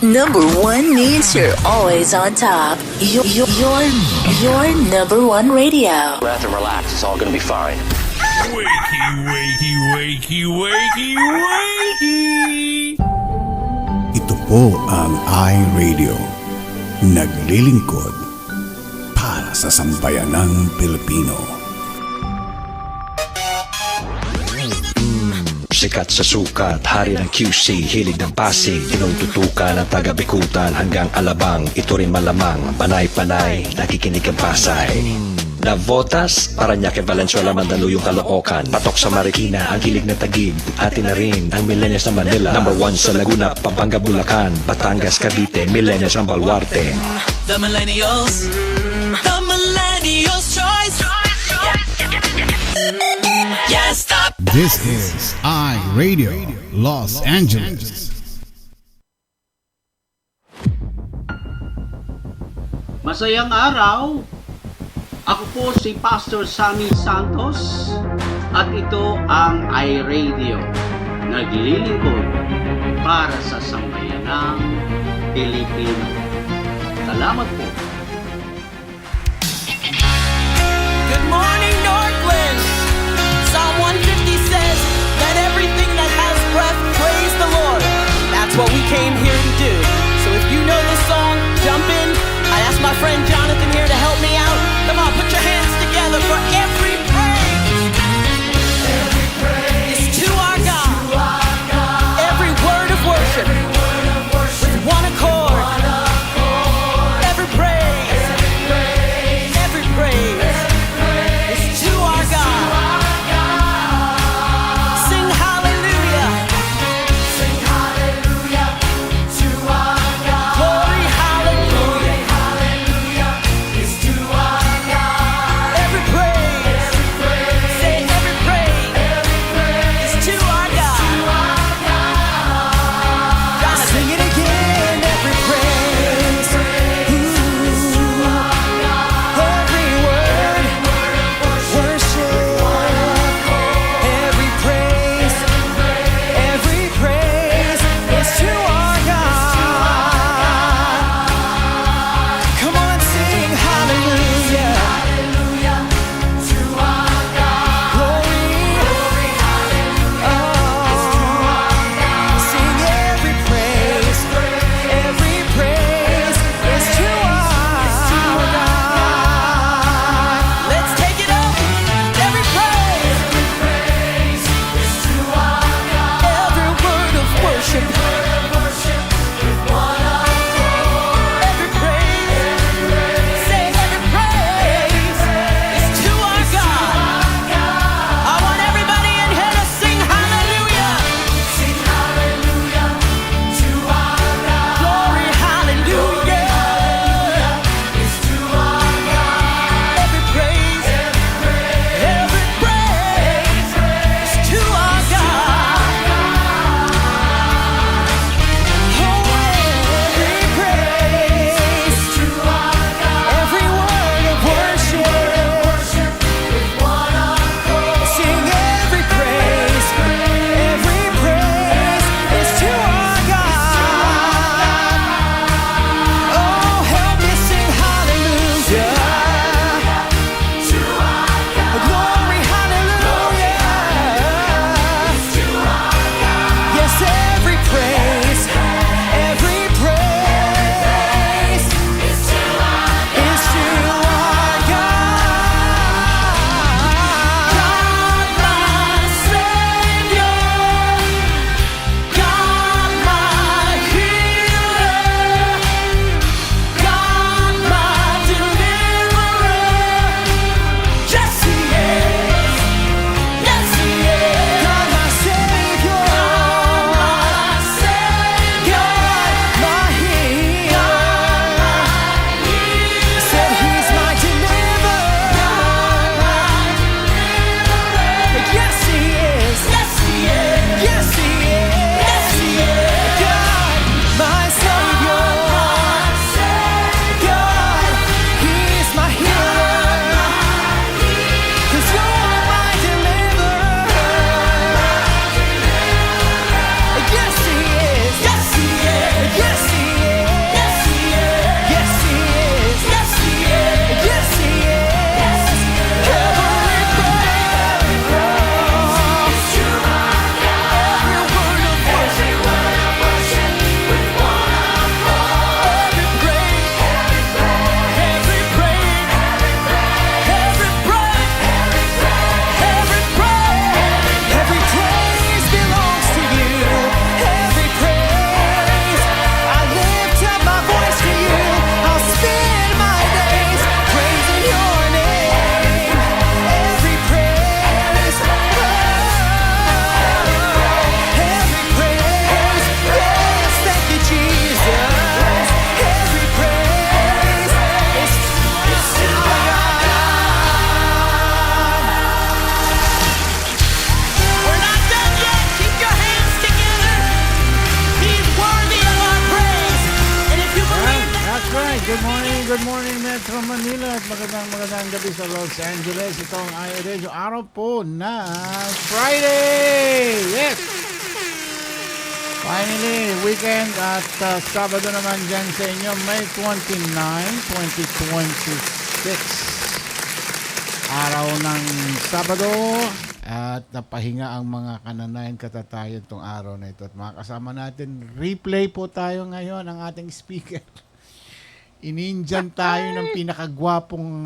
Number one means you're always on top. Your number one radio. Breath and relax. It's all gonna be fine. Wakey, wakey, wakey, wakey, wakey! Ito po ang iRadio. Naglilingkod para sa sambayanang Pilipino. Sikat sa sukat, hari ng QC, hilig ng Pasig, tinututukan ng taga-Bikutan hanggang Alabang, ito rin malamang, panay-panay, nakikinig ang Pasay. Navotas, Paranaque, Valenzuela, Mandaluyong, Caloocan, patok sa Marikina, ang hilig ng Taguig, atin na rin ang millennials ng Manila, number 1 sa Laguna, Pampanga, Bulacan, Batangas, Cavite, millennials ng Baluarte. The millennials choice. Yeah, stop. This is iRadio Los Angeles. Masayang araw. Ako po si Pastor Sammy Santos at ito ang iRadio. Naglilingkod para sa sambayanang Pilipino. Salamat po. Good morning, Northland. Psalm 150 says, "Let everything that has breath praise the Lord." That's what we came here to do. So if you know this song, jump in. I asked my friend Jonathan here to help me out. Come on, put your hands together for every praise. Every praise is to our God. Every word of worship with one accord. Every praise, every praise is to our God. Sing hallelujah. Sing hallelujah to our God. Glory, hallelujah. Is good morning Metro Manila at magandang gabi sa Los Angeles. Itong iRadio, araw po na Friday! Yes! Finally, weekend at Sabado naman dyan sa inyo, May 29, 2026. Araw ng Sabado at napahinga ang mga kananayan katatayan itong araw na ito. At makakasama natin, replay po tayo ngayon ang ating speaker. Ininjan tayo ng pinakagwapong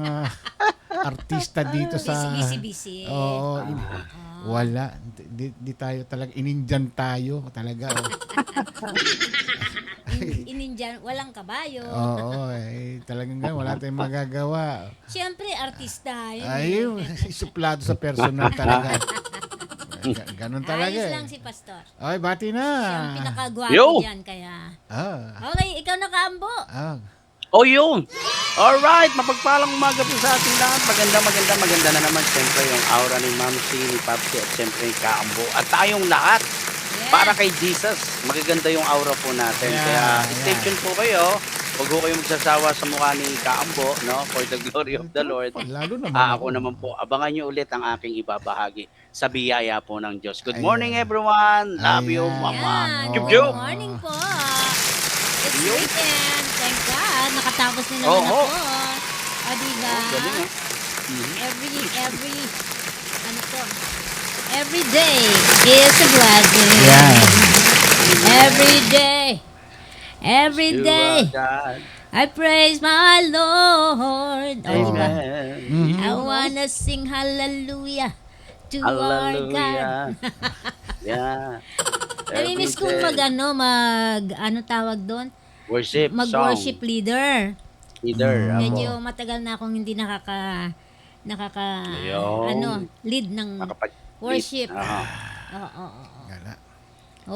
artista dito sa... Busy. Oo. Wala. Di tayo talaga. Ininjan tayo talaga. Ininjan, walang kabayo. Oo. Talagang ganun. Wala tayong magagawa. Siyempre, artista. Ayun. Suplado sa personal talaga. Ganun talaga. Ayos lang si Pastor. Okay, bati na. Siya ang pinakagwapo Yo! dyan, kaya... Ah. Okay, ikaw nakaambo. Oh, yun. Alright, mapagpalang umaga po sa ating lahat. Maganda na naman. Siyempre, yung aura ni Ma'am C, ni Papsi, at siyempre yung Kaambo. At tayong lahat. Yeah. Para kay Jesus. Magaganda yung aura po natin. Kaya, stay tuned po kayo. Huwag ko kayong magsasawa sa mukha ni Kaambo, no? For the glory of the Lord. Lalo naman Ako naman po, abangan nyo ulit ang aking ibabahagi sa biyaya po ng Diyos. Good morning, everyone. Love you, Ayan. Mama. Yan. Jup, Good jup. morning po. It's weekend. Thank God. Nakatapos na naman ako. O, diba? Galing, eh. Every day is a blessing. Yeah. Every day, God. I praise my Lord. O, diba? Amen. I wanna sing hallelujah to our God. Hallelujah. Yeah. Namimiss Every kong day. ano tawag doon? Worship Mag-worship song. leader. Leader. Medyo matagal na akong hindi Ayun. lead ng worship. Aha. Oo. Gala.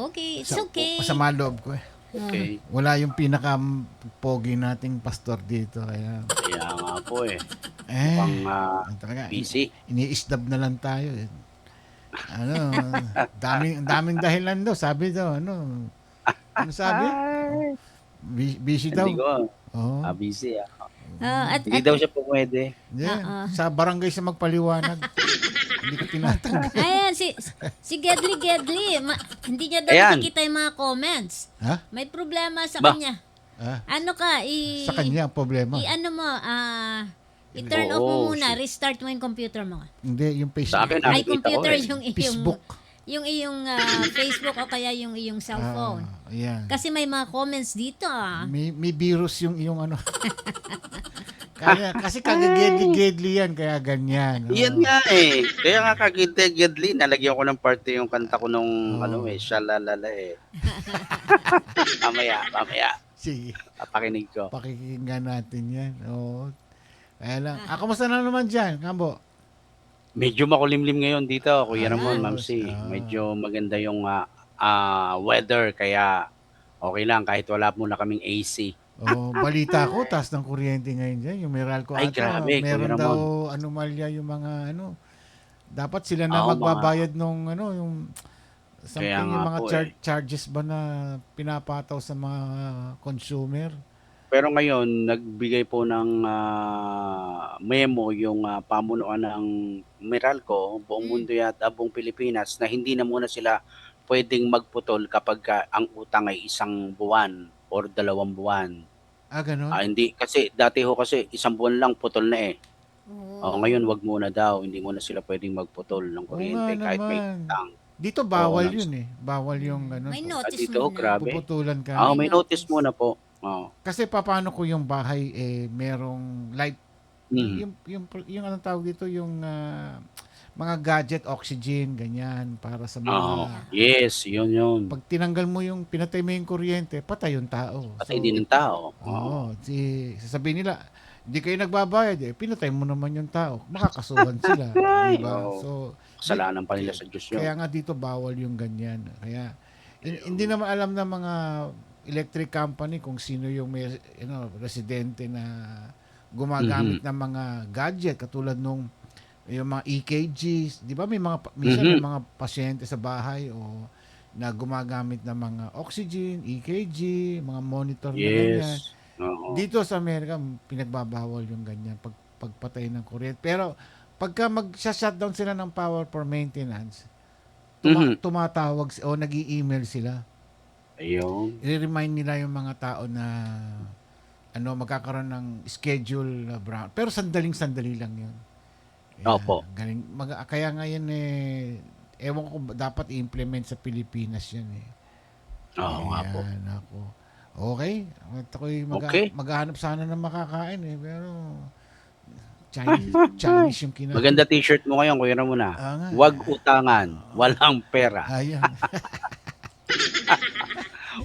Okay, it's okay. Masama loob ko eh. Okay. Wala yung pinaka-pogi nating pastor dito. Kaya, Kaya nga po eh. ang Pang talaga, busy. ini-isdab na lang tayo. Eh. Daming dahilan daw. Sabi daw, ano sabi? Busy daw. Hindi ko. Oo. Busy. At Hindi daw siya pumwede. Yeah. Sa barangay siya magpaliwanag. Hindi ko tinatanggal. ayan, si Gedli. Hindi niya daw Ayan. nakikita yung mga comments. Ha? May problema sa Ba? kanya. Ah, Ano ka, sa kanya ang problema. i-turn off Oo, mo muna, restart mo yung computer mo. Hindi, yung Facebook. Sa akin, Ay, nakikita ko computer, eh. yung Facebook. Facebook o kaya yung iyong cellphone. Ayan. Kasi may mga comments dito May virus yung ano. Kasi kagagedli-gedli yan, kaya ganyan. Yan nga eh. Kaya nga kagid-gedli, nalagyan ko ng parte yung kanta ko nung shalalala eh. Mamaya. Sige, Papakinig ko. pakikinggan natin yan. Oo. Kaya lang. Kamusta na naman dyan, Kambo? Medyo makulimlim ngayon dito, Kuya Ramon, Ma'am C. Ah. Medyo maganda yung weather, kaya okay lang kahit wala muna kaming AC. Balita ko, taas ng kuryente ngayon dyan. Yung Meralco Ay, grabe, meron Kuya daw anomalya yung mga dapat sila na magbabayad nung yung something, Kaya nga yung mga po charges ba na pinapataw sa mga consumer. Pero ngayon, nagbigay po ng memo yung pamunuan ng Meralco, buong mundo yata, buong Pilipinas, na hindi na muna sila pwedeng magputol kapag ang utang ay 1 buwan or 2 buwan. Ganun? Hindi, kasi dati kasi 1 buwan lang putol na eh. Ngayon, wag muna daw, hindi muna sila pwedeng magputol ng kuryente kahit may naman. utang. Dito bawal yun eh. Bawal yung May po. notice Dito, muna. grabe. Puputulan ka. May notice muna po. Kasi paano ko yung bahay merong light yung anong tawag dito yung mga gadget, oxygen, ganyan para sa mga Yes, yun. pag tinanggal mo yung pinatay mo yung kuryente, patay yung tao. Patay din ng tao. Sasabihin nila, hindi kayo nagbabayad pinatay mo naman yung tao. Makakasuhan sila, diba? So Kasalanan pa nila sa Diyos yun. kaya nga dito bawal yung ganyan. Kaya hindi naman alam ng mga electric company kung sino yung may residente na gumagamit ng mga gadget katulad nung yung mga EKGs, 'di ba? May mga minsan may mga pasyente sa bahay o na gumagamit ng mga oxygen, EKG, mga monitor na ganyan. Yes. Oo. Dito sa Amerika, pinagbabawal yung ganyan, pagpatay ng kuryente. Pero, pagka mag-shutdown sila ng power for maintenance, tumatawag o nag-i-email sila. Ayun. I-remind nila yung mga tao na magkakaroon ng schedule na brown. Pero sandaling-sandali lang yun. Opo. Galing. Kaya ngayon ewan ko dapat i-implement sa Pilipinas yan eh. Oo nga po. Ayan, ako. Okay. At ako'y Okay. maghahanap sana ng makakain eh. Pero Chinese yung kinakain. Maganda t-shirt mo ngayon, Kuya Ramon na. nga. Huwag utangan, walang pera. Ayan.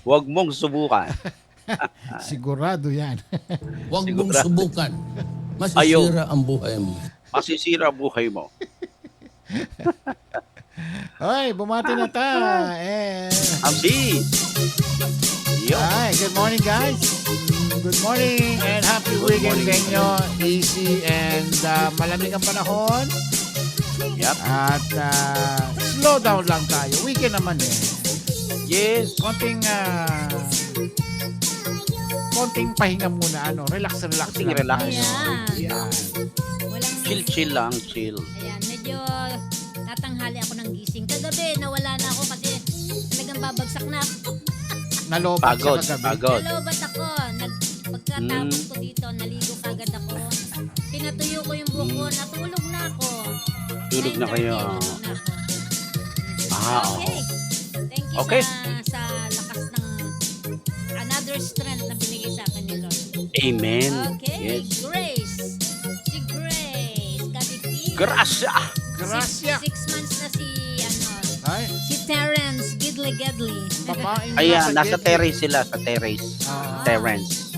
Huwag mong subukan. Sigurado yan. Huwag mong Sigurado. subukan. Ayaw. Masisira ang buhay mo. Masisira buhay mo. Hoy, bumati na ta. Amsi! Yo. Hi, good morning guys. Good morning and happy Good weekend morning. sa inyo. Easy and malamig ang panahon. Yep. At slow down lang tayo. Weekend naman eh. Yes. Konting pahinga muna. Relax Konting lang relax. tayo. Ayan. Yan. Walang Chill lang, chill. Ayan, medyo tatanghali ako ng gising. Kagabi, nawala na ako kasi talagang babagsak na ako. Nalobat Pagod, sa kagabi. pagod. Nalobat ako. Pagkatapos ko dito, naligo kagad ako. Pinatuyo ko yung buhok ko. Natulog na ako. Tulog na kayo. 9:30, tulog na ako. Oo. Okay. Thank you Okay. sa lakas ng another strength na binigay sa akin ni Lord. Amen. Okay. Yes. Grace. Si Grace. Kadipin. Gracia. Gracia. 6 months na Ay, si Terrence Gidley. babaeng Ayan, nasa gilid. terrace sila, sa terrace. Ah. Terrence.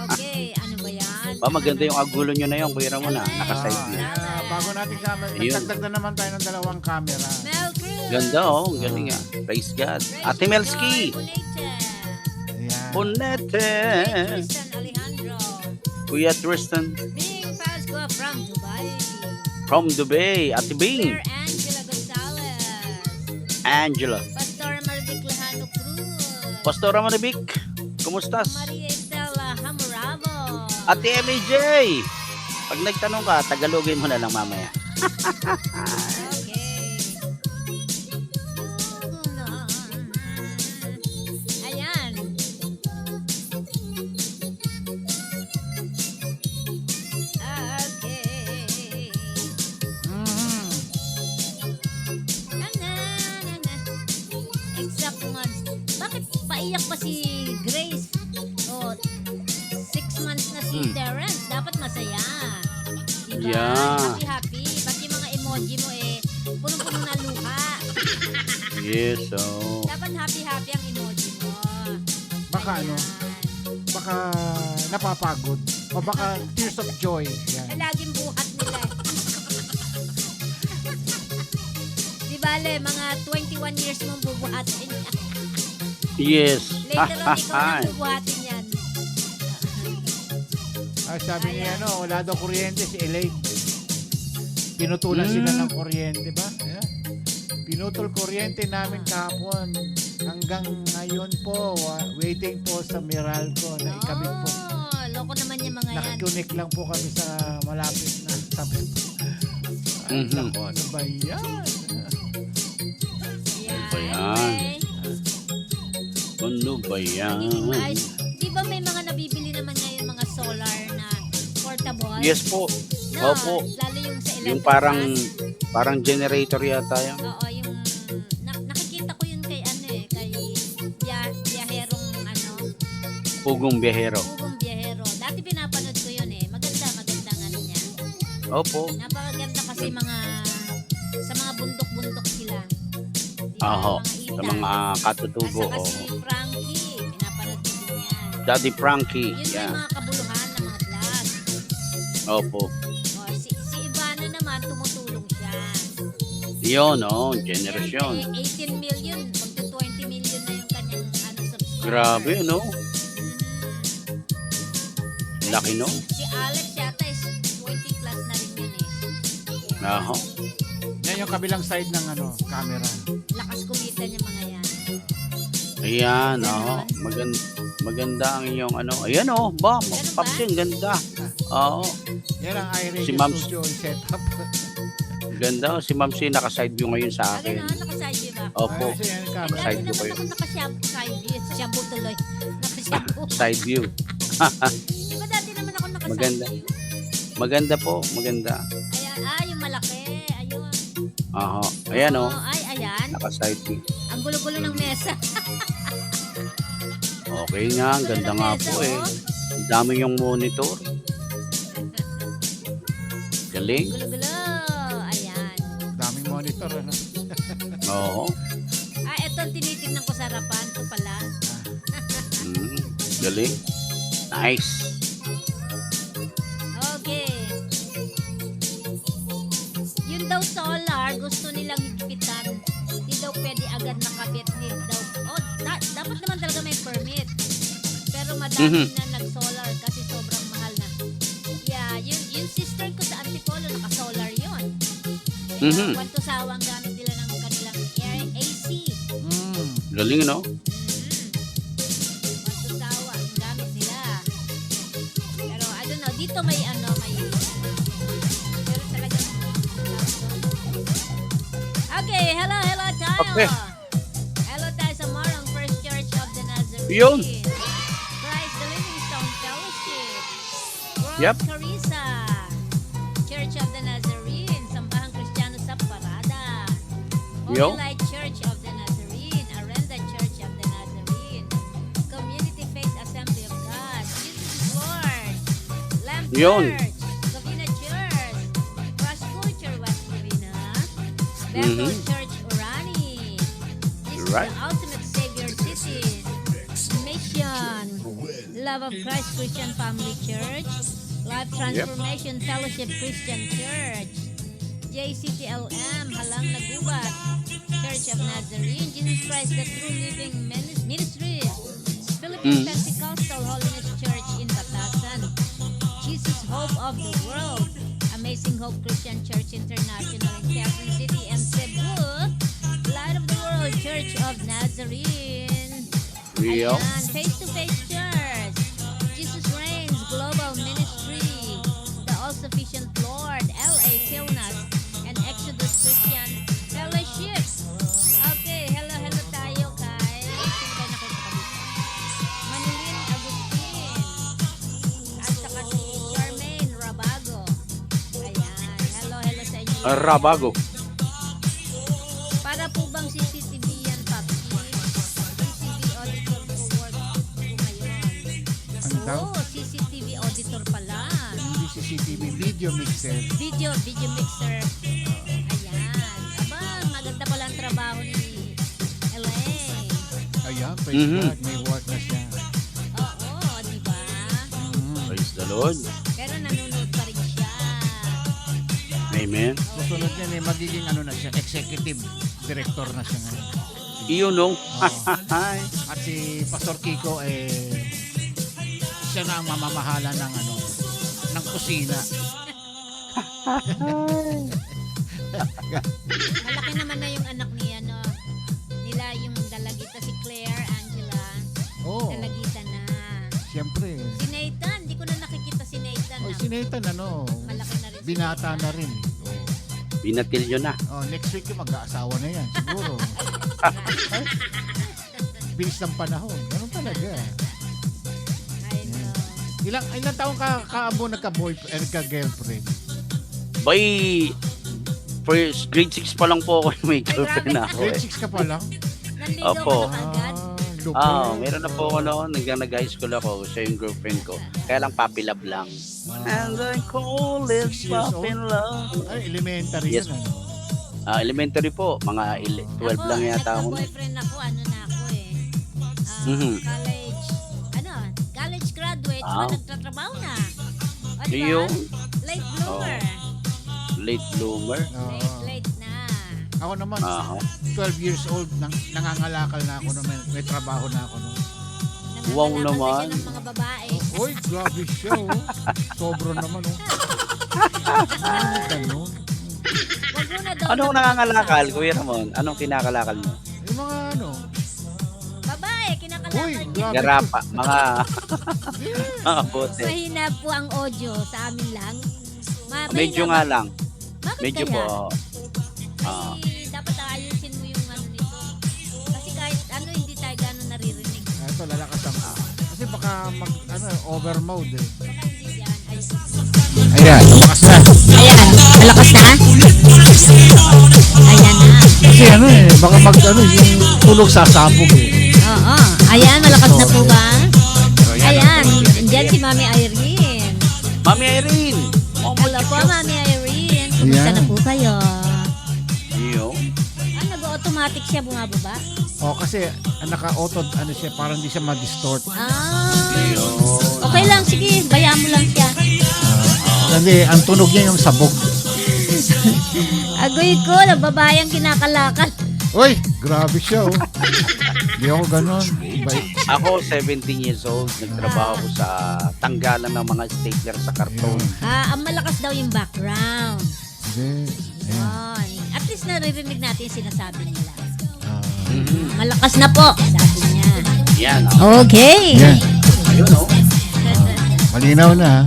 Okay, ano ba yan? Maganda yung agulo nyo na yun, Kuya Ramon na. Nakaside Ah, na. yeah. Bago natin camera, Ayun. nagdagdag na naman tayo ng 2 camera. Mel Cruz. Ganda oh, galing ah. Praise God. Ate Melski. Ayan. Bonete. Tristan Alejandro. Kuya Tristan Bing Pascua from Dubai. from Dubai. Ate Bing. Sir Angela Gonzalez. Angela. Pastor Marvic Lejano Cruz. Pastora Maribik. Kumustas? Maria Estela Hamurabo. Ate MJ. Pag nagtanong ka, Tagalogin mo na lang mamaya. Okay. Ayan. Okay. Mhm. Exact months. Bakit paiyak pa si Grace? Oh, 6 months na si Terrence. Dapat masaya. Diba? Yeah. Happy. Pati mga emoji mo punong-puno na luha. Yes, oh. Dapat happy ang emoji mo. Baka Ayan. Baka napapagod. O baka tears of joy. Yan. Laging buhat nila. Di bale, mga 21 years mong bubuhatin yan. Yes. Later on, ikaw na bubuhatin yan. Sabi niya, wala daw kuryente si Elaine. Pinutulan sila ng kuryente ba? Ayan. Pinutol kuryente namin kahapon. Hanggang ngayon po, waiting po sa Meralco na ikabit po. Oh, loko naman yung mga yan. Nakikunik lang po kami sa malapit na tabi po. Ay, Mhm. naku, ano ba yan? Ayan. ba yan? Anyway, Ano ba yan? nagiging maayos. Di ba may mga nabibili naman ngayon mga solar na portable? Yes po. No, Opo. lalo yung sa electric Yung parang bus. generator yata yan. Oo, yung nakikita ko yun kay kay biyaherong Pugong biyahero. Pugong biyahero. Dati pinapanood ko yun magandang ano niya. Opo. Napakaganda kasi sa mga bundok-bundok sila. Di ba? Aho. Mga Sa itan. mga katutubo. At saka Oh. si Frankie, pinapanood ko din yan. Daddy Frankie. Yun Yan. yung mga kabuluhan ng mga vlog. Opo. Oh, si Ivana naman, tumutulong siya. Yun, oh. Generasyon. Siyempre, 18 million, magto 20 million na yung kanyang subscriber. Grabe, no? Laki, no? Si Alex yata is 20 plus na rin yun Aho. Yan yung kabilang side ng camera. Lakas kumita niya mga yan. Ayan, oh. Maganda ang iyong ano. Ayan oh, ba, Ganun ba? Papsi, ang ganda. Oo, Yan ang iRadio Si Ma'am- Studio setup. ganda. Si Ma'am C naka-side view ngayon sa akin. Gano'n, naka-side view ba? Opo, Kasi yan ang Ay, camera. Side dati view naman kayo. ako naka-side view. Shampoo tuloy. Naka-shampoo. side view. Di ba dati naman ako naka-side Maganda. view? Maganda po, maganda. Ayan, yung malaki. Ayun. Aha. Ayan oh, Ay, ayan. naka-side view. Ang gulo-gulo ng mesa. Okay nga, ang ganda nga po eh. Ang dami yung monitor. Galing. Gulo-gulo. Ayan. Daming monitor, ano? Oo. Eto ang tinitignan ko sa harapan. Ito pala. Galing. Nice. Okay. Yun daw solar, gusto nilang higpitan. Hindi daw pwede agad nakabit. Need daw. Dapat naman talaga may permit. Pero madami na nag-solar kasi sobrang mahal na. Yeah, yung sister ko sa Antipolo, naka-solar yun. Kwanto sawang gamit nila ng kanilang AC. Galing, no? Kwanto sawa ang gamit nila. Pero I don't know, dito may pero talagang okay, hello tayo. Okay. Hello tayo sa Morong First Church of the Nazarene. Yun. Christ the Living Stone Fellowship. World Yep. Carissa. Church of the Nazarene. Sambahang Kristiyano sa Parada. Holy Yo. Light Church of the Nazarene. Arenda Church of the Nazarene. Community Faith Assembly of God. Jesus is Lord. Lamb Yun. Church. Covina Church. Cross Culture West Covina. Bethel Church Orani. This is Right. the ultimate Savior City. Mission. Love of Christ Christian Family Church. Life Transformation Fellowship Christian Church. JCTLM Halang Nagubat. Church of Nazarene. Jesus Christ the True Living Ministries. Philippine Pentecostal Holiness Church in Batasan. Jesus Hope of the World. Amazing Hope Christian Church International in Quezon City and Cebu. Light of the World Church of Nazarene. Yo. Ayan, Face-to-Face Church. Jesus Reigns Global Ministry. The All-Sufficient Lord. LA Kilnas. And Exodus Christian Fellowship. Okay, hello tayo kay sino ba nakikita? Manilin Agustin. At saka si Charmaine Rabago. Ayan, hello sa inyo. Rabago. Para po bang CCTV yan, Papi? CCTV auditor po work po ngayon. Ano daw? CCTV auditor pala. Hindi CCTV, video mixer. Video mixer. Ayan. Aba, maganda pala ang trabaho ni Elaine. Ayan, praise God, may work na siya. Oo, di ba? Praise the Lord. Pero nanonood pa rin siya. Amen. Susunod yan magiging na siya, executive director na siya ngayon. Iyon, no? At si Pastor Kiko, siya na ang mamamahala ng ng kusina. Malaki naman na yung anak nila yung dalagita si Claire, Angela. Oo, Dalagita na. siyempre. Si Nathan, di ko na nakikita si Nathan. Oh, si Nathan, Malaki na rin. binata na rin. Binatilyo na. Oh, next week yung mag-aasawa na yan, siguro. Bilis ng panahon. Ganun talaga. I know. Ilang taong kaabo nagka-boyfriend, nagka-girlfriend? Bay, first grade 6 pa lang po ako may girlfriend na ako Grade eh. 6 ka pa lang? Nanligaw Opo. ka na agad. Meron na po ako noon. Nag-high school ako. Siya yung girlfriend ko. Kaya lang puppy love lang. And I call it 6 years puppy old? love. Ay, elementary Yes. yun, Elementary po. Mga 12 lang yata ako. Nagka-boyfriend ako, na ako eh. College graduate, nagtatrabaho na. O, diba? Yung Late bloomer. late bloomer. Late na. Ako naman, Aha. 12 years old, nangangalakal na ako naman. May trabaho na ako noon. Wow Nangangalakal naman. na siya ng mga babae. Uy, grabe siya, oh. Sobro naman, oh. Ganun. Wag mo na daw. Anong nangangalakal, Kuya Ramon? Anong kinakalakal mo? Yung mga Babae, kinakalakal Uy, niya. Grabe. garapa, mga bote. Mahina po ang audio sa amin lang. Medyo nga lang. Bakit Medyo kaya? po. Ay, dapat ayusin mo yung ano nito. Kasi kahit ano, hindi tayo gano'n naririnig. Ito, lalakas ang kasi baka over mode eh. Baka hindi yan. Ay, Ayan, lumakas na. ayan, malakas na. Ayan na. Kasi baka yung tulog sasabog eh. Oo, ayan, malakas na po ba? Ayan, dyan si Mami Irene. Mami Irene! Hello po, Mami Irene. Kumusta na po kayo? Yo. Nag-automatic siya bumababa? Kasi naka-auto, siya, parang hindi siya ma-distort. Okay lang, sige, bayaan mo lang siya. Kasi ang tunog niya yung sabog. Agoy ko, nababayang kinakalakal. Uy, grabe siya Hindi ako ganon. Ako, 17 years old, nagtrabaho ko sa tanggalan ng mga stapler sa karton. Ang malakas daw yung background. Hindi. Yun. At least naririnig natin yung sinasabi nila. Malakas na po, sabi niya. Yan, Okay. Yan. Ayun, Malinaw na.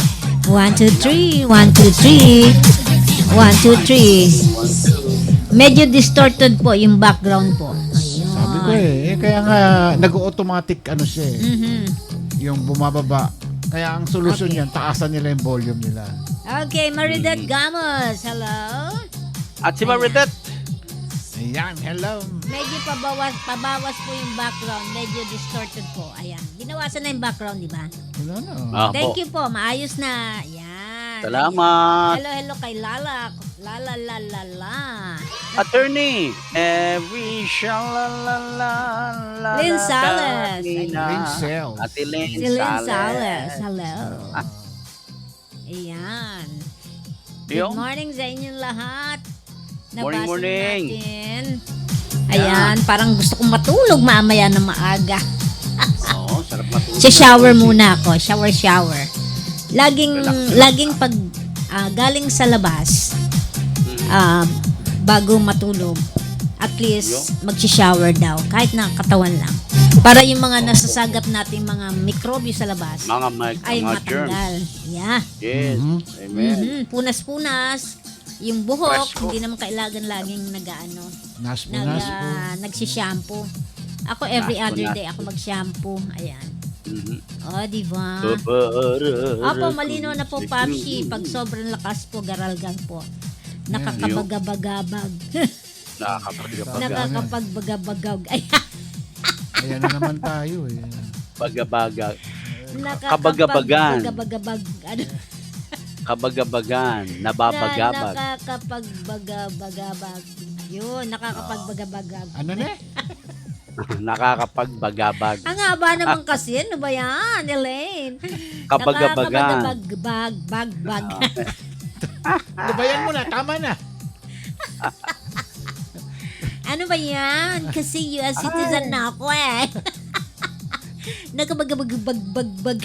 1, 2, 3. 1, 2, 3. 1, 2, 3. Medyo distorted po yung background po. Ayun. Sabi ko kaya nga nag-automatic siya yung bumababa. Kaya ang solusyon niyan, taasan nila yung volume nila. Okay, Maridet Gamos. Hello. At si Maridet. Ayan, hello. Medyo pabawas po yung background. Medyo distorted po. Ayan. Binawasan na yung background, di ba? Wala na. Thank you po. Maayos na. Ayan. Salamat. Hello kay Lala. Lala. Attorney. Every shalalala. Lynn Salas. Lynn Sales. Ate Lynn Si Lynn Salas. Salas. Hello. Ayan. Good Yung? morning sa inyong lahat. Morning, Nabasa morning. natin. Ayan, parang gusto kong matulog mamaya na maaga. Oo, sarap matulog. Shower muna ako. Shower. Laging pag galing sa labas, bago matulog, at least mag-shower daw. Kahit na katawan lang. Para yung mga nasasagap nating mga mikrobyo sa labas ay mga matanggal. germs. Yeah. Yes. Amen. Punas-punas. Yung buhok, Fresh po. hindi naman kailangan laging Naspo. nagsishampoo. Ako every Naspo, other naspo. day ako mag-shampoo. Ayan. Mhm. Di ba? Opo, malinaw na po, Papsi. Pag sobrang lakas po, garalgang po. Nakakabagabagabag. Nakakapagbagabagag. Ayan. Ayan na naman tayo Bagabaga. Kabagabagan. Nakakapagbagabagabag. Ano? Kabagabagan. Nababagabag. Nakakapagbagabagabag. Yun, nakakapagbagabagab. Ano na? Nakakapagbagabag. Ang haba naman kasi. Ano ba yan, Elaine? Kabagabagan. Nakakabagbag. Lubayan mo na, tama na. Ano ba yan? Kasi US citizen na ako eh. Nakabagabag.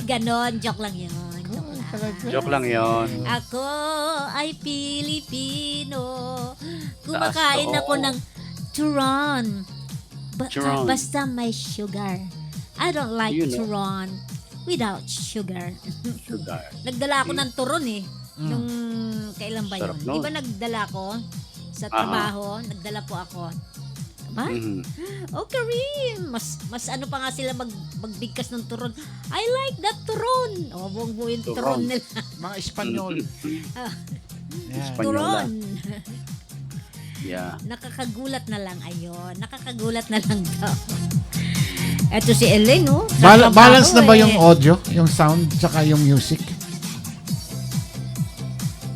Ganon, joke lang yun. Joke lang yon. Ako ay Pilipino. Kumakain ako ng turon. Turon. Basta may sugar. I don't like You know. turon without sugar. Sugar. Nagdala ako ng turon eh. Nung kailan ba yun? Sarap nun. Di ba nagdala ko sa trabaho? Nagdala po ako. Ba? Mhm. Oh, Karim! Mas ano pa nga sila magbigkas ng turon. I like that turon! O, buong yung turon Turon. nila. Mga Espanyol. Yan. Turon! Yeah. Nakakagulat na lang. Ayun. Nakakagulat na lang daw. Eto si Elaine, no? Balance na ba yung audio? Yung sound, tsaka yung music?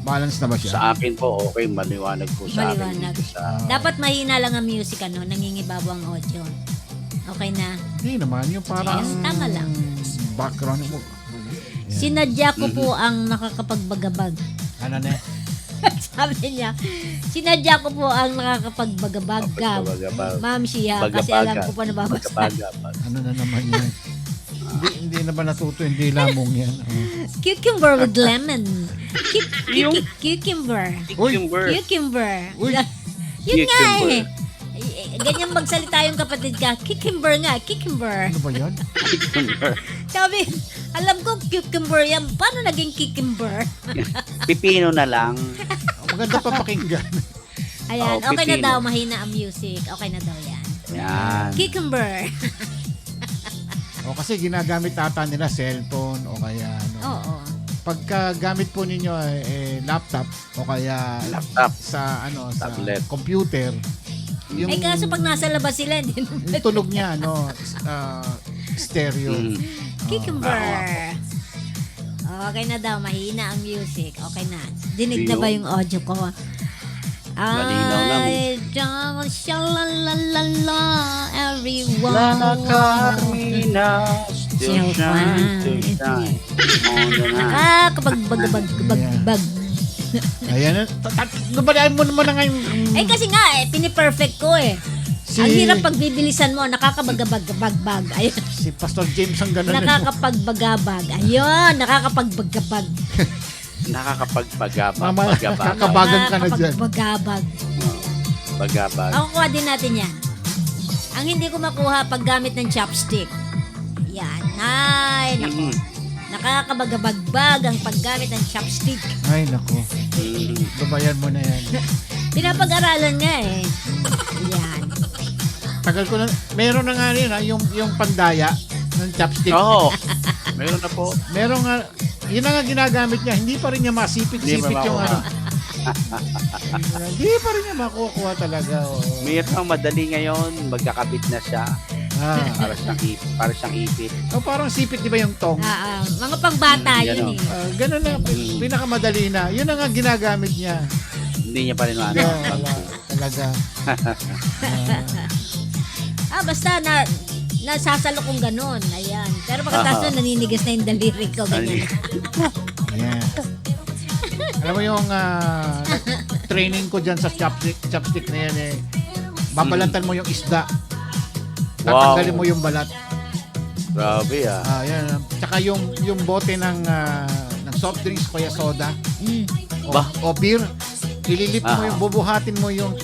Balance na ba siya? Sa akin po, okay. Maliwanag po sa akin. Maliwanag. Sa, Dapat mahina lang ang music, nangingibabaw ang audio. Okay na. Hindi naman. Yung parang Yes, tama lang. background mo. Sinadya ko po ang nakakapagbagabag. Ano na? Sabi niya, sinadya ko po ang nakakapagbagabag. Pagbagabag. Ma'am siya, kasi alam ko pa nababasa. Pagbagabag. Ano na naman yan? hindi na ba natuto? Hindi lamong yan. Cucumber with lemon. Cucumber. Uy! Cucumber. Cucumber. Uy! Yun nga Cucumber. eh. ganyan magsalita yung kapatid ka. Cucumber nga, cucumber. Ano ba yan? Sabi, alam ko cucumber yan. Paano naging cucumber? Pipino na lang. Maganda pa pakinggan. Ayan, Oh, okay na pipino. daw. Mahina ang music. Okay na daw yan. Yan. Cucumber. O kasi ginagamit ata nila cellphone o kaya ano. Oo. Pagka gamit po ninyo laptop o kaya Laptop. sa ano sa Tablet. computer, yung, Ay kaso pag nasa labas sila, hindi yung tunog niya stereo. Cucumber. Okay na daw, mahina ang music. Okay na. Dinig na ba yung audio ko? Malinaw lang. I don't shalalala everyone. La Carmina, still shine, still shine. On the night. Nakakabagbag. Ayan. Nabalian mo naman na ngayon. Eh kasi nga piniperfect ko eh. Ang hirap pagbibilisan mo, nakakabagabagbag. Ayun. Si Pastor James ang ganun. Nakakapagbagabag. Ayun, nakakapagbagabag. Nakakapagpagabag. Kakabagan ka na dyan. Nakakapagbagabag. Bagabag. Ako kuha din natin yan. Ang hindi ko makuha paggamit ng chopstick. Yan. Ay, naku. Nakakabagabagbag ang paggamit ng chopstick. Ay, nako. Babayan mo na yan. Pinapag-aralan nga eh. Yan. Tagal ko na. Meron na nga rin yung pandaya ng chopstick. Oo. Meron na po. Meron nga. Yun na nga ginagamit niya. Hindi pa rin niya masipit-sipit yung ano. Hindi pa rin niya makukuha talaga. Oh. Mayroong madali ngayon. Magkakabit na siya. Para siyang ipit. O parang sipit, di ba yung tong? Mga pangbata yun eh. Ganun na. Pinakamadali na. Yun na nga ginagamit niya. Hindi niya pa rin ano. Talaga. Basta nasasalo kong ganun. Ayan. Pero pagkatapos nun, naninigas na yung daliri ko. Ganyan. Yeah. Alam mo yung training ko dyan sa chopstick na yan eh. Babalatan mo yung isda. Tatanggalin mo yung balat. Grabe Yan. Tsaka yung bote ng soft drinks kaya soda. O beer. Ililip mo yung bubuhatin mo yung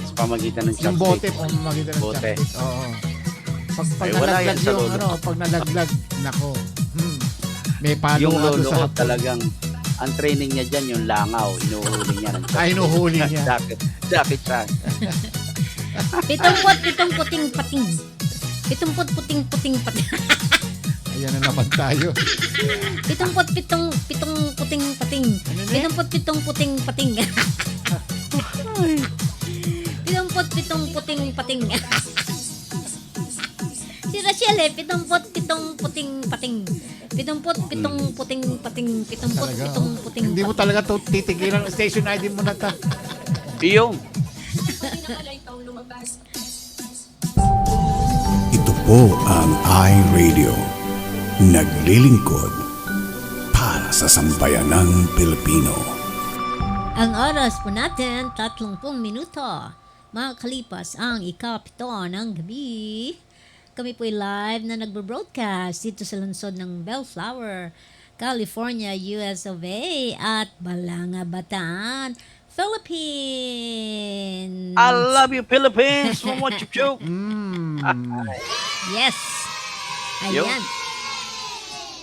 sa pamagitan ng chopstick. yung bote pamagitan ng Bote. chopstick. Oo. Pag wala yan nalaglag sa yung lolo. pag nalaglag, nako. May palo Yung nga doon lolo sa ko hapon. talagang ang training niya dyan yung langaw. Inuhuli niya ng chopstick. Inuhuli niya. Jacket siya. Pitumpot, puting pating. Pitumpot, puting pating. Ayan na naman tayo. Pitumpot, pitong puting pating. Pitumpot, pitong puting pating. Pitumpot, pitong puting pating. Si Rachel pitumpot, pitong puting pating. Pitumpot, pitong puting pating. Pitumpot, Talaga, pitong puting Hindi mo talaga titigilan. Station ID mo na ta. Iyong. Ito po ang iRadio. Naglilingkod para sa sambayanang Pilipino. Ang oras po natin, 30 minuto. Makakalipas ang ikapito ng gabi. Kami po'y live na nagbo-broadcast dito sa lungsod ng Bellflower, California, US of A at Balanga, Bataan, Philippines. I love you, Philippines. What you joke? Yes. Yo. Ayan.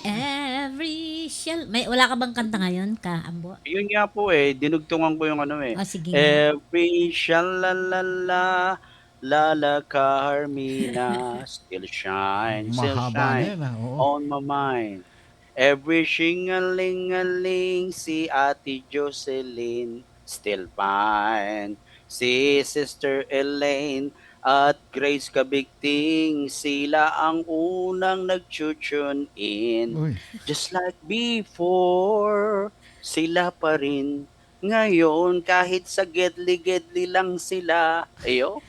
Every shell. Wala ka bang kanta ngayon, Ambo? Yun nga po dinugtungan ko yung ano Sige. Every shalalala, Lala Carmina, still shine, Mahaba na yan, oo. on my mind. Every shingaling-aling, si Ate Jocelyn, still fine. Si Sister Elaine at Grace Kabigting, sila ang unang nag-tune in. Uy. Just like before, sila pa rin. Ngayon, kahit sa gedli-gedli lang sila. Ayo.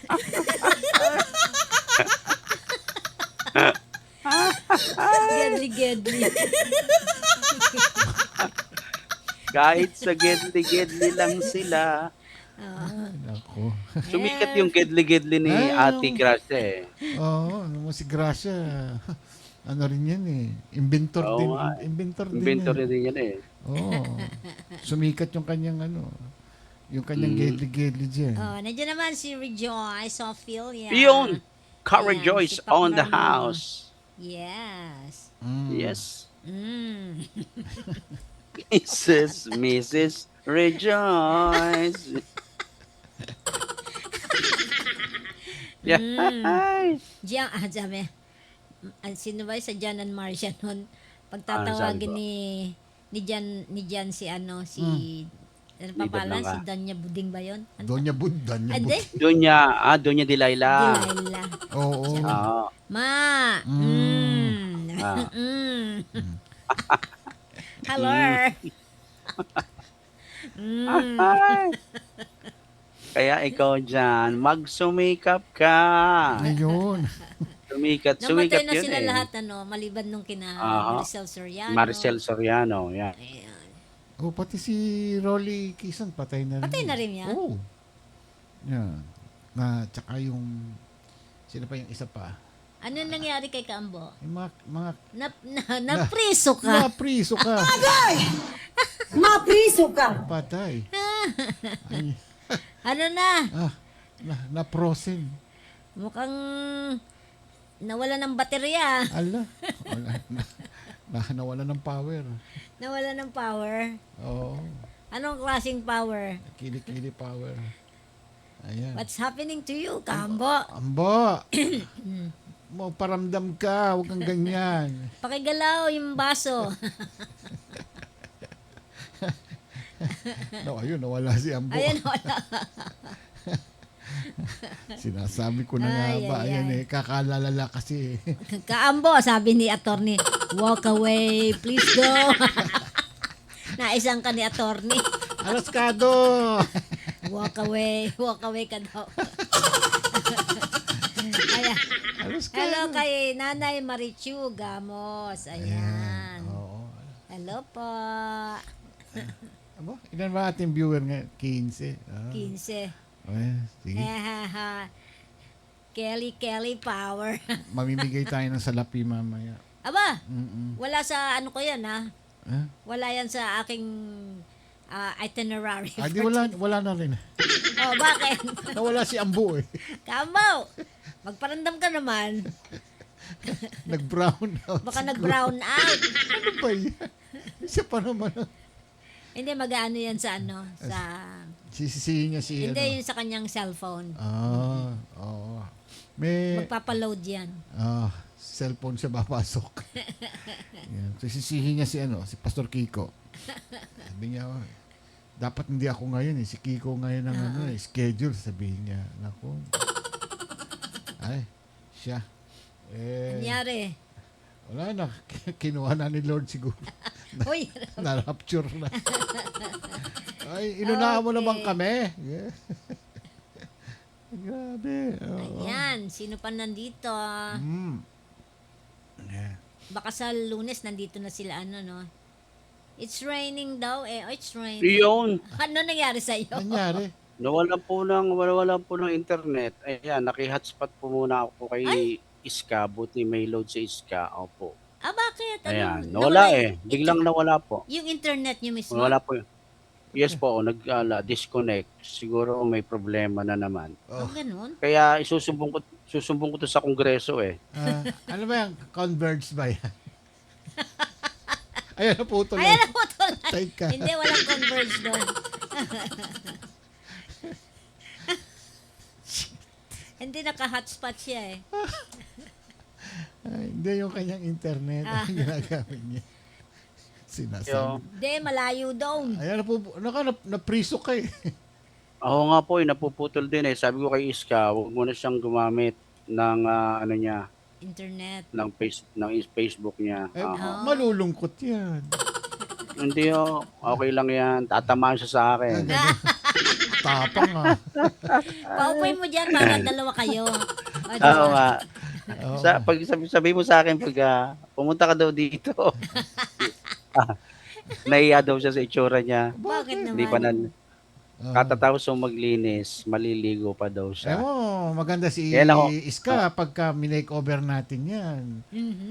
Gedli. Kahit sa gedli-gedli lang sila. Ako. Sumikat yung gedli-gedli ni Ate Gracia Oo, si Gracia. Ano rin yan Inventor Oo din. nga Inventor din. Inventor yan. din yan Oo. Sumikat yung kanyang Yung kanyang gedli-gedli dyan. Oh, nandiyan naman si Rejoice Ophelia. Yun. Cara Ayan, Joyce si Pac on the Marmo. house. Yes. Yes. Mm. Mrs. Rejoice. Yeah. Sabi, sino ba yung sa Jan and Marcia nun? Sabi Pagtatawagin ko? ni Jan si ano, si ano pa Libat pala, lang ka. si Danya Buding ba yun? Ano? Donya Bud. Ade? Doña Delilah. Delilah. Oo. Oo. Ma! Ah. Mm. Hello! Kaya ikaw dyan, magsumikap ka. Ayun. Sumikat Namatay na yun sila eh. lahat, ano, maliban nung kina Aha. Maricel Soriano. Maricel Soriano, yan. Ayan. Oh, pati si Rolly Quezon, patay na rin. Patay na rin yan? Oo. Yan. Tsaka yung, sino pa yung isa pa? Ano nangyari kay Kambo? Yung mga Napriso ka. napriso ka. Mapriso ka! Patay. Ay, Ano na? naprosen. Mukhang nawala ng baterya. Ala. Nawala ng power. Nawala ng power. Oo. Anong klaseng power? Kili-kili power. Ayan. What's happening to you, Kambo? Ambo! Mo paramdam ka, huwag kang ganyan. Pakigalaw yung baso. No, ayun, nawala si Ambo. Ayan, wala. Sinasabi ko na nga Ay, ba, ay, ayan ay. kakalalala kasi. Kaambo, sabi ni attorney, walk away, please go. Naisang ka ni attorney. Alaskado! Walk away ka daw. Ayan. Alaskado! Hello kay Nanay Marichu Gamos. Ayan. Oo. Hello po. Abo, ilan ba ating viewer ngayon? 15. 15. Ay, sige. Kelly Power. Mamimigay tayo ng salapi mamaya. Aba, Mm-mm. wala sa ano ko yan ha. Ah? Wala yan sa aking itinerary. Di wala na rin. Oh, bakit? Nawala si Ambo eh. Kambo, magparandam ka naman. Nag-brown out. Baka siguro. nag-brown out. Ano ba yan? Siya pa naman. Hindi, mag-ano yan sa ano, sa... Sisisihin niya si Hindi, ano. yun sa kanyang cellphone. Oo. May Magpapaload yan. cellphone siya papasok. Yan. So, sisihin niya si si Pastor Kiko. Sabi niya, dapat hindi ako ngayon eh. Si Kiko ngayon ang schedule. Sabihin niya, naku. Ay, siya. Nangyari. Wala na. Kinuha na ni Lord siguro. Uy, Na-rapture na. Ay, inunahan mo naman kami. Yeah. Grabe. Oo. ayan. Sino pa nandito? Yeah. Baka sa Lunes nandito na sila no? It's raining daw eh. Oh, it's raining. Yun. Ano nangyari sa iyo? Nangyari? Nawalan po ng internet. Ayan, naki-hotspot po muna ako kay Ay. Iska. Buti may load sa Iska. Opo. Bakit? Ayan, nawala eh. Biglang nawala po. Yung internet nyo mismo? Wala po. Yes po, disconnect. Siguro may problema na naman. Ganun? Kaya susumbong ko to sa Kongreso eh. Ano ba yan? Converge ba yan? Ayan na po ito. Ayan na po to. Teka. Hindi, walang converge doon. Hindi, naka-hotspot siya eh. Hindi yung kanyang internet. Ang ginagamit niya. Sinasabi. Hindi, malayo doon. Ayan na po. Napriso ka eh. Ako nga po, napuputol din eh. Sabi ko kay Iska, huwag mo na siyang gumamit ng Internet. ng Facebook niya. Malulungkot yan. Hindi okay lang yan. Tatamaan siya sa akin. Tapang ah. Paupay mo dyan para dalawa kayo. Oo nga. Pag sabi mo sa akin, pag pumunta ka daw dito, nahiya daw siya sa itsura niya. Bakit naman? Hindi pa katatapos maglinis, maliligo pa daw siya. Maganda si Iska pagka minake-over natin yan.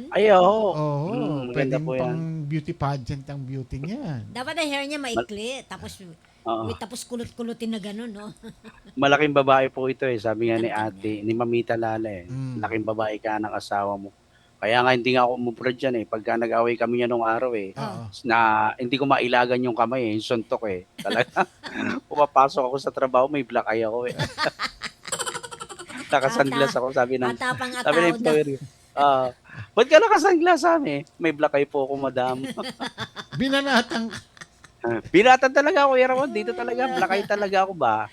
Ay, oo. Oo. Maganda Pwedeng po pang yan. beauty pageant ang beauty niyan. Dapat ang hair niya maikli. Tapos Oo. Uy, tapos kulot-kulotin na gano'n, no? Malaking babae po ito eh. Sabi nga ni ate, ni Mamita Lala eh. Mm. Laking babae ka ng asawa mo. Kaya nga hindi nga ako umubra dyan eh. Pagka nag-away kami niya nung araw eh. Oo. Na hindi ko mailagan yung kamay eh. Yung suntok eh. Talaga. Pumapasok ako sa trabaho, may black eye ako eh. Nakasunglass ako. Sabi ng Matapang-ataw sabi ng daw. employer ko, ba't ka nakasunglass sabi? May black eye po ako, madam. Binanatang Binatan talaga ako, Ramon. Dito talaga, black eye talaga ako ba?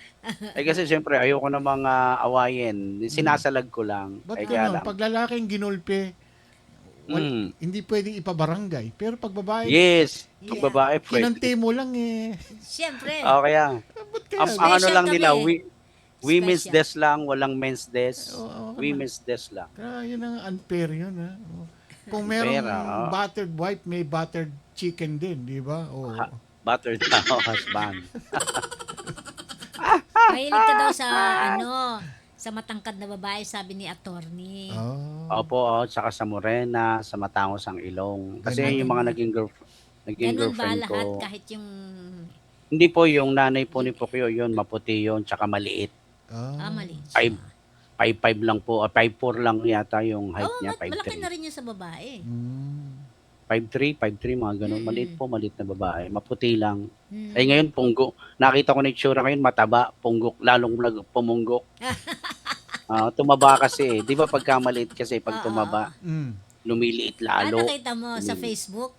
Eh kasi siyempre, ayoko na mga awayin. Sinasalag ko lang. ba't Eh kaya gano'n? lang. Pag lalaking ginulpe, hindi pwedeng ipabarangay. Pero pag babae, Yes. Yeah. Pag babae, pwede. kinante mo lang eh. Siyempre. Kaya, Ba't kaya? ang ano Special lang nila, kami. women's Special. desk lang, walang men's desk. Oo, Women's desk lang. Kaya yun ang unfair yun. Ha? Kung merong Unfair, battered wife, may battered chicken din, di ba? Oo. Buttered now, husband. Mahilig ka daw sa sa matangkad na babae, sabi ni attorney. Oh. Opo, tsaka sa morena, sa matangos ang ilong. Kasi Ganun. yung mga naging Ganun ba girlfriend lahat ko. kahit yung Hindi po, yung nanay po ni Pokyo, yun, maputi yun, tsaka maliit. mali? 5'5 lang po, 5'4 lang yata yung height Oh, niya, malaki na 5'3. rin yun sa babae. 5'3, mga ganun. Maliit po, maliit na babae. Maputi lang. Mm. Eh ngayon, punggo. Nakita ko na itsura ngayon, mataba, punggok, lalong pumunggok. Tumaba kasi eh. Di ba pagka maliit kasi, pag tumaba, lumiliit lalo. Nakita mo sa Facebook?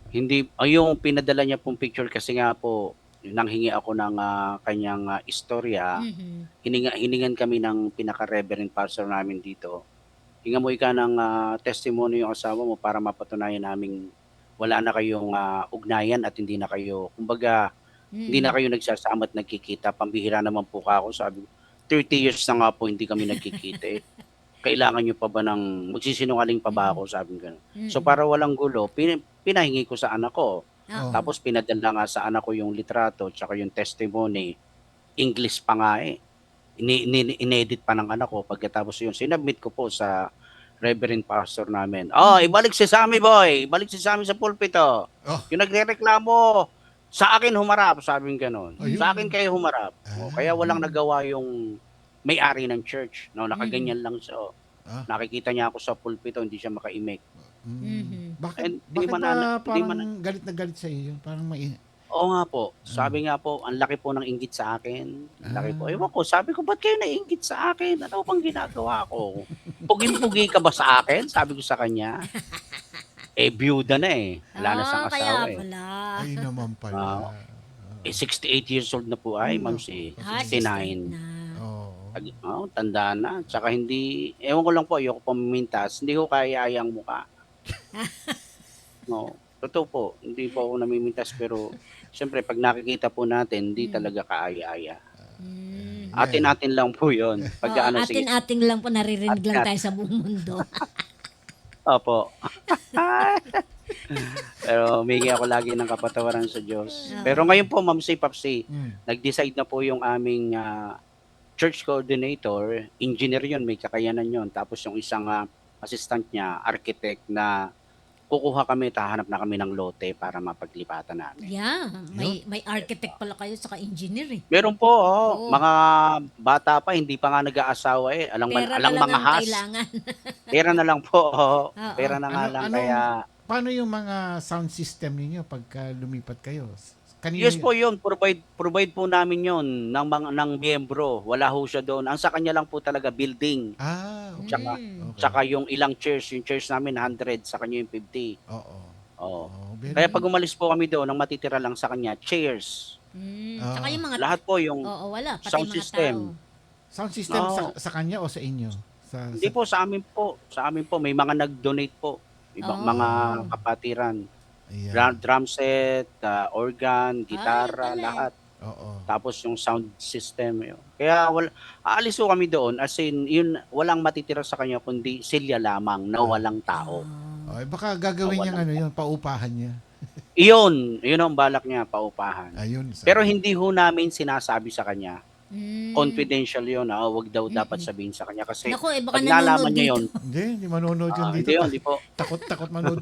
Hindi, yung pinadala niya pong picture kasi nga po, nanghingi ako ng kanyang istorya. Mhm. Hiningan kami ng pinaka-reverend pastor namin dito. Hinga mo ika ng testimony yung asawa mo para mapatunayan naming wala na kayong ugnayan at hindi na kayo, kumbaga, hindi na kayo nagsasama at nagkikita. Pambihira naman po ka ako. Sabi ko, 30 years na nga po hindi kami nagkikita eh. Kailangan nyo pa ba ng, magsisinungaling pa ba ako? Sabi ko ganun. So para walang gulo, pinahingi ko sa anak ko. Oo. Tapos pinadala nga sa anak ko yung litrato tsaka yung testimony. English pa nga eh. Inedit pa ng anak ko. Pagkatapos yun, sinabmit ko po sa Reverend Pastor namin. Ibalik si Sammy boy. Ibalik si Sammy sa pulpito. Yung nagrereklamo, sa akin humarap. Sabi ng ganun. Ayun. Sa akin kayo humarap. Kaya walang nagawa yung may-ari ng church. No, nakaganyan lang siya. Nakikita niya ako sa pulpito, hindi siya makaimik. Bakit, And bakit di ba man- parang galit na galit sa iyo? Parang may... Oo nga po. Sabi nga po, ang laki po ng inggit sa akin. Ang laki po. Ewan ko, sabi ko, ba't kayo naiinggit sa akin? Ano bang ginagawa ko? Pugin-pugi ka ba sa akin? Sabi ko sa kanya. Byuda na eh. Wala na sa kaya asawa eh. pala. Ay naman pala. 68 years old na po ay, ma'am si 69. Na. Oo. Tanda na. Tsaka hindi, ewan ko lang po, ayoko pamimintas. Hindi ko kaya ang mukha. No. Totoo po, hindi po ako namimintas pero siyempre pag nakikita po natin, hindi talaga kaaya-aya. Atin-atin lang po yun. Pagka sige. Atin-ating lang po, naririnig lang Atin-atin. tayo sa buong mundo. Opo. Pero humingi ako lagi ng kapatawaran sa Diyos. Pero ngayon po, Ma'am si Papsi, nag-decide na po yung aming church coordinator, engineer yun, may kakayanan yun. Tapos yung isang assistant niya, architect na kukuha kami, tahanap na kami ng lote para mapaglipatan namin. Yeah, may architect pala kayo saka engineer eh. Meron po, Oo. mga bata pa, hindi pa nga nag-aasawa eh. Pera na Alang lang mga ang has. kailangan. Pera na lang po. Oo. Pera na nga lang. Ano- Kaya, Paano yung mga sound system ninyo pagka lumipat kayo? Kanino yes po yun. Provide po namin yun ng miyembro. Wala ho siya doon. Ang sa kanya lang po talaga, building. Okay. Tsaka, Okay. tsaka yung ilang chairs. Yung chairs namin, 100. Sa kanya yung 50. Oo. Oo. Very Kaya good. pag umalis po kami doon, ang matitira lang sa kanya, chairs. Tsaka yung mga Lahat po yung wala, pati sound mga system. tao. Sound system Oo. sa kanya o sa inyo? Hindi po, sa amin po. Sa amin po, may mga nag-donate po. Ibang mga kapatiran. Ayan. Drum set, organ, gitara, pala eh. lahat. Oo. Tapos yung sound system. Yun. Kaya aalis ko kami doon as in, yun, walang matitira sa kanya kundi silya lamang na walang tao. Ay, baka gagawin niya Walang yun, paupahan niya. Yun ang balak niya, paupahan. Ayun. Pero hindi ho namin sinasabi sa kanya. Confidential yun. Wag daw dapat sabihin sa kanya. Kasi Naku, baka pag nalaman nanonood niya dito. yun, Hindi manonood yun dito. hindi po. Takot manood.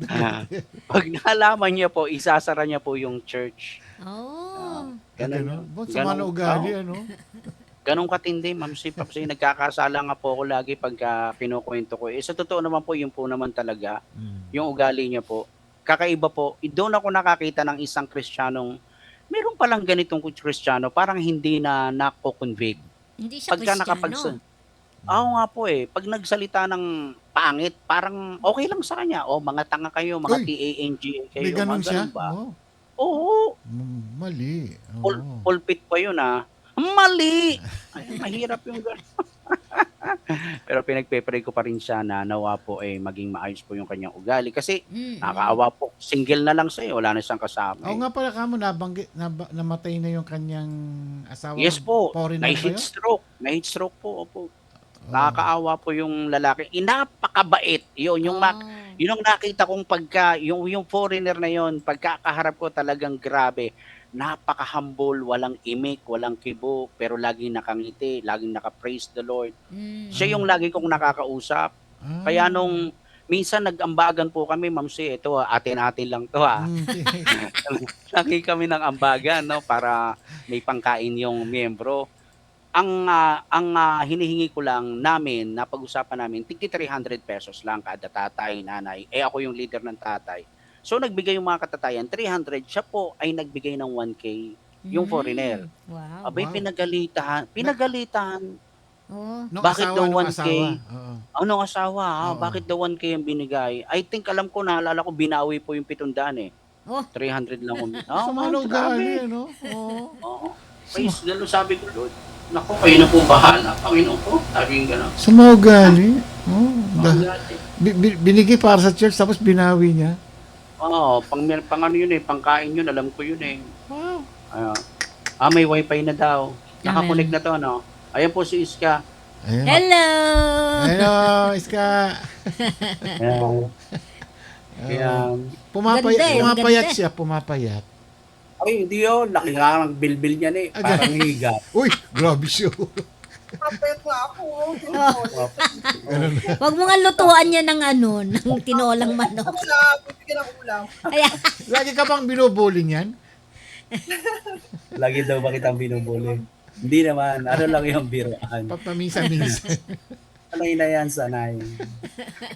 Pag nalaman niya po, isasara niya po yung church. Oh. Ganun. Sama na ugali, ano? Ganun katindi, Ma'am si Papsi. Nagkakasala nga po ako lagi pagka kinukwento ko. Sa totoo naman po, yun po naman talaga, yung ugali niya po. Kakaiba po. Doon ako nakakita ng isang Kristiyanong, meron palang ganitong Kristiyano, parang hindi na nako-convict. Hindi siya Pagka Kristiyano. Oo nga po eh. Pag nagsalita ng pangit, parang okay lang sa kanya. Mga tanga kayo, mga Uy, TANGA kayo. May ganun mga siya? ganun ba? Oh, Oo. mali. Pulpit pa yun Mali! Ay, mahirap yung gano'n. Pero pinagpe-pray ko pa rin siya na nawa po maging maayos po yung kanyang ugali. Kasi nakakaawa po. Single na lang siya wala na siyang kasama. Oo nga pala kamo, namatay na yung kanyang asawa. Yes po. Foreigner ba yun? May heat stroke po. Opo. Nakakaawa po yung lalaki. Napakabait. Yun yung yun ang nakita kong pagka yung foreigner na yun, pagkakaharap ko talagang grabe. Napaka-humble, walang imik, walang kibo, pero laging nakangiti, laging naka-praise the Lord. Siya yung lagi kong nakakausap. Kaya nung minsan nag-ambagan po kami, Ma'am si, ito atin-atin lang to Lagi kami ng ambagan, no, para may pangkain yung miyembro. Ang hinihingi ko lang namin, napag-usapan namin, tig 300 pesos lang kada tatay, nanay. Ako yung leader ng tatay. So nagbigay yung mga katatayan, 300, siya po ay nagbigay ng 1K, yung foreigner. Wow. Abay, pinagalitan. Nung Bakit asawa, daw nung 1K? asawa. Oo. Anong asawa? Oo. Bakit daw 1K ang binigay? I think, alam ko, naalala ko, binawi po yung 700 Oh. 300 lang. Sama na ugali, ano? Oo. Praise the Lord, sabi ko, Lord, naku, kayo na po bahala, Panginoon ko. Sabi gano'n. Sama ugali. Binigay para sa church, tapos binawi niya. Pang ano yun pangkain yun, alam ko yun Wow. May wifi na daw. Nakakonect na to, no? Ayan po si Iska. Ayan. Hello! Hello, Iska. Ayan. Pumapayat siya, pumapayat. Ay, hindi yun. Laki nga ng bilbil niya Parang higa. Uy, grabe siya. Kapit na ako. Wag mo nga lutuan niya ng ng tinolang manok. Bibigyan ng ulam. Ayan. Lagi ka bang binubuli niyan? Lagi daw ba kitang binubuli? Hindi naman. Ano lang yung biroan. Papaminsan-minsan. Sanay na yan, sanay.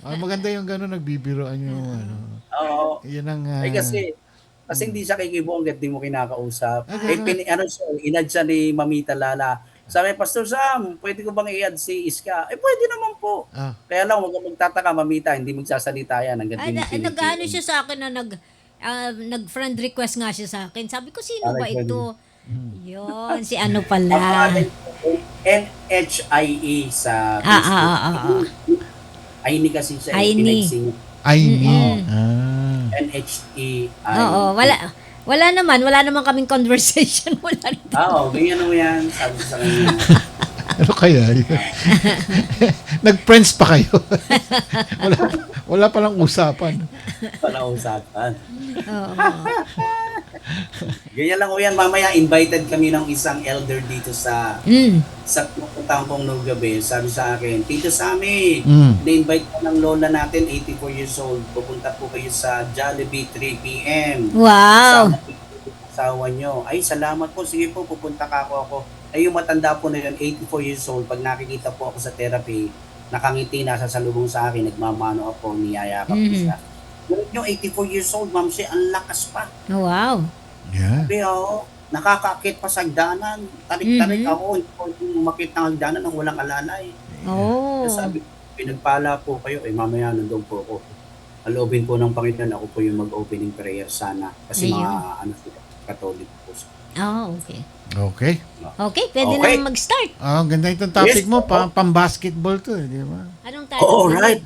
Maganda yung gano'n, nagbibiroan yung Oo. Yan ang... Kasi hindi siya kikibo hanggat di mo kinakausap. Inad siya ni Mamita Lala. Sabi, Pastor Sam, pwede ko bang i-add si Iska? Pwede naman po. Kaya lang, huwag magtataka, Mamita, hindi magsasalita yan hanggat di mo Nag-ano siya sa akin na nag-friend request nga siya sa akin. Sabi ko, sino ba ito? Yun, si ano pala. NHIE sa Facebook. Aini kasi siya. Aini. NHE. Oo, wala naman kaming conversation. Wala naman. Ganyan mo yan. Sabi sa kanya. Ano kaya? Nag-friends pa kayo? wala palang usapan. Oo. Ganyan lang yan. Mamaya, invited kami ng isang elder dito sa pupuntahan kong Nugabe. Sabi sa akin, Tito Sammy, na-invite ko ng lola natin, 84 years old. Pupunta po kayo sa Jollibee 3 p.m. Wow! Asawa nyo. Ay, salamat po. Sige po, pupunta ka ako. Ay, yung matanda po na yun, 84 years old. Pag nakikita po ako sa therapy, nakangiti, nasa salubong sa akin, nagmamano ako, niyayakap ko siya. Yung 84 years old, Ma'am si, ang lakas pa. Wow. Yeah. Pero, nakakakit pa sa hagdanan. Tarik-tarik ako, hindi ko umakit ng hagdanan nang walang alalay. Oh. Sabi, pinagpala po kayo, mamaya nandun po ako. Aloobin po ng Panginoon, ako po yung mag-opening prayer sana. Kasi Katolik po. Okay. Okay. Okay, pwede na mag-start. Ganda itong topic mo, pang-basketball to, di ba? Anong title? Alright.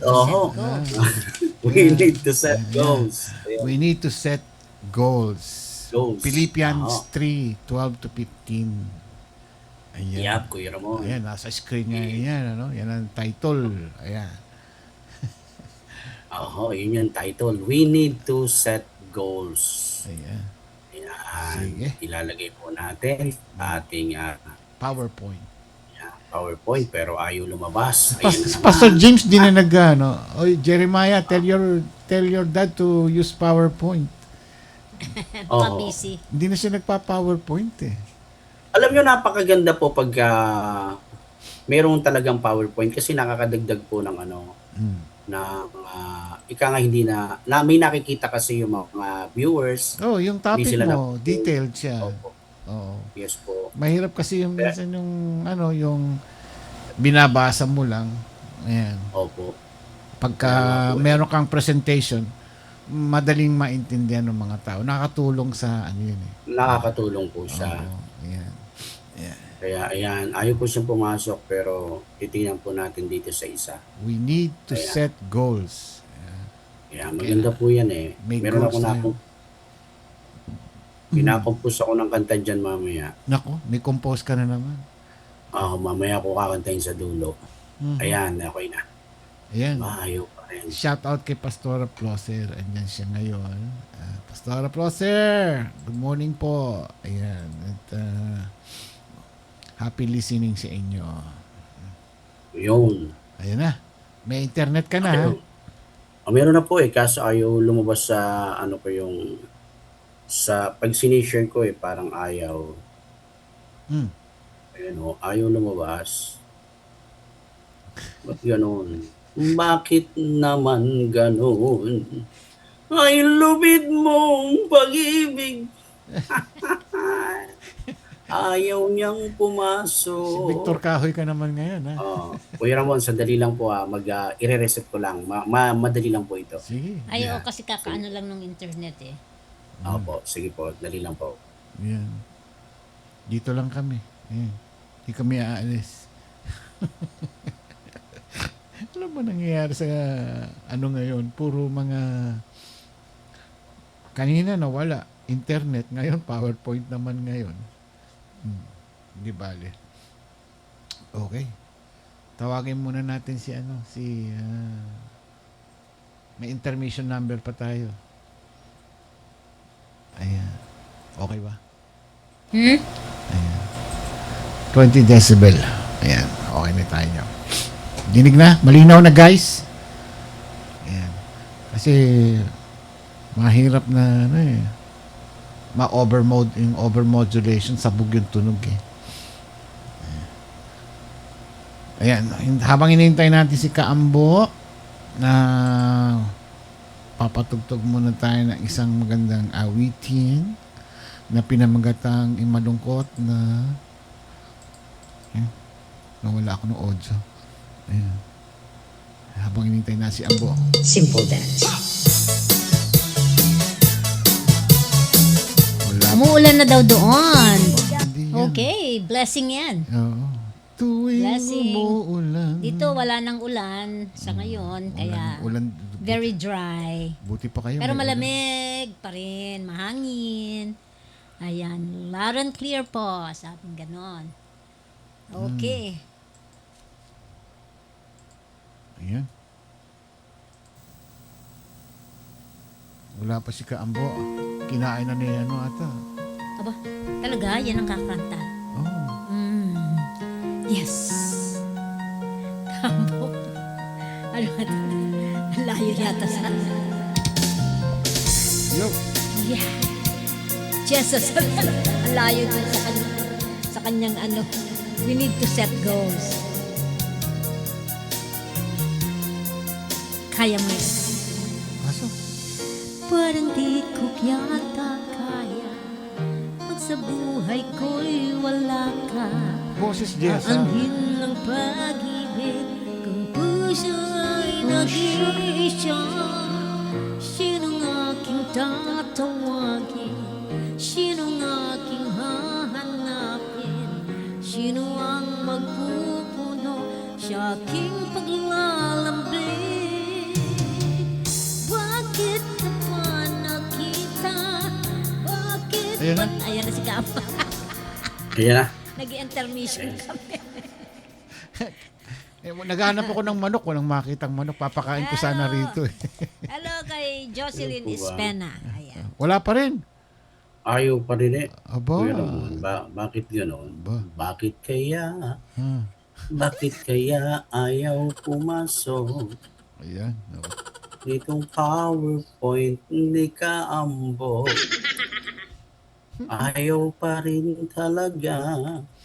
We need to set goals. We need to set goals. Philippians 3:12-15. Ayan. Kuya Ramon. Ayan, nasa screen niya yan, ano? Yan ang title. Ayan. Yun yung title. We need to set goals. Ayan. Sige. Ilalagay po natin ating PowerPoint. PowerPoint pero ayaw lumabas. Pastor James din na Jeremiah, tell your dad to use PowerPoint. Baka Oo. busy. Hindi na siya nagpa-PowerPoint eh. Alam niyo, napakaganda po pagka merong talagang PowerPoint kasi nakakadagdag po ng Hmm. ng ika nga hindi na may nakikita kasi yung mga viewers, Oh, yung hindi topic sila mo, detailed siya. Opo. Oo. Yes po. Mahirap kasi yung minsan yung yung binabasa mo lang. Ayan. Opo. Pagka Tama po. meron kang presentation, madaling maintindihan ng mga tao. Nakakatulong sa yun eh. Nakakatulong po siya. Oo, ayan. Kaya ayan, ayaw po siyang pumasok pero titingnan po natin dito sa isa. We need to Ayan. set goals. Kaya maganda po yan eh. May Meron goals ako na tayo. pinakompose ako ng kanta dyan mamaya. Nako, may compose ka na naman. Mamaya ko kakantahin sa dulo. Mhm. Ayan, okay na. Ayan. Maayo pa rin. Shout out kay Pastora Ploser. Andyan siya ngayon. Pastora Ploser, good morning po. Ayan. At happy listening sa inyo. Yun. Ayan na. May internet ka na ha? Meron na po eh, kaso ayaw lumabas sa ko yung sa pag sinishare ko eh, parang ayaw. Hmm. Ayun ayaw lumabas. Ba't ganun? Bakit naman ganun? Ay lubid mong pag-ibig. Ayaw niyang Si pumasok. Victor Kahoy ka naman ngayon ha? Kuya Ramon, sandali lang po i-reset ko lang. Madali lang po ito. Sige. Ay, oo, kasi kakaano lang ng internet eh. Opo, sige po, dali lang po. Yan. Dito lang kami. Ayan. Hindi kami aalis. Ano ba nangyayari sa ngayon? Puro mga kanina nawala. Internet. Ngayon, PowerPoint naman ngayon. Hindi bale. Okay. Tawagin muna natin si may intermission number pa tayo. Ayan. Okay ba? Hmm? Ayan. 20 decibel. Ayan. Okay na tayo. Dinig na? Malinaw na guys? Ayan. Kasi mahirap na overmodulation sabog yung tunog eh. Ayan. Habang hinihintay natin si Kaambo na papatugtog muna tayo ng isang magandang awitin na pinamagatang imalungkot na nawala ako ng audio. Ayan. Habang hinihintay na si Ambo. Simple dance. Umuulan na daw doon. Hindi yan. Okay, blessing yan. Oo. Tuwing Blessing. umuulan. Dito wala nang ulan sa ngayon, kaya Ulan. very dry. Buti pa kayo. Pero may ulan. malamig pa rin, mahangin. Ayan, loud and clear po, sabing ganon. Okay. Ayan. Wala pa si Kaambo. Kinain na niya ata. Aba, talaga, yan ang kakanta. Oh. Yes. Kambo. Ano ito? Ang layo yata sa... Yo. Yeah. Jesus. Ang layo dun sa kanyang we need to set goals. Kaya mo yun. Aso? Parang di ko yata kaya pag sa buhay ko'y wala ka. Boses Jessa. Anhin ng pag-ibig kung puso ay nag-iisya. Sinong aking tatawagin? Sinong aking hahanapin? Sino ang magpupuno sa aking paglalambing? Bakit ka pa nakita? Bakit Ayan na. Ayan na si Kapa. Ayan na. Nag-intermission kami. Naghahanap ako ng manok. Walang makitang manok. Papakain ko sana rito. Hello kay Jocelyn Ano po ba? Ispena. Ayan. Wala pa rin. Ayaw pa rin eh. Aba. Kuya Ramon, bakit gano'n? Ba? Bakit kaya? Ha. Bakit kaya ayaw pumasok? Ayan. Itong PowerPoint ni Kaambo. Ayaw pa rin talaga,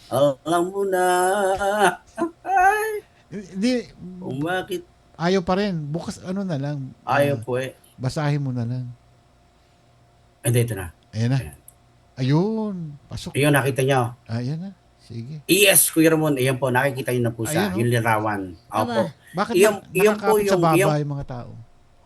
alam mo na. Ay, Hindi, kung bakit ayaw pa rin. Bukas ano na lang, ayaw po eh. basahin mo na lang. Hindi, ito na. Ayan na. Ayan. Ayun, pasok. Ayun, nakita nyo. Ayan na. Sige. Yes, Kuya Ramon, ayan po, nakikita nyo na po Ayan, siya, yung larawan. Opo. Aba. Bakit Iyan po nakakapit sa yung, baba iyan, yung mga tao?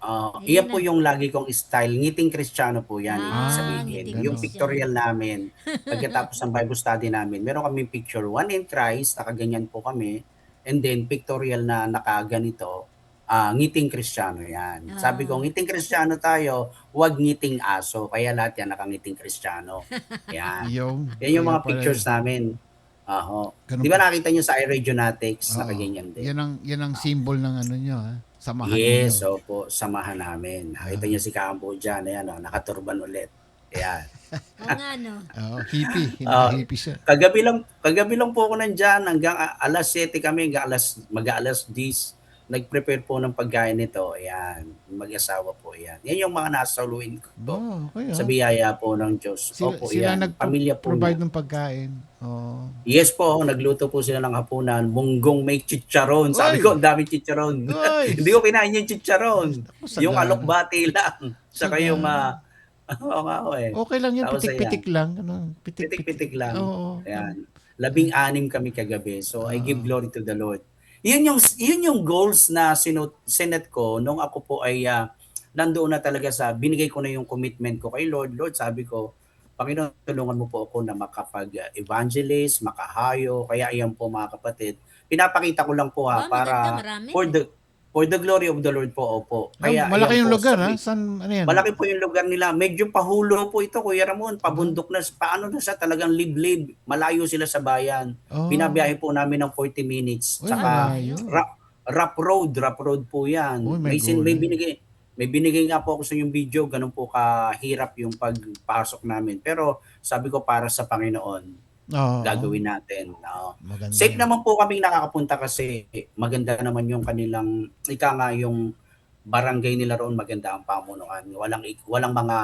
Ayan iyan po na. yung lagi kong style. Ngiting Kristiyano po yan, ibig Ah, sabihin. ngiting Yung ganon. pictorial namin, pagkatapos ng Bible study namin, meron kaming picture, one in Christ, nakaganyan po kami, and then pictorial na nakaganito, ngiting Kristiyano yan. Sabi ko, Ah. ngiting Kristiyano tayo, huwag ngiting aso. Kaya lahat yan nakangiting Kristiyano. Yan. Yung, Yan yung kaya mga pala pictures yun. namin. Aho. Ganun Di ba po. nakita nyo sa iRadionatics, Oo. nakaganyan din. Yan ang symbol ng ano nyo, ha? Samahan Yes, ninyo. opo, samahan namin. Nakita niyo si Kambo dyan, ayan, nakaturban ulit. Ayan. Oo nga, no? Oo, hippie. Ah, Hippie siya. kagabi lang po ako nandyan, hanggang alas 7 kami, hanggang mag-alas 10. Nag-prepare po ng pagkain nito. Ayan, mag-asawa po, ayan. Yan yung mga nasaluin ko Oh, okay, sa ah. biyaya po ng Diyos. Sila, Opo, sila yan. Pamilya po nag-provide niya. ng pagkain. Oh. Yes po, nagluto po sila ng hapunan, munggong may chicharon. Sabi Uy! ko, ang dami chicharon. Uy! Hindi ko kinain yung chicharon. Ako, Yung sagana. alokbati lang. Saka yung, Sagana. oo nga ho eh. Okay lang yun, Tapos pitik-pitik lang. Ano, pitik-pitik lang. Oo. Ayan. 16 kami kagabi. So I give Oo. glory to the Lord. Yun yung goals na sinet ko nung ako po ay nandoon na talaga binigay ko na yung commitment ko kay Lord. Lord, sabi ko, Panginoon, tulungan mo po ako na makapag-evangelist, makahayo. Kaya ayan po mga kapatid. Pinapakita ko lang po Ba, maganda, para marami. for the glory of the Lord po, opo. Ah, Kaya malaki ayan yung po, lugar, ha? San, ano yan? malaki po yung lugar nila. Medyo pahulo po ito, Kuya Ramon. Pabundok na, paano na siya talagang liblib. Malayo sila sa bayan. Oh. Binabiyahe po namin ng 40 minutes. Uy, Tsaka malayo. rough road po yan. Uy, may May gulay. binigay nga po ako sa yung video, ganun po kahirap yung pagpasok namin. Pero sabi ko para sa Panginoon, Oo. gagawin natin. Maganda Safe yan. naman po kaming nakakapunta kasi maganda naman yung kanilang, yung barangay nila roon, maganda ang pamunuan. Walang mga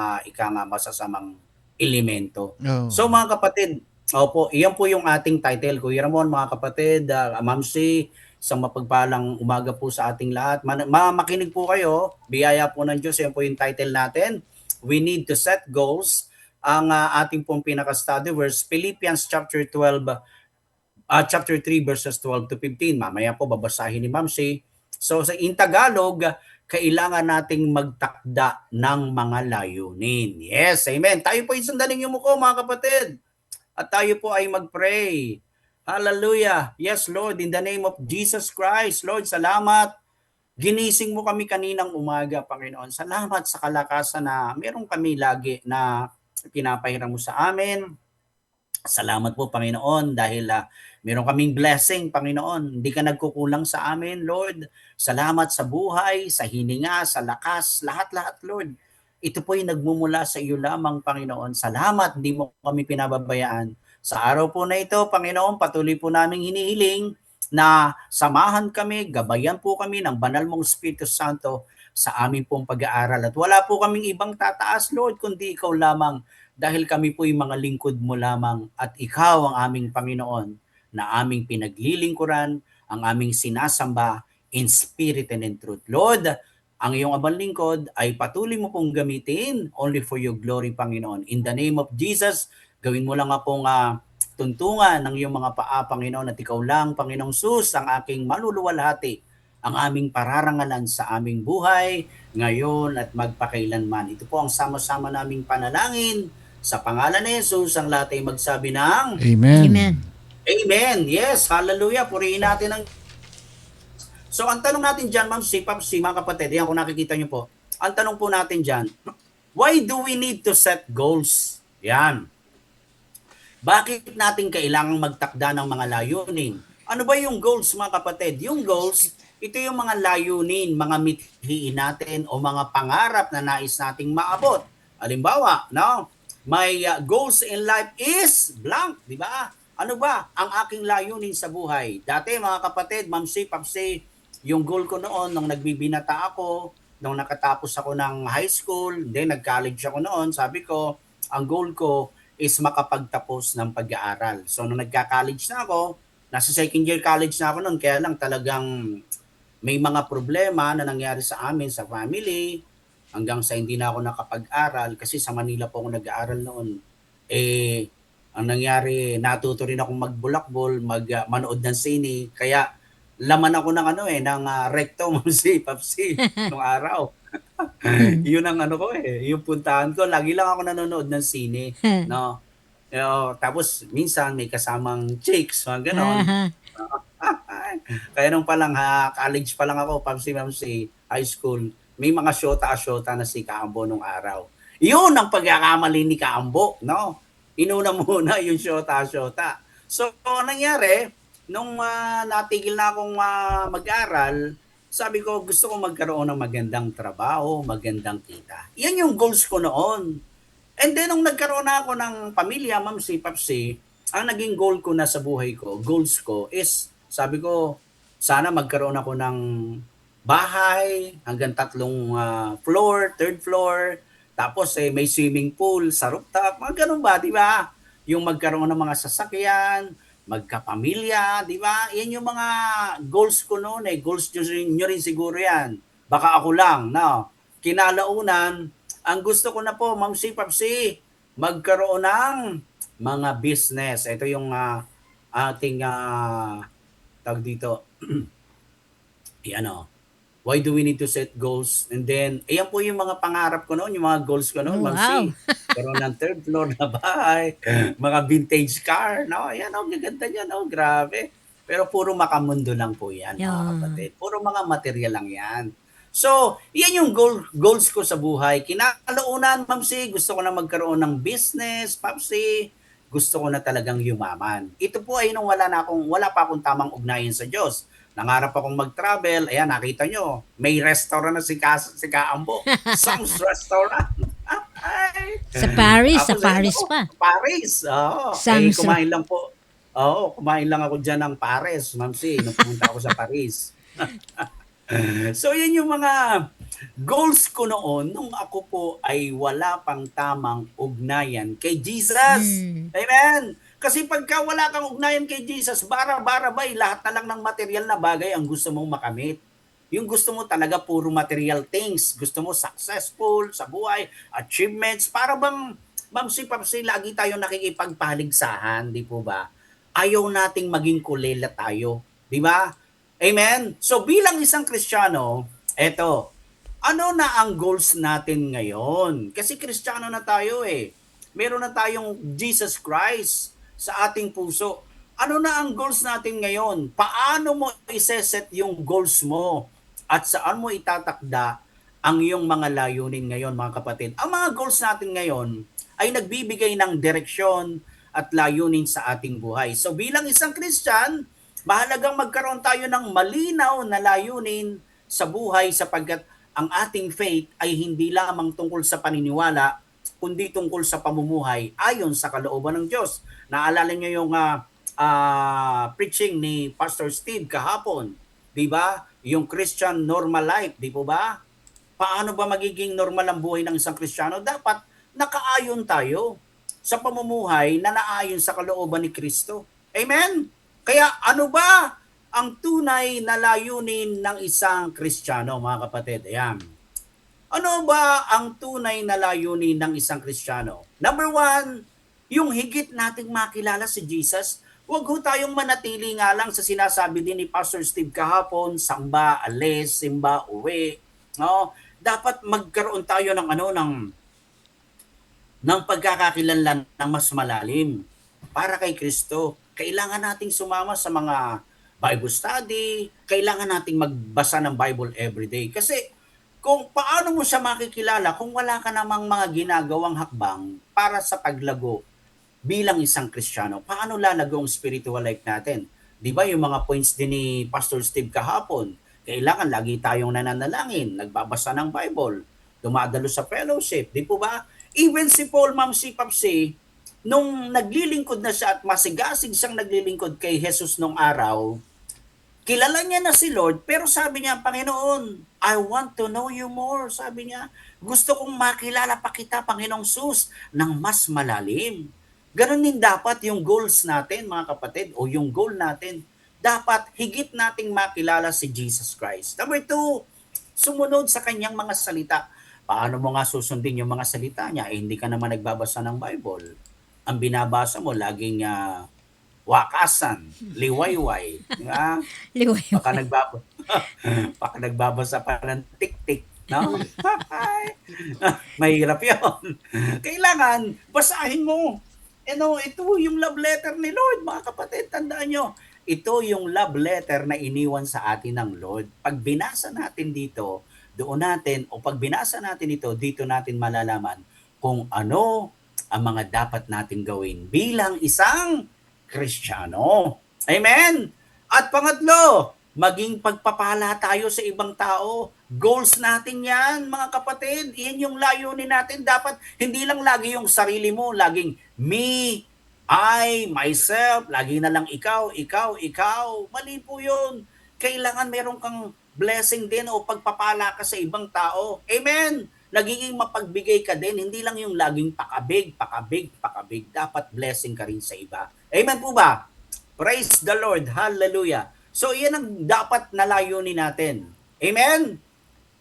masasamang elemento. Oo. So mga kapatid, opo, iyan po yung ating title, Kuya Ramon, mga kapatid, Ma'am C, isang mapagpalang umaga po sa ating lahat. Makinig po kayo, biyaya po ng Diyos, yan po yung title natin. We need to set goals. Ang ating pong pinaka-study verse, Philippians chapter 12, chapter 3 verses 12 to 15. Mamaya po babasahin ni Ma'am C. So sa in Tagalog, kailangan nating magtakda ng mga layunin. Yes, amen. Tayo po isandaling yung muko, mga kapatid. At tayo po ay mag-pray. Hallelujah. Yes, Lord, in the name of Jesus Christ. Lord, salamat. Ginising mo kami kaninang umaga, Panginoon. Salamat sa kalakasan na meron kami lagi na pinapahiram mo sa amin. Salamat po, Panginoon, dahil meron kaming blessing, Panginoon. Hindi ka nagkukulang sa amin, Lord. Salamat sa buhay, sa hininga, sa lakas, lahat-lahat, Lord. Ito po yung nagmumula sa iyo lamang, Panginoon. Salamat, hindi mo kami pinababayaan. Sa araw po na ito, Panginoon, patuloy po naming hinihiling na samahan kami, gabayan po kami ng banal mong Espiritu Santo sa aming pong pag-aaral. At wala po kaming ibang tataas, Lord, kundi ikaw lamang. Dahil kami po yung mga lingkod mo lamang at ikaw ang aming Panginoon na aming pinaglilingkuran, ang aming sinasamba in spirit and in truth. Lord, ang iyong abang lingkod ay patuloy mo pong gamitin only for your glory, Panginoon. In the name of Jesus, gawin mo lang nga pong tuntungan ng iyong mga paa, Panginoon, at ikaw lang, Panginoong Sus, ang aking maluluwalhati, ang aming pararangalan sa aming buhay, ngayon at magpakailanman. Ito po ang sama-sama naming panalangin. Sa pangalan ni Jesus, ang lahat ay magsabi ng Amen. Amen. Amen. Yes, hallelujah. Purihin natin ang... So, ang tanong natin dyan, Ma'am C, Papsi, mga kapatid, yan kung nakikita nyo po. Ang tanong po natin dyan, why do we need to set goals? Yan. Bakit natin kailangang magtakda ng mga layunin? Ano ba yung goals, mga kapatid? Yung goals, ito yung mga layunin, mga mithiin natin o mga pangarap na nais nating maabot. Halimbawa, no? My goals in life is blank, di ba? Ano ba ang aking layunin sa buhay? Dati, mga kapatid, Ma'am C, Papsi, yung goal ko noon, nung nagbibinata ako, nung nakatapos ako ng high school, then nag-college ako noon, sabi ko, ang goal ko is makapagtapos ng pag-aaral. So nung nagka-college na ako, nasa second year college na ako noon, kaya lang talagang may mga problema na nangyari sa amin, sa family, hanggang sa hindi na ako nakapag-aral kasi sa Manila po ako nag-aaral noon. Ang nangyari, natuto rin akong magbulakbol, manood ng sine, kaya laman ako ng ng recto si Papsi nung araw. Yun ang yung puntahan ko. Lagi lang ako nanonood ng sine, no? Tapos minsan may kasamang chicks, mga ganon. Kaya nung pa lang college pa lang ako, Mamsi, high school, may mga syota-syota na si Kaambo nung araw. Yun ang pagkakamali ni Kaambo, no? Inuna muna yung syota-syota. So, nangyari, nung natigil na akong mag-aral, sabi ko, gusto ko magkaroon ng magandang trabaho, magandang kita. Yan yung goals ko noon. And then, nung nagkaroon na ako ng pamilya, Mamsi, Papsi, ang naging goal ko na sa buhay ko, goals ko is, sabi ko, sana magkaroon ako ng bahay, hanggang 3 floor, 3rd floor, tapos may swimming pool sa rooftop, mga ganun ba, di ba? Yung magkaroon ng mga sasakyan, magkapamilya, di ba? Yan yung mga goals ko noon goals nyo rin siguro yan. Baka ako lang, no? Kinalaunan, ang gusto ko na po, Mamsi, Papsi, magkaroon ng mga business. Ito yung ating tawag dito. Why do we need to set goals? And then, ayan po yung mga pangarap ko noon, yung mga goals ko noon, Mamsi. Karoon ng 3rd floor na bahay, mga vintage car, no? Ayan, gaganda niya, no? Grabe. Pero puro makamundo lang po yan, mga kapatid. Puro mga material lang yan. So, yan yung goals ko sa buhay. Kinalaunan, Mamsi, gusto ko na magkaroon ng business, Papsi. Gusto ko na talagang yumaman. Ito po ay nung wala pa akong tamang ugnayan sa Diyos. Nangarap akong mag-travel. Ayan, nakita nyo, may restaurant na si Kaambo. Sam's Restaurant. Sa Paris, Tapos, sa Paris pa. Paris, oo. Kumain lang po. Oo, kumain lang ako dyan ng Paris, Mamsi, nung pumunta ako sa Paris. So, yun yung mga goals ko noon nung ako po ay wala pang tamang ugnayan kay Jesus. Amen? Kasi pagka wala kang ugnayan kay Jesus, bara-barabay, lahat na lang ng material na bagay ang gusto mong makamit. Yung gusto mo talaga puro material things. Gusto mo successful sa buhay, achievements. Para bang, Mamsi, Papsi, lagi tayo nakikipagpaligsahan, di po ba? Ayaw nating maging kulela tayo. Di ba? Amen? So bilang isang Kristiyano, eto, ano na ang goals natin ngayon? Kasi Kristiyano na tayo Meron na tayong Jesus Christ sa ating puso. Ano na ang goals natin ngayon? Paano mo iseset yung goals mo? At saan mo itatakda ang iyong mga layunin ngayon, mga kapatid? Ang mga goals natin ngayon ay nagbibigay ng direksyon at layunin sa ating buhay. So bilang isang Christian, mahalagang magkaroon tayo ng malinaw na layunin sa buhay sapagkat ang ating faith ay hindi lamang tungkol sa paniniwala, kundi tungkol sa pamumuhay ayon sa kalooban ng Diyos. Naalala niyo yung preaching ni Pastor Steve kahapon, di ba? Yung Christian normal life, di po ba? Paano ba magiging normal ang buhay ng isang Kristiyano? Dapat nakaayon tayo sa pamumuhay na naayon sa kalooban ni Kristo. Amen? Kaya ano ba ang tunay na layunin ng isang Kristiyano, mga kapatid? Ayan. Ano ba ang tunay na layunin ng isang Kristiyano? Number 1, yung higit nating makilala si Jesus. Huwag ho tayong manatili nga lang sa sinasabi din ni Pastor Steve kahapon, samba, alis, simba, uwi. No? Dapat magkaroon tayo ng pagkakakilanlan ng mas malalim para kay Kristo. Kailangan nating sumama sa mga Bible study, kailangan nating magbasa ng Bible everyday. Kasi kung paano mo siya makikilala kung wala ka namang mga ginagawang hakbang para sa paglago bilang isang Kristiyano, paano lalago ang spiritual life natin? Di ba yung mga points din ni Pastor Steve kahapon? Kailangan lagi tayong nananalangin, nagbabasa ng Bible, dumadalo sa fellowship, di po ba? Even si Paul, Mamsi, Papsi, nung naglilingkod na siya at masigasig siyang naglilingkod kay Jesus nung araw, kilala niya na si Lord, pero sabi niya, Panginoon, I want to know you more. Sabi niya, gusto kong makilala pa kita, Panginoong Sus, ng mas malalim. Ganun din dapat yung goals natin, mga kapatid, o yung goal natin. Dapat higit nating makilala si Jesus Christ. Number two, sumunod sa kanyang mga salita. Paano mo nga susundin yung mga salita niya? Eh, hindi ka naman nagbabasa ng Bible. Ang binabasa mo, laging wakasan, liwayway. Di ba? Liway. Baka nagbabasa, baka nagbabasa pa ng tik-tik. No? Mahirap yun. Kailangan, basahin mo. Ito yung love letter ni Lord, mga kapatid. Tandaan nyo, ito yung love letter na iniwan sa atin ng Lord. Pag binasa natin dito, doon natin, o pag binasa natin ito, dito natin malalaman kung ano ang mga dapat natin gawin bilang isang Kristiyano. Amen? At pangatlo, maging pagpapala tayo sa ibang tao. Goals natin yan, mga kapatid. Iyan yung layunin natin. Dapat hindi lang lagi yung sarili mo, laging me, I, myself, lagi na lang ikaw, ikaw, ikaw. Mali po yun. Kailangan meron kang blessing din o pagpapala ka sa ibang tao. Amen? Nagiging mapagbigay ka din, hindi lang yung laging pakabig, pakabig, pakabig. Dapat blessing ka rin sa iba. Amen po ba? Praise the Lord. Hallelujah. So, iyan ang dapat na layunin natin. Amen?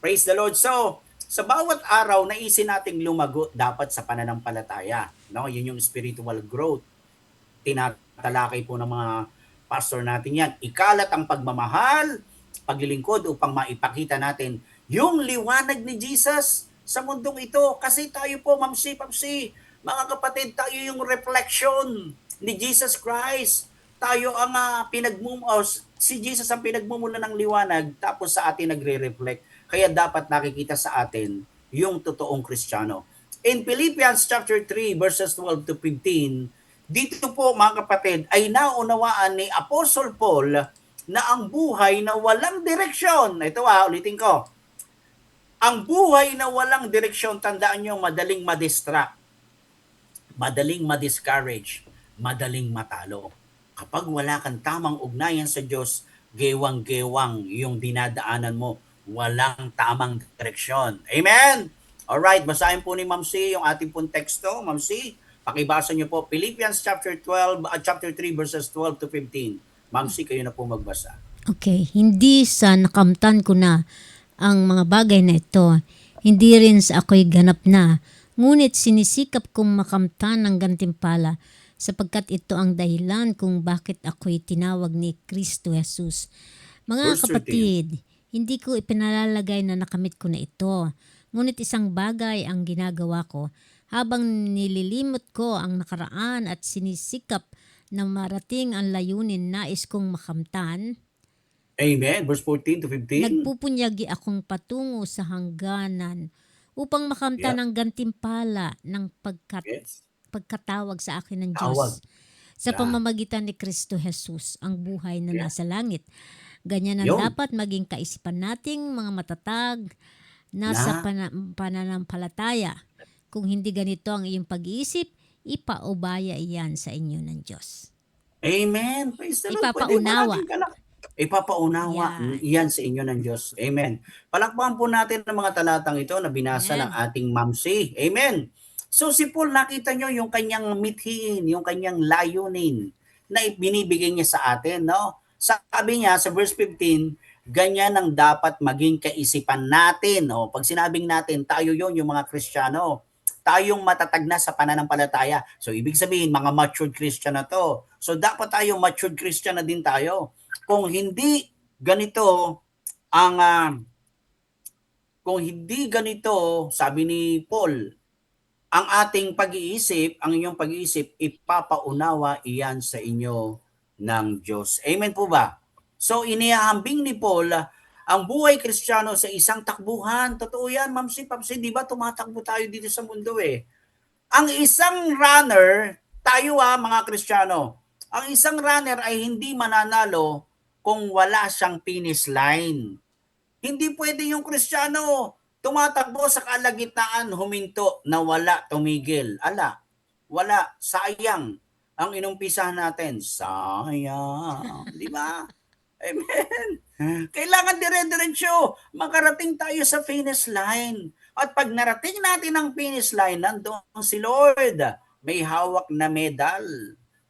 Praise the Lord. So, sa bawat araw, naisin nating lumago dapat sa pananampalataya. No? Yun yung spiritual growth. Tinatalakay po ng mga pastor natin yan. Ikalat ang pagmamahal, paglilingkod upang maipakita natin yung liwanag ni Jesus sa mundong ito. Kasi tayo po, mamsi, mga kapatid, tayo yung reflection ni Jesus Christ. Tayo ang si Jesus ang pinagmumula ng liwanag, tapos sa atin nagre-reflect. Kaya dapat nakikita sa atin yung totoong Kristiyano. In Philippians chapter 3 verses 12 to 15, dito po, mga kapatid, ay naunawaan ni Apostle Paul na ang buhay na walang direksyon, ito ulitin ko, ang buhay na walang direksyon, tandaan nyo, madaling madistract, madaling madiscourage, madaling matalo. Kapag wala kang tamang ugnayan sa Diyos, gewang-gewang yung dinadaanan mo, walang tamang direksyon. Amen? Alright, basahin po ni Ma'am C yung ating pong teksto. Ma'am C, pakibasa niyo po Philippians chapter 3 verses 12 to 15. Ma'am C, kayo na po magbasa. Okay, hindi sa nakamtan ko na ang mga bagay na ito, hindi rin sa ako'y ganap na, ngunit sinisikap kong makamtan ng gantimpala sapagkat ito ang dahilan kung bakit ako'y tinawag ni Kristo Jesus. Mga kapatid, hindi ko ipinalalagay na nakamit ko na ito, ngunit isang bagay ang ginagawa ko habang nililimot ko ang nakaraan at sinisikap na marating ang layunin nais kong makamtan. Amen. Verse 14 to 15. Nagpupunyagi akong patungo sa hangganan upang makamtan ang gantimpala ng pagkatawag sa akin ng Diyos sa pamamagitan ni Kristo Jesus, ang buhay na nasa langit. Ganyan ang dapat maging kaisipan nating mga matatag na sa pananampalataya. Kung hindi ganito ang iyong pag-iisip, ipaubaya iyan sa inyo ng Diyos. Amen. Praise the Lord. Ipapaunawa iyan sa inyo ng Diyos. Amen. Palakpakan po natin ang mga talatang ito na binasa ng ating Ma'am C. Amen. So si Paul, nakita nyo yung kanyang mithiin, yung kanyang layunin na binibigay niya sa atin. No? Sabi niya sa verse 15, ganyan ang dapat maging kaisipan natin. O, pag sinabing natin, tayo yon yung mga Kristiyano. Tayong matatag na sa pananampalataya. So ibig sabihin, mga matured Christian na to. So dapat tayo matured Christian na din tayo. Kung hindi ganito, sabi ni Paul, ang ating pag-iisip, ang inyong pag-iisip, ipapaunawa iyan sa inyo ng Diyos. Amen po ba? So inihahambing ni Paul ang buhay Kristiyano sa isang takbuhan. Totoo yan, Ma'am C, Papsi, di ba tumatakbo tayo dito sa mundo eh. Ang isang runner, tayo mga Kristiyano, ang isang runner ay hindi mananalo kung wala siyang finish line. Hindi pwede yung Kristiyano tumatakbo sa kalagitnaan, huminto na wala tumigil. Wala, sayang ang inumpisahan natin. Sayang, di ba? Amen. Kailangan dire-diretso makarating tayo sa finish line. At pag narating natin ang finish line, nandoon si Lord. may hawak na medal.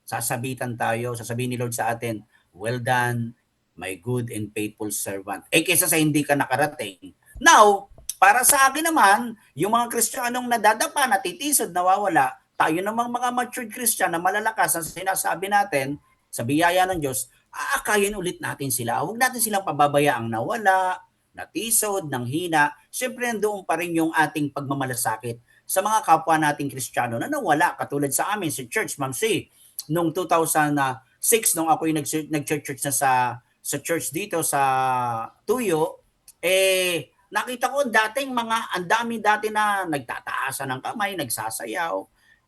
Sasabitan tayo, sasabihin ni Lord sa atin, well done, my good and faithful servant. Kaysa sa hindi ka nakarating. Now, para sa akin naman, yung mga Kristiyanong nadadapa, natitisod, nawawala, tayo namang mga matured Christian na malalakas ang sinasabi natin sa biyaya ng Diyos, aakayin ulit natin sila. Huwag natin silang pababayaang nawala, natisod, nanghina. Siyempre, nandoon pa rin yung ating pagmamalasakit sa mga kapwa nating Kristiyano na nawala. Katulad sa amin, si Church, Ma'am C, noong 2006, nung ako'y nag-church na sa church dito sa Tuyo, nakita ko dating ang dami dati na nagtataasan ng kamay, nagsasayaw.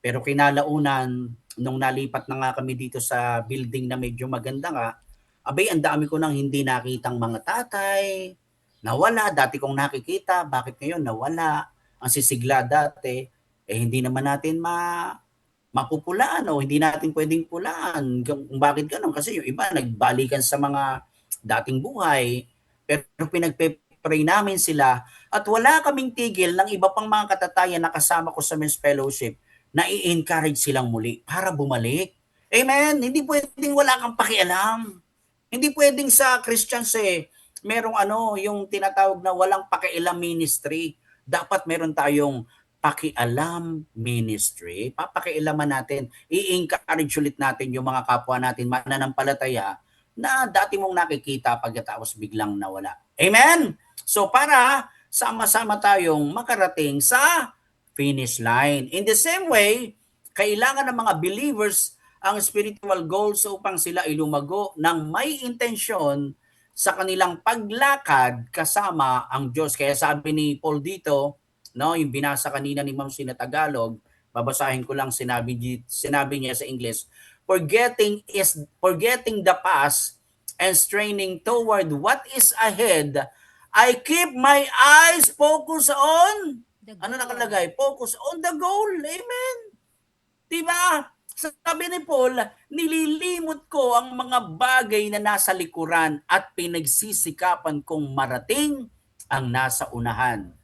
Pero kinalaunan, nung nalipat na nga kami dito sa building na medyo maganda nga, abay, ang dami ko nang hindi nakitang mga tatay, nawala. Dati kong nakikita, bakit ngayon nawala? Ang sisigla dati, hindi naman natin mapupulaan o hindi natin pwedeng pulaan. Bakit ganun? Kasi yung iba nagbalikan sa mga dating buhay, pero pinagpe-pray namin sila at wala kaming tigil ng iba pang mga katatayan na kasama ko sa men's fellowship na i-encourage silang muli para bumalik. Amen? Hindi pwedeng wala kang pakialam. Hindi pwedeng sa Christians merong yung tinatawag na walang pakialam ministry. Dapat meron tayong pakialam ministry. Papakialaman natin. I-encourage ulit natin yung mga kapwa natin mananampalataya na dati mong nakikita pagkatapos biglang nawala. Amen? So para sama-sama tayong makarating sa finish line. In the same way, kailangan ng mga believers ang spiritual goals upang sila ilumago ng may intensyon sa kanilang paglakad kasama ang Diyos. Kaya sabi ni Paul dito, no, yung binasa kanina ni Ma'am Sina Tagalog, babasahin ko lang sinabi niya sa English, forgetting the past and straining toward what is ahead, I keep my eyes focused on ano nakalagay? Focus on the goal. Amen. Diba? Sabi ni Paul, nililimot ko ang mga bagay na nasa likuran at pinagsisikapan kong marating ang nasa unahan.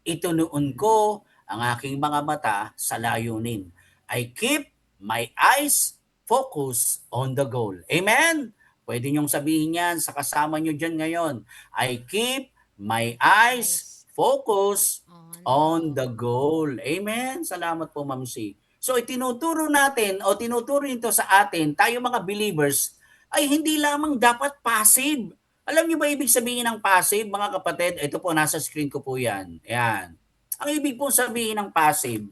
Itunuon ko ang aking mga mata sa layunin. I keep my eyes focused on the goal. Amen? Pwede niyong sabihin yan sa kasama niyo dyan ngayon. I keep my eyes focused on the goal. Amen? Salamat po, Ma'am C. So itinuturo natin o tinuturo nito sa atin, tayo mga believers, ay hindi lamang dapat passive. Alam niyo ba ibig sabihin ng passive, mga kapatid? Ito po, nasa screen ko po yan. Ayan. Ang ibig po sabihin ng passive,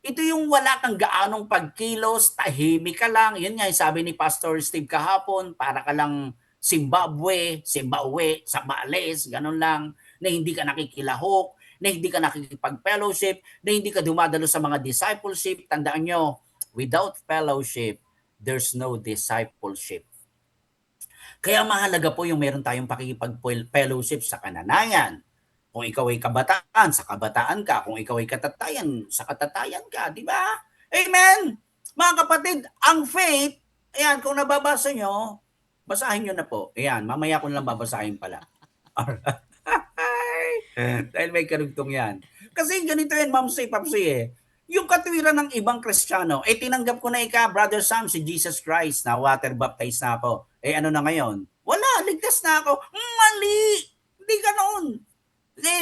ito yung wala kang gaanong pagkilos, tahimik ka lang. Yun nga, sabi ni Pastor Steve kahapon, para ka lang Zimbabwe, Zambales, ganun lang, na hindi ka nakikilahok, na hindi ka nakikipag-fellowship, na hindi ka dumadalo sa mga discipleship. Tandaan nyo, without fellowship, there's no discipleship. Kaya mahalaga po yung meron tayong pakikipag-fellowship sa kananayan. Kung ikaw ay kabataan, sa kabataan ka. Kung ikaw ay katatayan, sa katatayan ka. Di ba? Amen! Mga kapatid, ang faith, ayan, kung nababasa nyo, basahin nyo na po. Ayan, mamaya ko lang babasahin pala. Alright. Dahil may karugtong yan. Kasi ganito yan, Ma'am C, Papsi yung katwiran ng ibang Kristiyano, tinanggap ko na Brother Sam, si Jesus Christ, na water baptized na ako. Ano na ngayon? Wala, ligtas na ako. Mali! Hindi ganoon.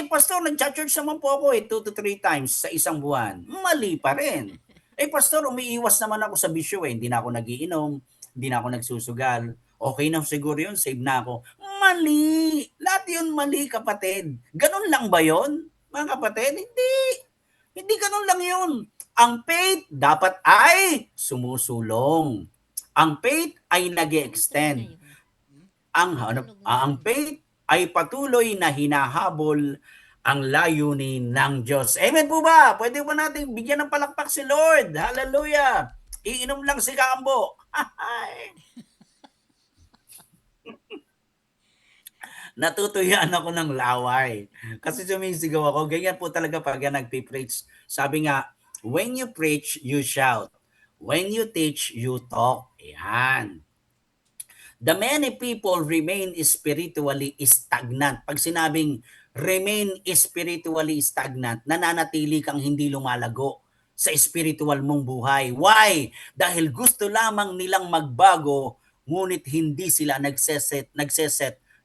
Pastor, nag-church naman po ako 2 to 3 times sa isang buwan. Mali pa rin. Pastor, umiiwas naman ako sa bisyo Hindi na ako nagiinom, hindi na ako nagsusugal. Okay na siguro yun, save na ako. Mali! Lahat yun mali, kapatid. Ganun lang ba yun, mga kapatid? Hindi. Hindi ganun lang yun. Ang faith dapat ay sumusulong. Ang faith ay nag-extend. Ang faith ay patuloy na hinahabol ang layunin ng Diyos. Amen po ba? Pwede ba natin bigyan ng palakpak si Lord? Hallelujah! Iinom lang si Kambo. Natutuyaan ako ng laway. Kasi sumisigaw ako. Ganyan po talaga pag nagpipreach. Sabi nga, when you preach, you shout. When you teach, you talk. Ayan. The many people remain spiritually stagnant. Pag sinabing remain spiritually stagnant, nananatili kang hindi lumalago sa spiritual mong buhay. Why? Dahil gusto lamang nilang magbago, ngunit hindi sila nagseset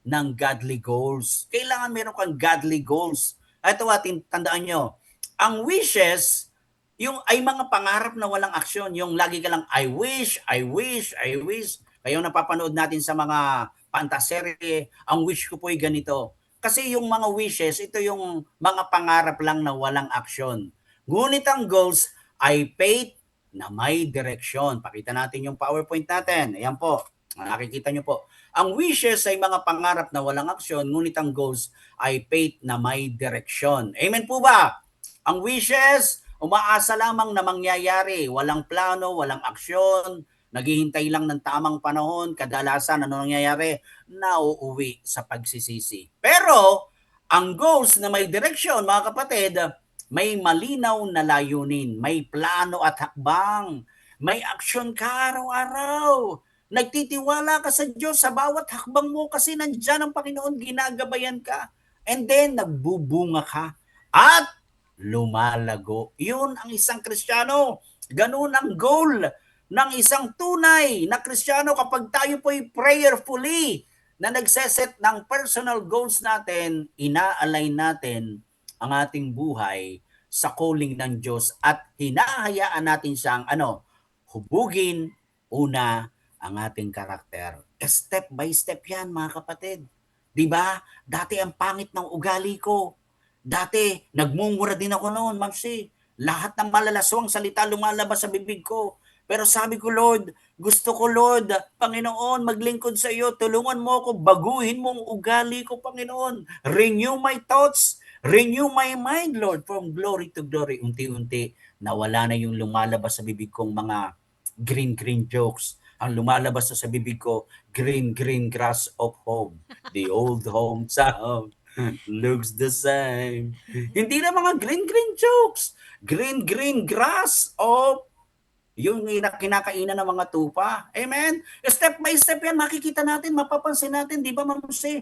ng godly goals. Kailangan meron kang godly goals. Ito atin tandaan nyo, ang wishes, yung ay mga pangarap na walang aksyon, yung lagi ka lang I wish, I wish, I wish. Kayo napapanood natin sa mga pantaserye, ang wish ko po ay ganito. Kasi yung mga wishes, ito yung mga pangarap lang na walang aksyon. Ngunit ang goals ay faith na may direksyon. Pakita natin yung PowerPoint natin. Ayan po. Nakikita nyo po. Ang wishes ay mga pangarap na walang aksyon, ngunit ang goals ay faith na may direksyon. Amen po ba? Ang wishes, umaasa lamang na mangyayari. Walang plano, walang aksyon. Naghihintay lang ng tamang panahon. Kadalasan, ano nangyayari? Nauuwi sa pagsisisi. Pero, ang goals na may direksyon, mga kapatid, may malinaw na layunin, may plano at hakbang, may aksyon ka araw-araw. Nagtitiwala ka sa Diyos sa bawat hakbang mo kasi nandyan ang Panginoon, ginagabayan ka. And then, nagbubunga ka at lumalago. Yun ang isang Kristiyano. Ganun ang goal ng isang tunay na Kristiyano kapag tayo po'y prayerfully na nagseset ng personal goals natin, ina-align natin ang ating buhay sa calling ng Diyos at hinahayaan natin siyang hubugin una ang ating karakter. Step by step yan, mga kapatid. 'Di ba? Dati ang pangit ng ugali ko. Dati nagmumura din ako noon, Mamsi. Lahat ng malalaswang salita lumalabas sa bibig ko. Pero sabi ko, Lord, gusto ko, Lord, Panginoon, maglingkod sa iyo. Tulungan mo ako, baguhin mo ang ugali ko, Panginoon. Renew my thoughts, renew my mind, Lord, from glory to glory. Unti-unti, nawala na yung lumalabas sa bibig kong mga green jokes. Ang lumalabas sa bibig ko, green grass of home. The old home sound looks the same. Hindi na mga green jokes. Green grass of yung kinakainan ng mga tupa. Amen? Step by step yan, makikita natin, mapapansin natin, di ba, Mamsi?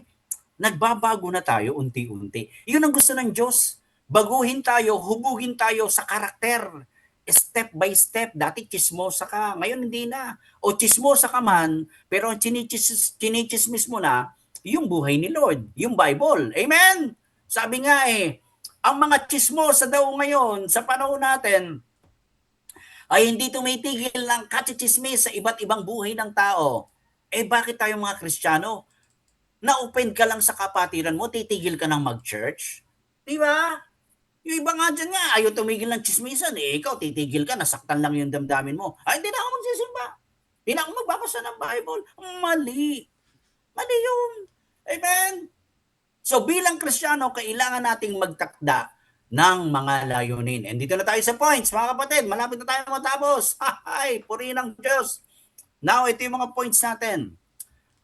Nagbabago na tayo unti-unti. Yun ang gusto ng Diyos. Baguhin tayo, hubugin tayo sa karakter. Step by step. Dati chismosa ka, ngayon hindi na. O chismosa ka man, pero chinichismis mo na yung buhay ni Lord, yung Bible. Amen? Sabi nga ang mga chismosa daw ngayon sa panahon natin, ay hindi tumitigil ng kachichismis sa iba't ibang buhay ng tao. Bakit tayo mga Kristiyano? Na-open ka lang sa kapatiran mo, titigil ka ng mag-church? Di ba? Yung iba nga dyan nga, ayaw tumigil ng chismisan. Ikaw, titigil ka, nasaktan lang yung damdamin mo. Hindi na ako magsisimba. Hindi na ako magbabasa ng Bible. Mali. Mali yun. Amen? So bilang Kristiyano, kailangan nating magtakda ng mga layunin. And dito na tayo sa points, mga kapatid. Malapit na tayo matapos. Purihin ang Diyos. Now, ito yung mga points natin.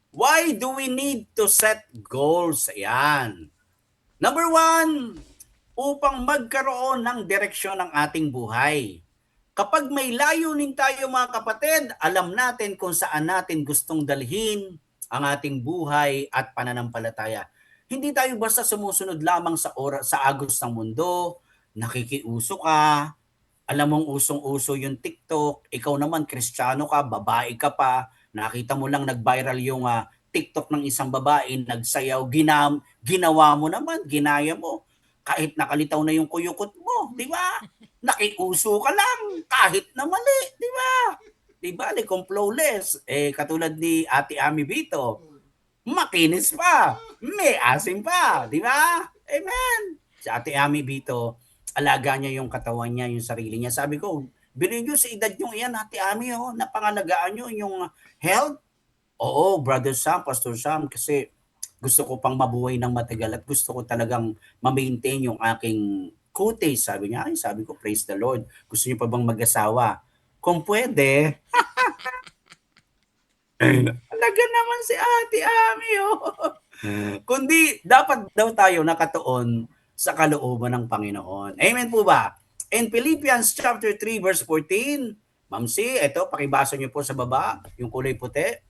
Why do we need to set goals? Ayan. Number 1, upang magkaroon ng direksyon ng ating buhay. Kapag may layunin tayo, mga kapatid, alam natin kung saan natin gustong dalhin ang ating buhay at pananampalataya. Hindi tayo basta sumusunod lamang sa agos ng mundo, nakikiuso ka, alam mong usong-uso yung TikTok, ikaw naman Kristiyano ka, babae ka pa, nakita mo lang nag-viral yung TikTok ng isang babae, nagsayaw, ginawa mo naman, ginaya mo, kahit nakalitaw na yung kuyukot mo, di ba? Nakiuso ka lang, kahit na mali, di ba? Di ba, kung flawless, katulad ni Ate Ami Bito, makinis pa, may asim pa, di ba? Amen. Si Ate Ami Bito, alaga niya yung katawan niya, yung sarili niya. Sabi ko, bilhin nyo sa edad nyo iyan, Ate Ami, napangalagaan nyo yung health. Oo, Brother Sam, Pastor Sam, kasi gusto ko pang mabuhay ng matagal at gusto ko talagang ma-maintain yung aking cuties. Sabi niya, sabi ko, praise the Lord. Gusto niyo pa bang mag-asawa? Kung pwede, alaga naman si Ate Ami. Kundi dapat daw tayo nakatuon sa kalooban ng Panginoon. Amen po ba? In Philippians chapter 3 verse 14, Ma'am C, ito, pakibasa niyo po sa baba, yung kulay puti.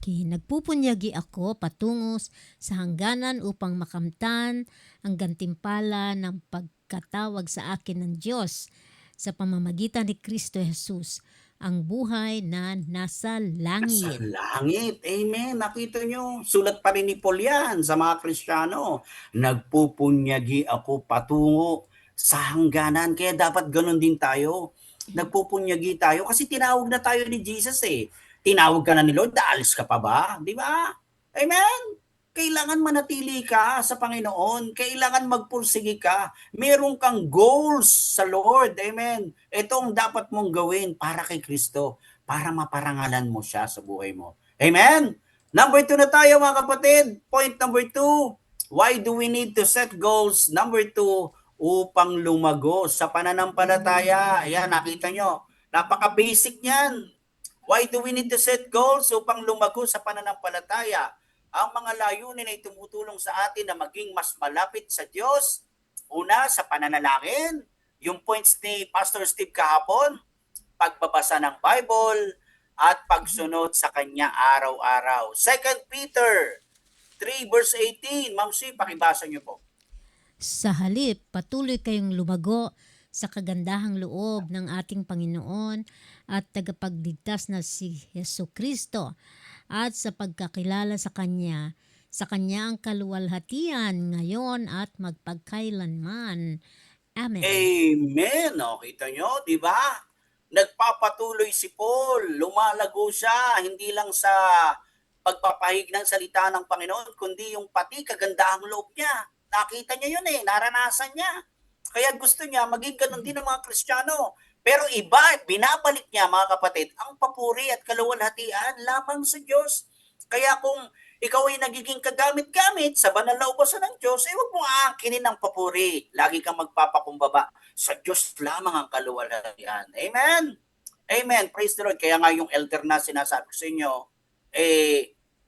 Nagpupunyagi ako patungo sa hangganan upang makamtan ang gantimpala ng pagkatawag sa akin ng Diyos sa pamamagitan ni Kristo Jesus, ang buhay na nasa Sa langit. langit. Amen. Nakita nyo, sulat pa rin ni Paul yan sa mga Kristiyano. Nagpupunyagi ako patungo sa hangganan. Kaya dapat ganun din tayo. Nagpupunyagi tayo kasi tinawag na tayo ni Jesus eh. Tinawag ka na ni Lord, aalis ka pa ba? Di ba? Amen. Kailangan manatili ka sa Panginoon. Kailangan magpursige ka. Meron kang goals sa Lord. Amen. Ito ang dapat mong gawin para kay Kristo. Para maparangalan mo siya sa buhay mo. Amen? Number 2 na tayo mga kapatid. Point number 2. Why do we need to set goals? Number 2, upang lumago sa pananampalataya. Ayan, nakita nyo. Napaka-basic niyan. Why do we need to set goals? Upang lumago sa pananampalataya. Ang mga layunin ay tumutulong sa atin na maging mas malapit sa Diyos. Una, sa pananalangin. Yung points ni Pastor Steve kahapon, pagbabasa ng Bible, at pagsunod sa kanya araw-araw. 2 Peter 3 verse 18. Ma'am Si, pakibasa niyo po. Sa halip, patuloy kayong lumago sa kagandahang loob ng ating Panginoon at tagapagligtas na si Yesu Kristo, at sa pagkakilala sa Kanya ang kaluwalhatian ngayon at magpagkailanman. Amen. Amen. O, kita nyo, di ba? Nagpapatuloy si Paul. Lumalago siya, hindi lang sa pagpapahig ng salita ng Panginoon, kundi yung pati kagandahang loob niya. Nakita niya yun eh, naranasan niya. Kaya gusto niya maging ganun din ng mga Kristiyano. Pero iba, binabalik niya mga kapatid, ang papuri at kaluwalhatian lamang sa Diyos. Kaya kung ikaw ay nagiging kagamit-gamit sa banal na ubasan ng Diyos, huwag mo aakinin ng papuri. Lagi kang magpapakumbaba. Sa Diyos lamang ang kaluwalhatian. Amen? Amen. Praise the Lord. Kaya nga yung elder na sinasabi ko sa inyo,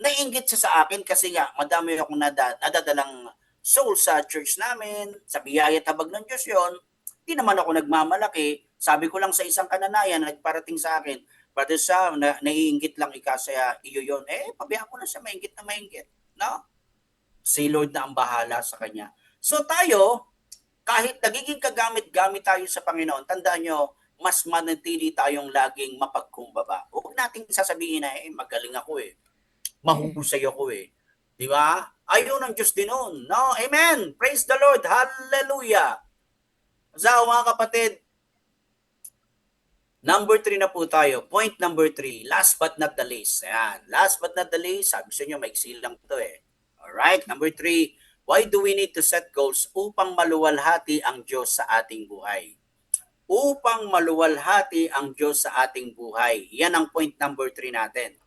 naiinggit siya sa akin kasi nga madami akong nadadalang soul sa church namin, sa biyaya tabag ng Diyos yon. Di naman ako nagmamalaki. Sabi ko lang sa isang kananayan, nagparating sa akin, Brother Sam, naiinggit lang ikasaya iyo yon. Pabayaan ko na siya, mainggit na mainggit. No? Si Lord na ang bahala sa kanya. So tayo, kahit nagiging kagamit-gamit tayo sa Panginoon, tandaan nyo, mas manatili tayong laging mapagkumbaba. Huwag nating sasabihin na, magaling ako mahusay ako Di ba? Ayaw ng Diyos din nun. No? Amen. Praise the Lord. Hallelujah. So mga kapatid, number 3 na po tayo. Point number 3. Last but not the least. Ayan. Last but not the least, sabi sa inyo, maiksi lang ito Alright. Number 3. Why do we need to set goals? Upang maluwalhati ang Diyos sa ating buhay. Upang maluwalhati ang Diyos sa ating buhay. Yan ang point number 3 natin.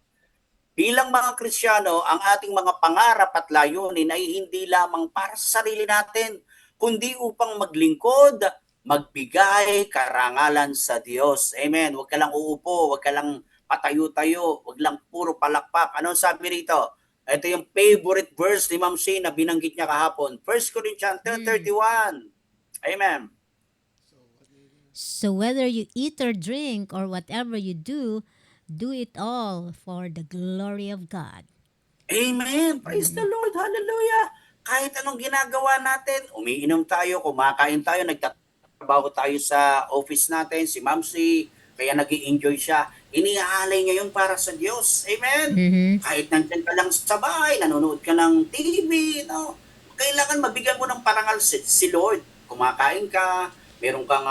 Bilang mga Kristiyano, ang ating mga pangarap at layunin ay hindi lamang para sa sarili natin, kundi upang maglingkod, magbigay karangalan sa Diyos. Amen. Huwag ka lang uupo, huwag ka lang patayo-tayo, huwag lang puro palakpak. Ano sabi rito? Ito yung favorite verse ni Ma'am Shane na binanggit niya kahapon. 1 Corinthians 10:31. Amen. So whether you eat or drink or whatever you do it all for the glory of God. Amen. Praise the Lord. Hallelujah. Kahit anong ginagawa natin, umiinom tayo, kumakain tayo, nagtatrabaho tayo sa office natin, si Ma'am Si, kaya nag-i-enjoy siya. Iniaalay niya yun para sa Diyos. Amen. Kahit nandyan ka lang sa bahay, nanonood ka ng TV, no? Kailangan mabigyan mo ng parangal si Lord. Kumakain ka, meron kang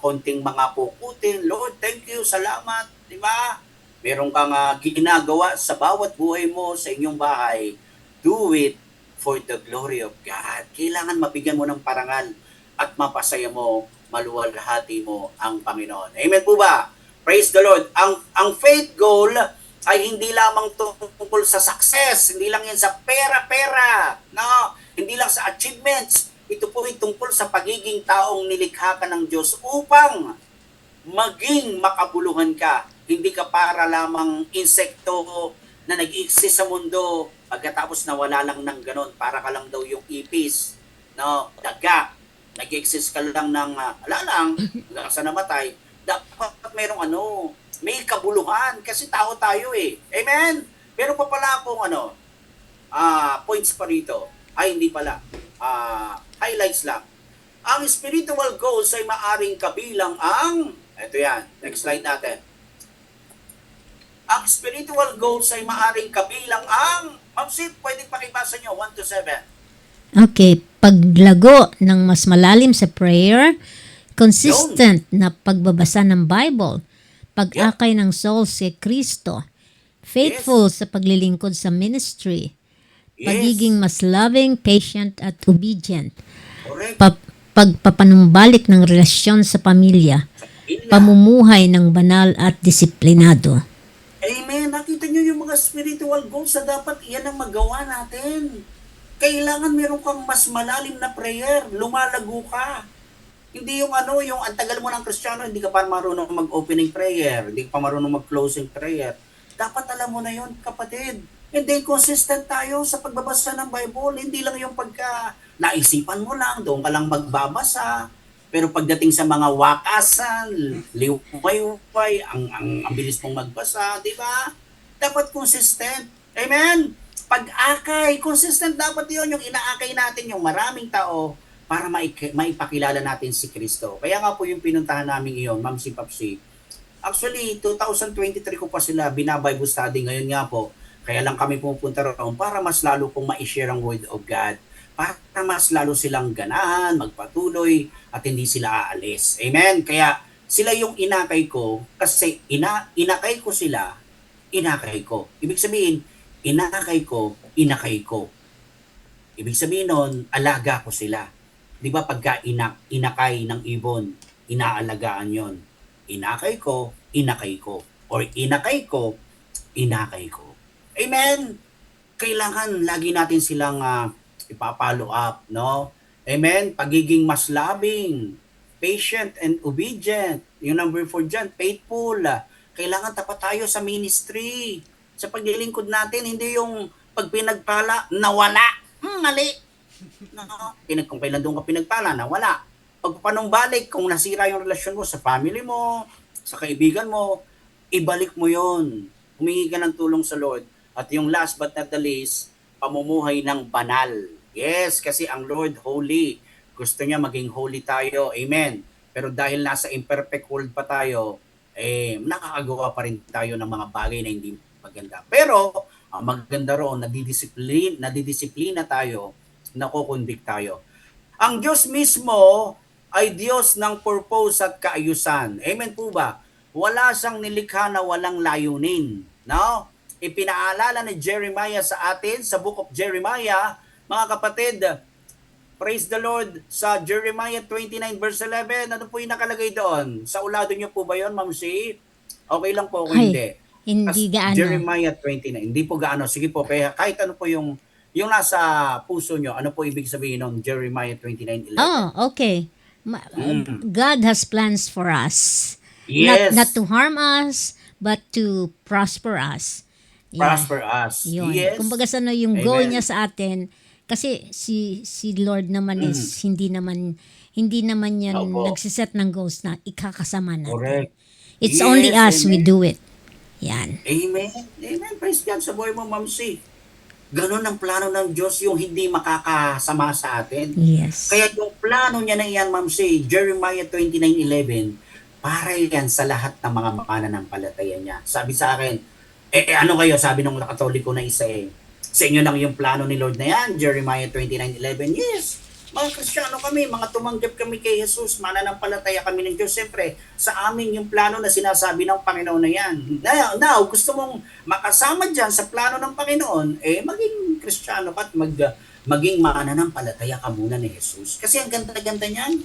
konting mga pukutin. Lord, thank you, salamat. Di ba? Meron kang ginagawa sa bawat buhay mo sa inyong bahay. Do it for the glory of God. Kailangan mabigyan mo ng parangal at mapasaya mo, maluwalhati mo ang Panginoon. Amen po ba? Praise the Lord. Ang faith goal ay hindi lamang tungkol sa success, hindi lang yan sa pera-pera, no? Hindi lang sa achievements. Ito po ay tungkol sa pagiging taong nilikha ka ng Diyos upang maging makabuluhan ka. Hindi ka para lamang insekto na nag-exist sa mundo pagkatapos nawala lang ng ganon. Para ka lang daw yung ipis, no? Daga. Nag-exist ka lang ng hanggang sa namatay. Dapat merong may kabuluhan kasi tao tayo Amen? Pero pa pala akong points pa rito. Ay, hindi pala. Highlights lang. Ang spiritual goals ay maaring kabilang ang, ito yan, next slide natin. Ang spiritual goals ay maaring kabilang ang, Ma'am Sid, pwedeng pakibasa nyo, 1 to 7. Okay, paglago ng mas malalim sa prayer, consistent na pagbabasa ng Bible, pag-akay ng soul sa Kristo, faithful sa paglilingkod sa ministry, pagiging mas loving, patient at obedient, Correct. pagpapanumbalik ng relasyon sa pamilya, pamumuhay ng banal at disiplinado. Amen. Nakita nyo yung mga spiritual goals na dapat yan ang magawa natin. Kailangan meron kang mas malalim na prayer. Lumalago ka. Hindi yung yung ang tagal mo ng Kristiyano, hindi ka pa marunong mag-opening prayer, hindi ka pa marunong mag-closing prayer. Dapat alam mo na yon, kapatid. And then consistent tayo sa pagbabasa ng Bible. Hindi lang yung pagka naisipan mo lang, doon ka lang magbabasa. Pero pagdating sa mga wakasan, liway-way, ang bilis mong magbasa, di ba? Dapat consistent. Amen? Pag-akay, consistent dapat yun, yung inaakay natin yung maraming tao para maipakilala natin si Kristo. Kaya nga po yung pinuntahan namin iyon, Ma'am si Papsi. Actually, 2023 ko pa sila binabible study ngayon nga po. Kaya lang kami pupunta roon para mas lalo pong ma-share ang Word of God. Para mas lalo silang ganahan, magpatuloy, at hindi sila aalis. Amen? Kaya sila yung inakay ko kasi inakay ko sila, inakay ko. Ibig sabihin, inakay ko, inakay ko. Ibig sabihin nun, alaga ko sila. Di ba pagka inakay ng ibon, inaalagaan yon. Inakay ko, inakay ko. Or inakay ko, inakay ko. Amen? Kailangan lagi natin silang ipapalo up, no? Amen? Pagiging mas loving, patient and obedient. Yung number 4 dyan, faithful. Kailangan tapat tayo sa ministry. Sa paglilingkod natin, hindi yung pag pinagpala, nawala. Mali. No, kung kailan doon ka pinagpala, nawala. Pagpapanumbalik, kung nasira yung relasyon mo sa family mo, sa kaibigan mo, ibalik mo yon. Humingi ka ng tulong sa Lord. At yung last but not the least, pamumuhay ng banal. Yes, kasi ang Lord holy. Gusto niya maging holy tayo. Amen. Pero dahil nasa imperfect world pa tayo, nakakagawa pa rin tayo ng mga bagay na hindi maganda. Pero, ang maganda roon, nadidisiplina tayo, nakukonvict tayo. Ang Diyos mismo ay Diyos ng purpose at kaayusan. Amen po ba? Wala siyang nilikha na walang layunin. No? Ipinaalala ni Jeremiah sa atin, sa book of Jeremiah, mga kapatid, praise the Lord, sa Jeremiah 29 verse 11, ano po yung nakalagay doon? Sa ulado niyo po ba yun, Ma'am C? Okay lang po kung hindi. Hindi gaano. Jeremiah 29, hindi po gaano. Sige po, kaya kahit ano po yung nasa puso nyo, ano po ibig sabihin ng Jeremiah 29:11? Oh, okay. God has plans for us. Yes. Not to harm us, but to prosper us. Yeah. Prosper us. Yun. Yes. Kumbaga yung goal Amen. niya sa atin, kasi si Lord naman is hindi naman yan Opo. nagsiset ng goals na ikakasama natin. Correct. It's Yes, only us we amen. do it. Yan. Amen. Amen. Praise God sa buhay mo, Ma'am C. Ganon ang plano ng Diyos, yung hindi makakasama sa atin. Yes. Kaya yung plano niya na yan, Ma'am C, Jeremiah 29:11, para yan sa lahat ng mga mananampalataya niya. Sabi sa akin, ano kayo, sabi ng Katoliko na isa sa inyo lang yung plano ni Lord na yan, Jeremiah 29:11. Yes, mga Kristiyano kami, mga tumanggap kami kay Jesus, mananampalataya kami ng Diyos. Siyempre, sa amin yung plano na sinasabi ng Panginoon na yan. Now, gusto mong makasama dyan sa plano ng Panginoon, maging Kristiyano ka at maging mananampalataya ka muna ni Jesus. Kasi ang ganda-ganda niyan.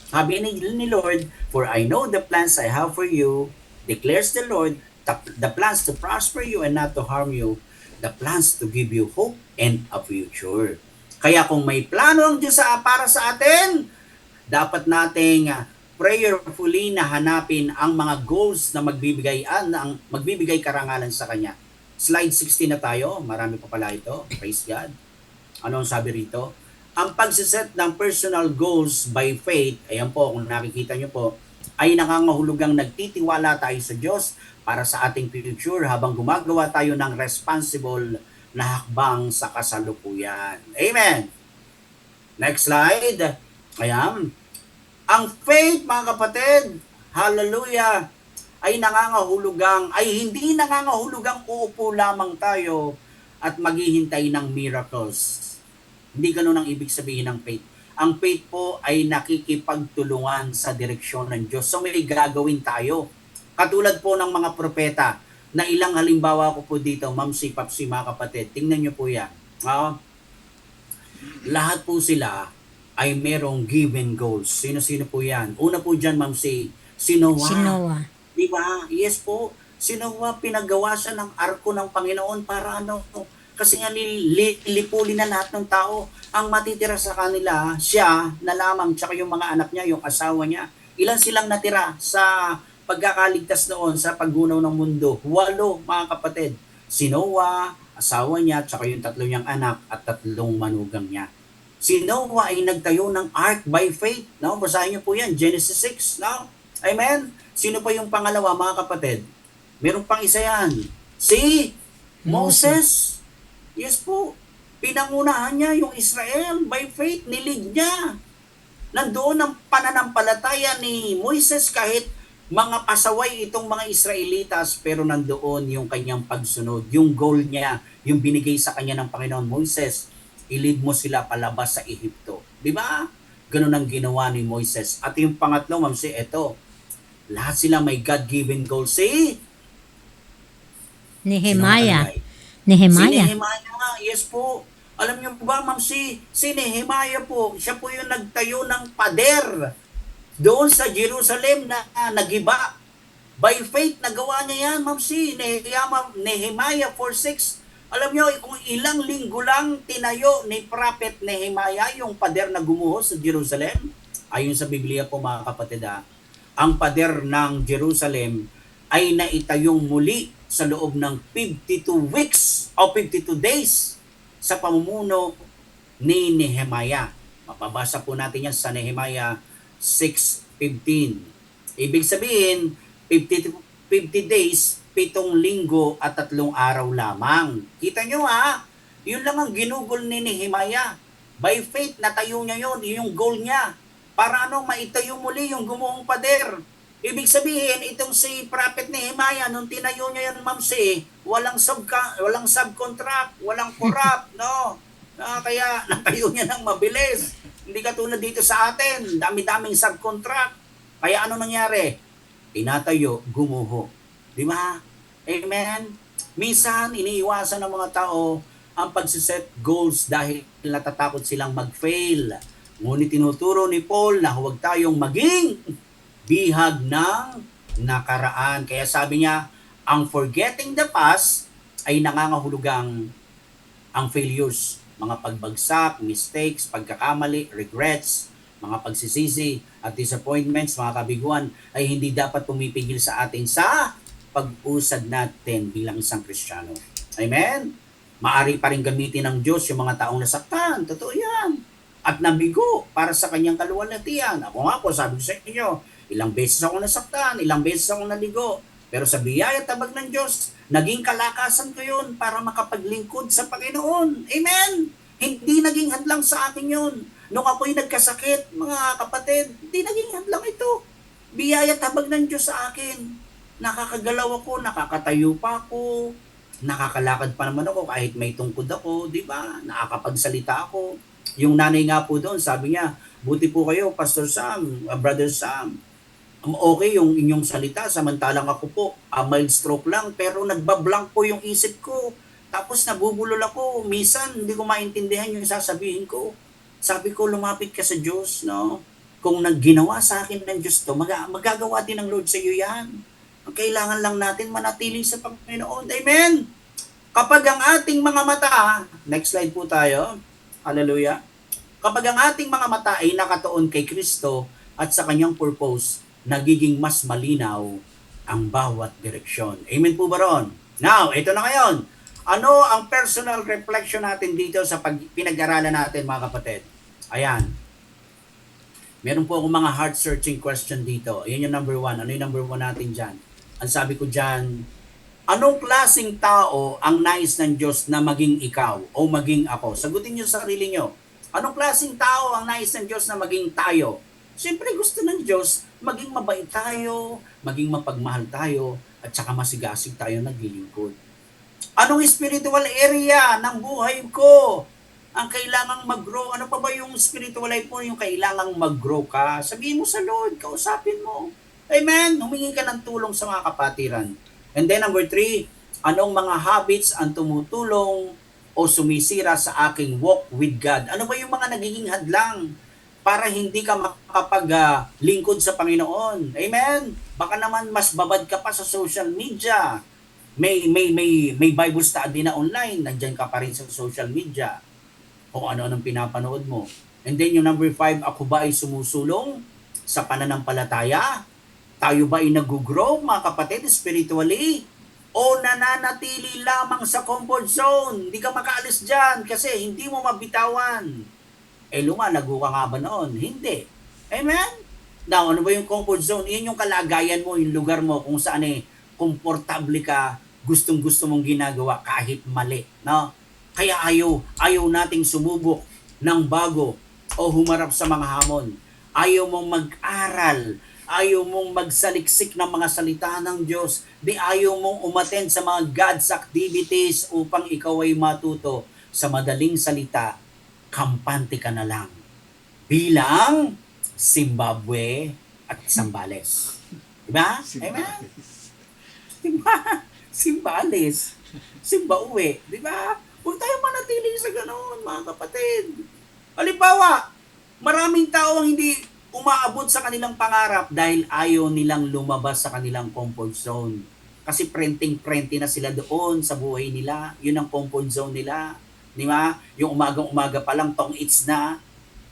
Sabi ni Lord, for I know the plans I have for you, declares the Lord, the plans to prosper you and not to harm you, the plans to give you hope and a future. Kaya kung may plano ang Diyos para sa atin, dapat nating prayerfully na hanapin ang mga goals na magbibigay karangalan sa Kanya. Slide 16 na tayo. Marami pa pala ito. Praise God. Ano ang sabi rito? Ang pagsiset ng personal goals by faith, ayan po, kung nakikita nyo po, ay nangangahulugang nagtitiwala tayo sa Diyos para sa ating future habang gumagawa tayo ng responsible na hakbang sa kasalukuyan. Amen. Next slide. Ayan. Ang faith, mga kapatid, hallelujah, ay hindi nangangahulugang uupo lamang tayo at maghihintay ng miracles. Hindi ganun ang ibig sabihin ng faith. Ang faith po ay nakikipagtulungan sa direksyon ng Diyos. So may gagawin tayo. Katulad po ng mga propeta, na ilang halimbawa ko po dito, Ma'am si Papsi, mga kapatid. Tingnan nyo po yan. Lahat po sila ay merong given goals. Sino-sino po yan? Una po dyan, Ma'am si Noah. Si Noah. Di ba? Yes po. Si Noah, pinagawa siya ng arko ng Panginoon para ano? Kasi nga lilipulin na lahat ng tao. Ang matitira sa kanila, siya na lamang, tsaka yung mga anak niya, yung asawa niya. Ilan silang natira sa pagkakaligtas noon sa paggunaw ng mundo? 8, mga kapatid. Si Noah, asawa niya, tsaka yung 3 niyang anak at 3 manugang niya. Si Noah ay nagtayo ng ark by faith. No? Basahin niyo po yan, Genesis 6. No? Amen? Sino pa yung pangalawa, mga kapatid? Meron pang isa yan. Si Moses. Yes po. Pinangunahan niya yung Israel by faith. Nilig niya. Nandoon ang pananampalataya ni Moises kahit mga pasaway itong mga Israelitas, pero nandoon yung kanyang pagsunod. Yung goal niya, yung binigay sa kanya ng Panginoon, Moises, ilid mo sila palabas sa Ehipto. Di ba? Ganun ang ginawa ni Moises. At yung pangatlo, Ma'am, eto. Lahat sila may God-given goal. Si Nehemiah. Si Nehemiah nga, yes po. Alam niyo ba, Ma'am, si Nehemiah po, siya po yung nagtayo ng pader doon sa Jerusalem na nagiba. By faith, nagawa niya yan, Ma'am, si Nehemiah 4:6. Alam niyo, kung ilang linggo lang tinayo ni Prophet Nehemiah yung pader na gumuho sa Jerusalem. Ayon sa Biblia po, mga kapatid, ang pader ng Jerusalem ay naitayong muli sa loob ng 52 weeks o 52 days sa pamumuno ni Nehemiah. Mapabasa po natin yan sa Nehemiah 6:15. Ibig sabihin, 50 days, 7 linggo at 3 araw lamang. Kita nyo yun lang ang ginugol ni Nehemiah. By faith, natayo niya yun, yung goal niya. Para maitayo muli yung gumuhong pader. Ibig sabihin, itong si Prophet Nehemiah, nung tinayo niya yun, Ma'am, walang subcontract, walang corrupt, no? Kaya natayo niya ng mabilis. Hindi katulad dito sa atin, dami-daming subcontract. Kaya ano nangyari? Tinatayo, gumuho. Di ba? Amen? Minsan, iniiwasan ng mga tao ang pagsiset goals dahil natatakot silang mag-fail. Ngunit tinuturo ni Paul na huwag tayong maging bihag ng nakaraan. Kaya sabi niya, ang forgetting the past ay nangangahulugang ang failures, mga pagbagsak, mistakes, pagkakamali, regrets, mga pagsisisi at disappointments, mga kabiguan ay hindi dapat pumipigil sa atin sa pag-usad natin bilang isang Kristiyano. Amen? Maari pa rin gamitin ng Diyos yung mga taong nasaktan. Totoo yan. At nabigo para sa kanyang kaluwalhatian. Ako nga po, sabi ko sa inyo, ilang beses ako nasaktan, ilang beses ako naligo. Pero sa biyaya tabag ng Diyos, naging kalakasan ko yun para makapaglingkod sa Panginoon. Amen? Hindi naging hadlang sa akin yun. Nung ako'y nagkasakit, mga kapatid, hindi naging hadlang ito. Biyaya tabag ng Diyos sa akin. Nakakagalaw ako, nakakatayo pa ako, nakakalakad pa naman ako kahit may tungkod ako, di ba? Nakakapagsalita ako. Yung nanay nga po doon, sabi niya, buti po kayo, Pastor Sam, Brother Sam. Okay yung inyong salita, samantalang ako po, mild stroke lang, pero nagbablank po yung isip ko. Tapos nabubulol ako, minsan hindi ko maintindihan yung sasabihin ko. Sabi ko, lumapit ka sa Diyos, no? Kung nagginawa sa akin ng Diyos to, magagawa din ng Lord sa iyo yan. Ang kailangan lang natin manatili sa Panginoon. Amen? Kapag ang ating mga mata, next slide po tayo, hallelujah. Kapag ang ating mga mata ay nakatuon kay Kristo at sa kanyang purpose, nagiging mas malinaw ang bawat direksyon. Amen po ba ron? Now, ito na ngayon. Ano ang personal reflection natin dito sa pinag-aralan natin, mga kapatid? Ayan. Meron po akong mga heart-searching question dito. Ayan yung number 1. Ano yung number 1 natin dyan? Ang sabi ko dyan, anong klaseng tao ang nais ng Diyos na maging ikaw o maging ako? Sagutin niyo sa sarili niyo. Anong klaseng tao ang nais ng Diyos na maging tayo? Siyempre gusto ng Diyos, maging mabait tayo, maging mapagmahal tayo, at saka masigasig tayo naglilingkod. Anong spiritual area ng buhay ko ang kailangang mag-grow? Ano pa ba yung spiritual life mo, yung kailangang mag-grow ka? Sabihin mo sa Lord, kausapin mo. Amen? Humingi ka ng tulong sa mga kapatiran. And then number 3, anong mga habits ang tumutulong o sumisira sa aking walk with God? Ano ba yung mga nagiging hadlang para hindi ka makapaglingkod sa Panginoon? Amen? Baka naman mas babad ka pa sa social media. May Bible study na online, nandiyan ka pa rin sa social media. O ano-anong pinapanood mo. And then yung number 5, ako ba ay sumusulong sa pananampalataya? Tayo ba ay nag-grow, mga kapatid, spiritually? O nananatili lamang sa comfort zone? Hindi ka makaalis dyan kasi hindi mo mabitawan. Lumalago ka nga ba noon? Hindi. Amen? Now, ano ba yung comfort zone? Yan yung kalagayan mo, yung lugar mo kung saan komportable ka, gustong-gusto mong ginagawa kahit mali. No? Kaya ayaw nating sumubok ng bago o humarap sa mga hamon. Ayaw mong mag-aral, ayaw mong magsaliksik ng mga salita ng Diyos, di ayaw mong umattend sa mga God's activities upang ikaw ay matuto. Sa madaling salita, kampante ka na lang bilang Zimbabwe at Zambales. Diba? Amen? Diba? Zimbales. Zimbabwe. Diba? Huwag tayo manatili sa ganoon, mga kapatid. Halimbawa, maraming tao ang hindi umaabot sa kanilang pangarap dahil ayaw nilang lumabas sa kanilang comfort zone. Kasi prenting-prenti na sila doon sa buhay nila. Yun ang comfort zone nila. Di ba? Yung umagang-umaga pa lang, tong-its na,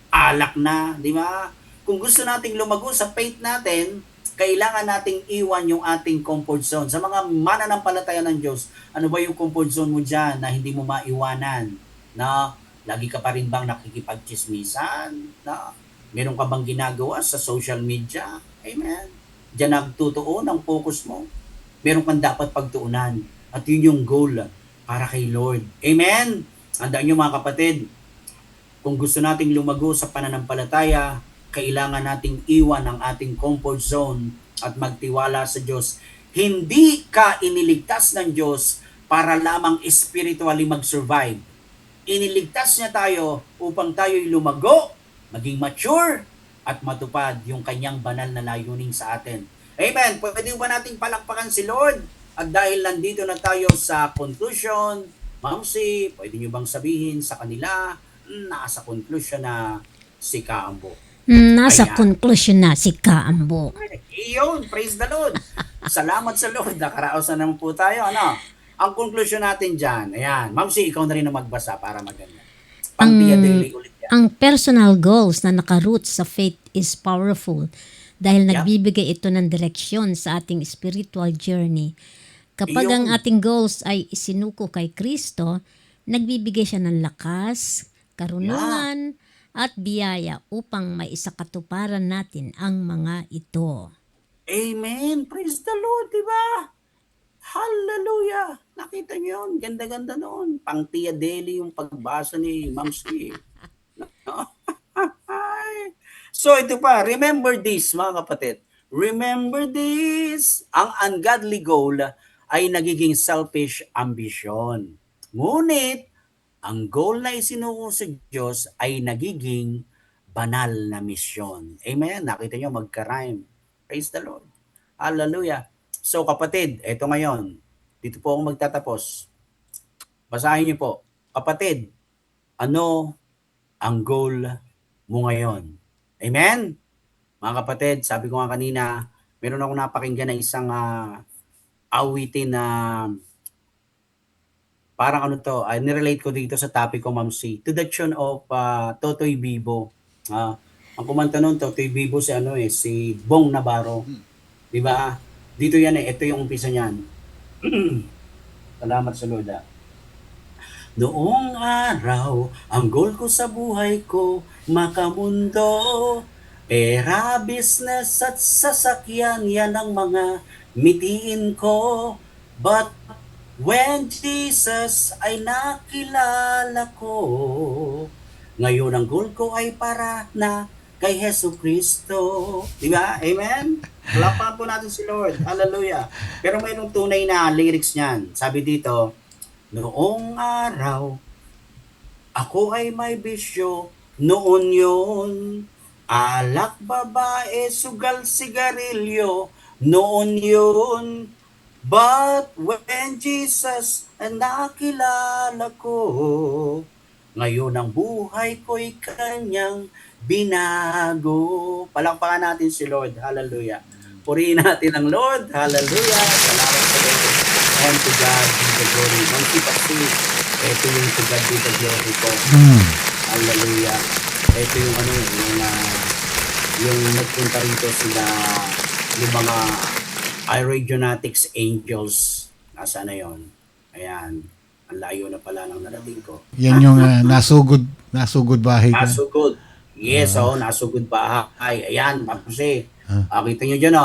alak na, di ba? Kung gusto nating lumago sa faith natin, kailangan nating iwan yung ating comfort zone. Sa mga mananampalataya ng Diyos, ano ba yung comfort zone mo dyan na hindi mo maiwanan? Na lagi ka pa rin bang nakikipagchismisan? Na meron ka bang ginagawa sa social media? Amen. Diyan nagtutuon ang focus mo. Meron kang dapat pagtuunan. At yun yung goal para kay Lord. Amen. Andaan nyo mga kapatid, kung gusto nating lumago sa pananampalataya, kailangan nating iwan ang ating comfort zone at magtiwala sa Diyos. Hindi ka iniligtas ng Diyos para lamang spiritually mag-survive. Iniligtas niya tayo upang tayo'y lumago, maging mature, at matupad yung kanyang banal na layunin sa atin. Amen. Pwede ba nating palakpakan si Lord? At dahil nandito na tayo sa conclusion, Ma'am C, pwede nyo bang sabihin sa kanila, nasa conclusion na si Kaambo? Nasa Ayan. conclusion na si Kaambo. Iyon, praise the Lord. Salamat sa Lord. Nakaraos na naman po tayo. Ano? Ang conclusion natin dyan, ayan. Ma'am C, ikaw na rin na magbasa para maganda. Pang-Tia Daily ulit yan. Ang personal goals na nakaroot sa faith is powerful dahil nagbibigay ito ng direksyon sa ating spiritual journey. Kapag ang ating goals ay isinuko kay Kristo, nagbibigay siya ng lakas, karunungan, at biyaya upang maisakatuparan natin ang mga ito. Amen. Praise the Lord, di ba? Hallelujah. Nakita niyo yun. Ganda-ganda noon. Pang-Tia Daily yung pagbasa ni Ma'am C. So ito pa, remember this mga kapatid. Remember this. Ang ungodly goal ay nagiging selfish ambition. Ngunit, ang goal na isinuko sa Diyos ay nagiging banal na misyon. Amen? Nakita nyo, magka-rhyme. Praise the Lord. Hallelujah. So kapatid, eto ngayon, dito po ako magtatapos. Basahin niyo po. Kapatid, ano ang goal mo ngayon? Amen? Mga kapatid, sabi ko nga kanina, meron akong napakinggan na isang awitin na parang ano to, nirelate ko dito sa topic ko, Ma'am C. To the tune of Totoy Bibo. Ang kumanta nun, Totoy Bibo si Bong Navarro. Di ba? Dito yan ito yung umpisa niyan. Salamat sa Lord. Noong araw, ang goal ko sa buhay ko, makamundo. Pera, business at sasakyan, yan ang mga mitiin ko. But when Jesus ay nakilala ko, ngayon ang goal ko ay para na kay Hesu Kristo. Di ba? Amen? Palapakan po natin si Lord. Hallelujah. Pero mayroong tunay na lyrics niyan. Sabi dito, noong araw, ako ay may bisyo, noon yun. Alak, babae, sugal, sigarilyo, noon yun. But when Jesus ang nakilala ko, ngayon ang buhay ko'y kanyang binago. Palakpakan natin si Lord. Hallelujah. Purihin natin ang Lord. Hallelujah. Salamat sa Lord. And to God be the glory. Magkipasi. Ito yung to God be the glory ko. Hallelujah. Ito yung yung nagpunta rito sila, yung mga iRadionatics Angels. Nasaan na yun? Ayan. Ang layo na pala ng narating ko. Yan yung nasugod bahay ka. Nasugod. Yes, nasugod bahay. Ayan, kasi, kita nyo dyan,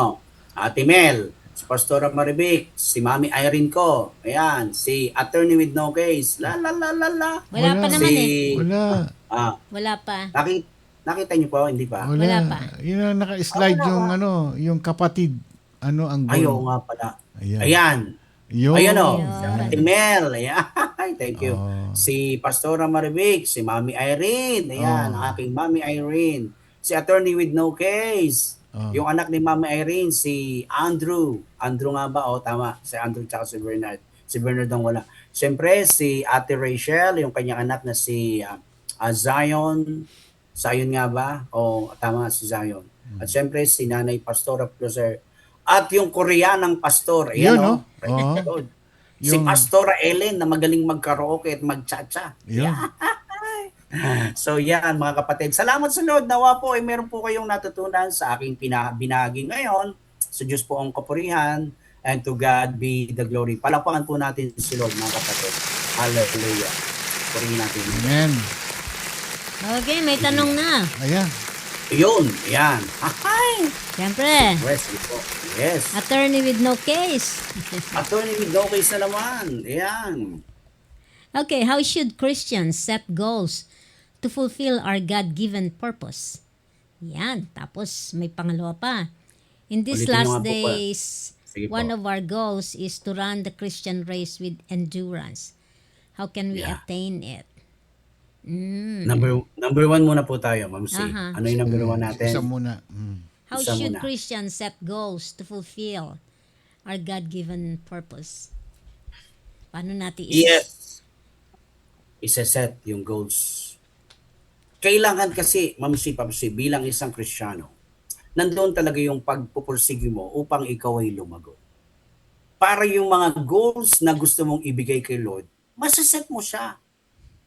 Ate Mel, si Pastora Marivic, si Mami Irene ko, ayan, si Attorney with no case, la. Wala pa naman Wala. Wala pa. Nakita nyo po, hindi pa? Wala pa. Yun ang naka-slide yung kapatid. Ang goal. Ayaw nga pala. Ayan. Ayan. Yun. Ayan Ayun. si Ate Mel. Ayan. Thank you. Si Pastora Marivic, si Mami Irene. Ayan, aking Mami Irene. Si Attorney with no case. Yung anak ni Mami Irene, si Andrew. Andrew nga ba? Tama. Si Andrew tsaka si Bernard. Si Bernard ang wala. Siyempre, si Ate Rachel, yung kanyang anak na si Zion. Zion nga ba? Tama, si Zion. At siyempre, si Nanay Pastora Closer. At yung Koreanang pastor. Ayan, Yun, Praise the Lord. Si Pastora Ellen na magaling mag-karaoke at mag-cha-cha. Yun. So yan mga kapatid. Salamat sa Lord. Nawa po ay meron po kayong natutunan sa aking binahagi ngayon. Sa Diyos po ang kapurihan. And to God be the glory. Palakpakan po natin si Lord mga kapatid. Hallelujah. Purihin natin. Amen. Okay, may tanong na. Ayan. Yun. Yan. Hi. Siyempre, Yes. attorney with no case. Attorney with no case na naman. Ayan. Okay, how should Christians set goals to fulfill our God-given purpose? Yan. Tapos, may pangalawa pa. In these Ulitin nyo last nga po pa. days, Sige one po. of our goals is to run the Christian race with endurance. How can we attain it? Number one muna po tayo, Ma'am C. Aha. Ano yung number one natin? Isa muna. How Isa should muna. Christians set goals to fulfill our God-given purpose? Paano natin Yes. Isa-set yung goals. Kailangan kasi, Ma'am C, Pam C, bilang isang Kristiyano, nandoon talaga yung pagpupursige mo upang ikaw ay lumago. Para yung mga goals na gusto mong ibigay kay Lord, masaset mo siya.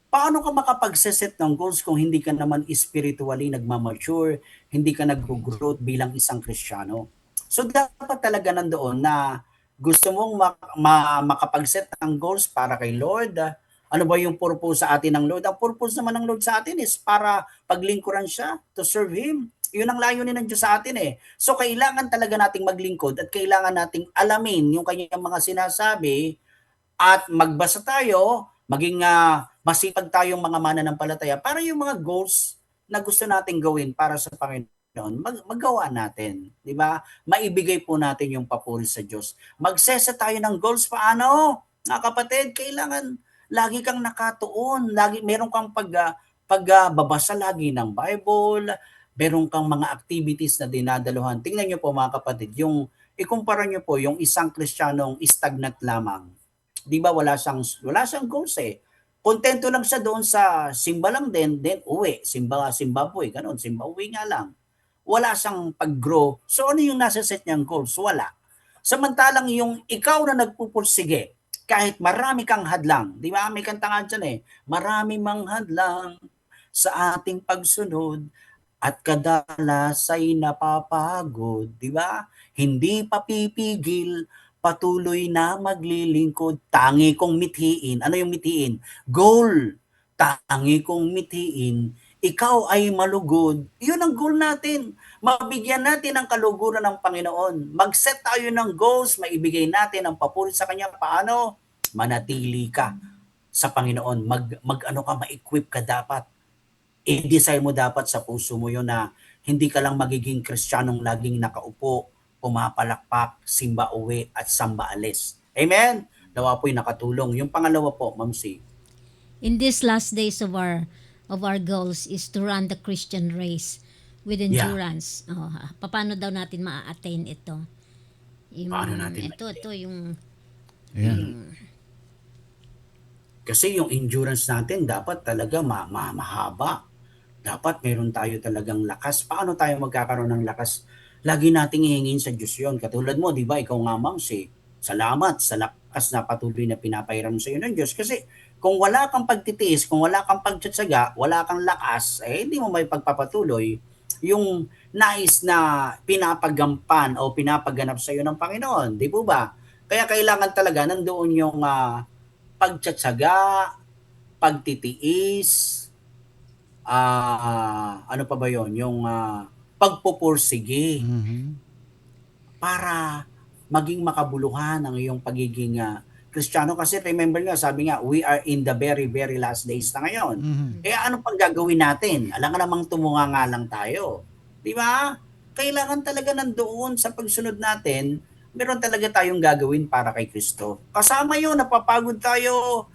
Paano ka makapagseset ng goals kung hindi ka naman spiritually nagmamature, hindi ka nag-growth bilang isang Kristiyano? So dapat talaga nandoon na gusto mong makapag-set ng goals para kay Lord. Ano ba yung purpose sa atin ng Lord? Ang purpose naman ng Lord sa atin is para paglingkuran siya, to serve Him. Yun ang layunin ng Diyos sa atin eh. So kailangan talaga nating maglingkod at kailangan nating alamin yung kanyang mga sinasabi at magbasa tayo, maging masipag tayong mga mananampalataya para yung mga goals na gusto nating gawin para sa Panginoon, magawa natin. Di ba? Maibigay po natin yung papuri sa Diyos. Magsesa tayo ng goals. Paano? Mga kapatid, kailangan lagi kang nakatuon. Meron kang pagbabasa lagi ng Bible. Meron kang mga activities na dinadaluhan. Tingnan nyo po mga kapatid, ikumpara nyo po yung isang Kristiyanong stagnant lamang. Di ba wala siyang goals eh. Kontento lang siya doon sa simba lang then uwi. Zimbabwe, ganun. Zimbabwe nga lang. Wala siyang pag-grow. So ano yung nasa set niyang goals? Wala. Samantalang yung ikaw na nagpupursige, kahit marami kang hadlang, di ba? May kanta nga dyan eh. Marami mang hadlang sa ating pagsunod at kadalas ay napapagod, di ba? Hindi papipigil, patuloy na maglilingkod, tangi kong mithiin. Ano yung mithiin? Goal. Tangi kong mithiin, ikaw ay malugod. Yun ang goal natin. Mabigyan natin ang kaluguran ng Panginoon. Mag-set tayo ng goals, maibigay natin ang papuri sa Kanya. Paano? Manatili ka sa Panginoon. Ma-equip ka dapat. I-desire mo dapat sa puso mo yun na hindi ka lang magiging Kristiyanong laging nakaupo, pumapalakpak, simba uwi at samba alis. Amen? Nawa po'y nakatulong. Yung pangalawa po, Ma'am C. In these last days of our goals is to run the Christian race with endurance. Oh, paano daw natin ma-attain ito? Paano natin ito yung Yan. Kasi yung endurance natin dapat talaga mahaba. Dapat meron tayo talagang lakas. Paano tayo magkakaroon ng lakas? Lagi nating hihingin sa Diyos yun. Katulad mo, di ba, ikaw nga, Ma'am C, salamat sa lakas na patuloy na pinapahiram sa iyo ng Diyos. Kasi kung wala kang pagtitiis, kung wala kang pagtsatsaga, wala kang lakas, hindi mo may pagpapatuloy yung nais na pinapagampan o pinapaganap sa iyo ng Panginoon. Di po ba? Kaya kailangan talaga nandoon yung pagtsatsaga, pagtitiis, ano pa ba yon? Yung pagpupursige para maging makabuluhan ang iyong pagiging Kristiyano. Kasi remember nga, sabi nga, we are in the very, very last days na ngayon. Ano pang gagawin natin? Alam nga namang tumunga nga lang tayo. Di ba? Kailangan talaga nandoon sa pagsunod natin, meron talaga tayong gagawin para kay Kristo. Kasama yun, napapagod tayo,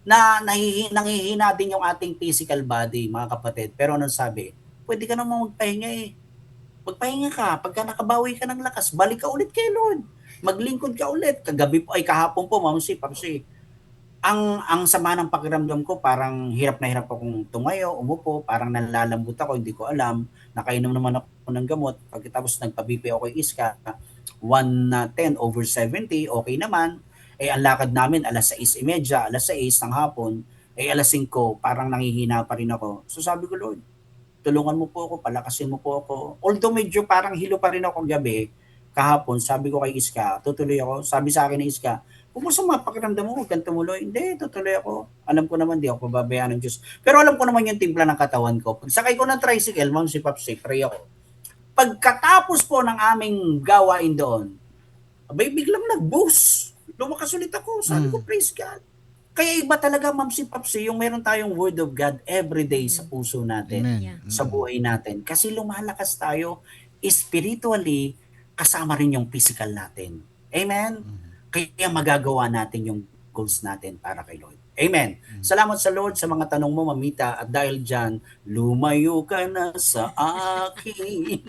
na nangihina din yung ating physical body, mga kapatid. Pero anong sabi? Pwede ka namang magpahinga eh. Magpahinga ka. Pagka nakabawi ka ng lakas, balik ka ulit kay Lord. Maglingkod ka ulit. Kagabi po, kahapon po, Ma'am C, Papsi. Ang sama ng pakiramdam ko, parang hirap na hirap akong tumayo, umupo, parang nalalambot ako, hindi ko alam. Nakainom naman ako ng gamot. Pagkatapos nagpa-BP ako kay Iska, 110/70, okay naman. Ang lakad namin alas 6:30, alas 6 ng hapon, alas 5, parang nangihina pa rin ako. So sabi ko, Lord, tulungan mo po ako, palakasin mo po ako. Although medyo parang hilo pa rin ako gabi, kahapon, sabi ko kay Iska, tutuloy ako. Sabi sa akin ni Iska, kung masama pakiramdam mo, huwag kang tumuloy. Hindi, tutuloy ako. Alam ko naman, di ako pababayaan ng Diyos. Pero alam ko naman yung timpla ng katawan ko. Pag sakay ko ng tricycle, Ma'am si Papsi, pray ako. Pagkatapos po ng aming gawain doon, abay, biglang nag-boost. Lumakas ulit ako. Sabi ko, praise God. Kaya iba talaga, Ma'am si Papsi, yung meron tayong Word of God every day sa puso natin, sa buhay natin. Kasi lumalakas tayo spiritually, kasama rin yung physical natin. Amen? Kaya magagawa natin yung goals natin para kay Lord. Amen. Salamat sa Lord sa mga tanong mo, Mamita. At dahil dyan, lumayo ka na sa akin.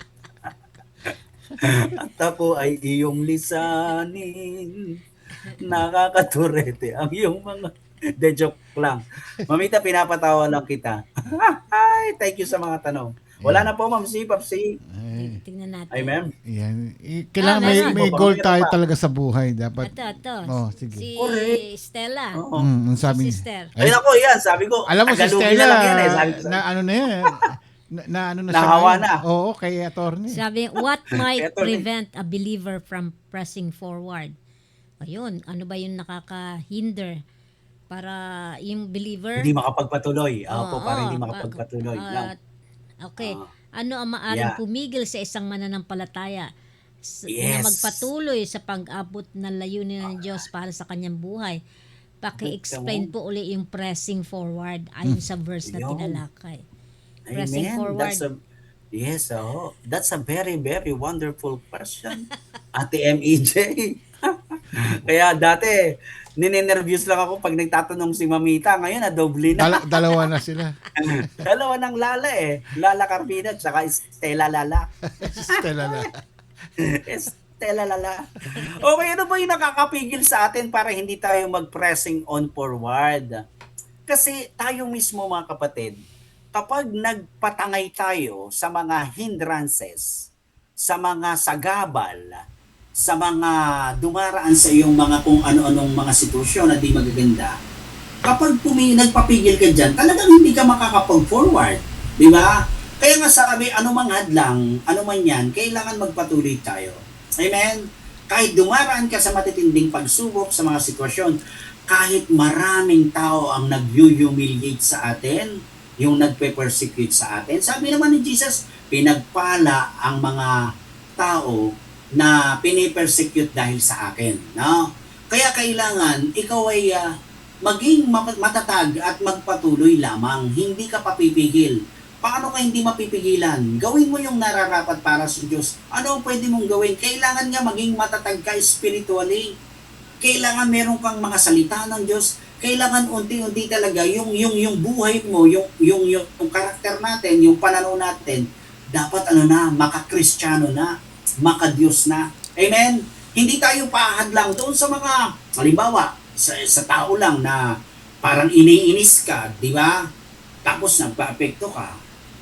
At ako ay iyong lisanin. Nakakaturete ang iyong mga... De joke lang. Mamita, pinapatawa lang kita. Ay, thank you sa mga tanong. Wala na po, Ma'am C, Papsi. tingnan natin. Amen. Yan. Kailangan may goal tayo talaga sa buhay. Dapat. Ito. Oh, sige. Si Stella. Oo. Ang sabi Si Sister. Ay, ako, yan. Sabi ko, alam mo si Tagalogin Stella, na lang yan eh. Sabi ko, na ano na yan. na ano na Nahawa siya. na. Oo, kay attorney. Sabi, what might Eto, prevent a believer from pressing forward? Ayun, ano ba yung nakaka-hinder para yung believer? hindi makapagpatuloy. Ako, para hindi makapagpatuloy. Lang. Okay. Ano ang maaring pumigil sa isang mananampalataya na magpatuloy sa pag-abot ng layunin ng Diyos para sa kanyang buhay? Paki-explain po uli yung pressing forward ayon sa verse na tinalakay. Pressing forward. That's a very, very wonderful question. Ate MEJ. Kaya dati, ninenervyos lang ako pag nagtatanong si Mamita. Ngayon, doble na. Dalawa na sila. Dalawa ng Lala eh. Lala Carpina at saka Stella Lala. Stella Lala. Stella Lala. Okay, ano ba yung nakakapigil sa atin para hindi tayo mag-pressing on forward? Kasi tayo mismo, mga kapatid, kapag nagpatangay tayo sa mga hindrances, sa mga sagabal, sa mga dumaraan sa iyong mga kung ano-anong mga sitwasyon na di magaganda, kapag nagpapigil ka dyan, talagang hindi ka makakapag-forward. Di ba? Kaya nga sabi, anumang hadlang, anuman yan, kailangan magpatuloy tayo. Amen? Kahit dumaraan ka sa matitinding pagsubok sa mga sitwasyon, kahit maraming tao ang nag-humiliate sa atin, yung nagpe-persecute sa atin, sabi naman ni Jesus, pinagpala ang mga tao na pinipersecute dahil sa akin. No? Kaya kailangan ikaw ay maging matatag at magpatuloy lamang. Hindi ka papipigil. Paano ka hindi mapipigilan? Gawin mo yung nararapat para sa Diyos. Ano ang pwede mong gawin? Kailangan nga maging matatag ka spiritually. Kailangan meron kang mga salita ng Diyos. Kailangan unti-unti talaga yung buhay mo, yung karakter natin, yung pananaw natin, dapat maka-Kristiyano na, maka-Diyos na. Amen? Hindi tayo paahad lang doon sa mga, halimbawa, sa tao lang na parang iniinis ka, di ba? Tapos nagpa-apekto ka,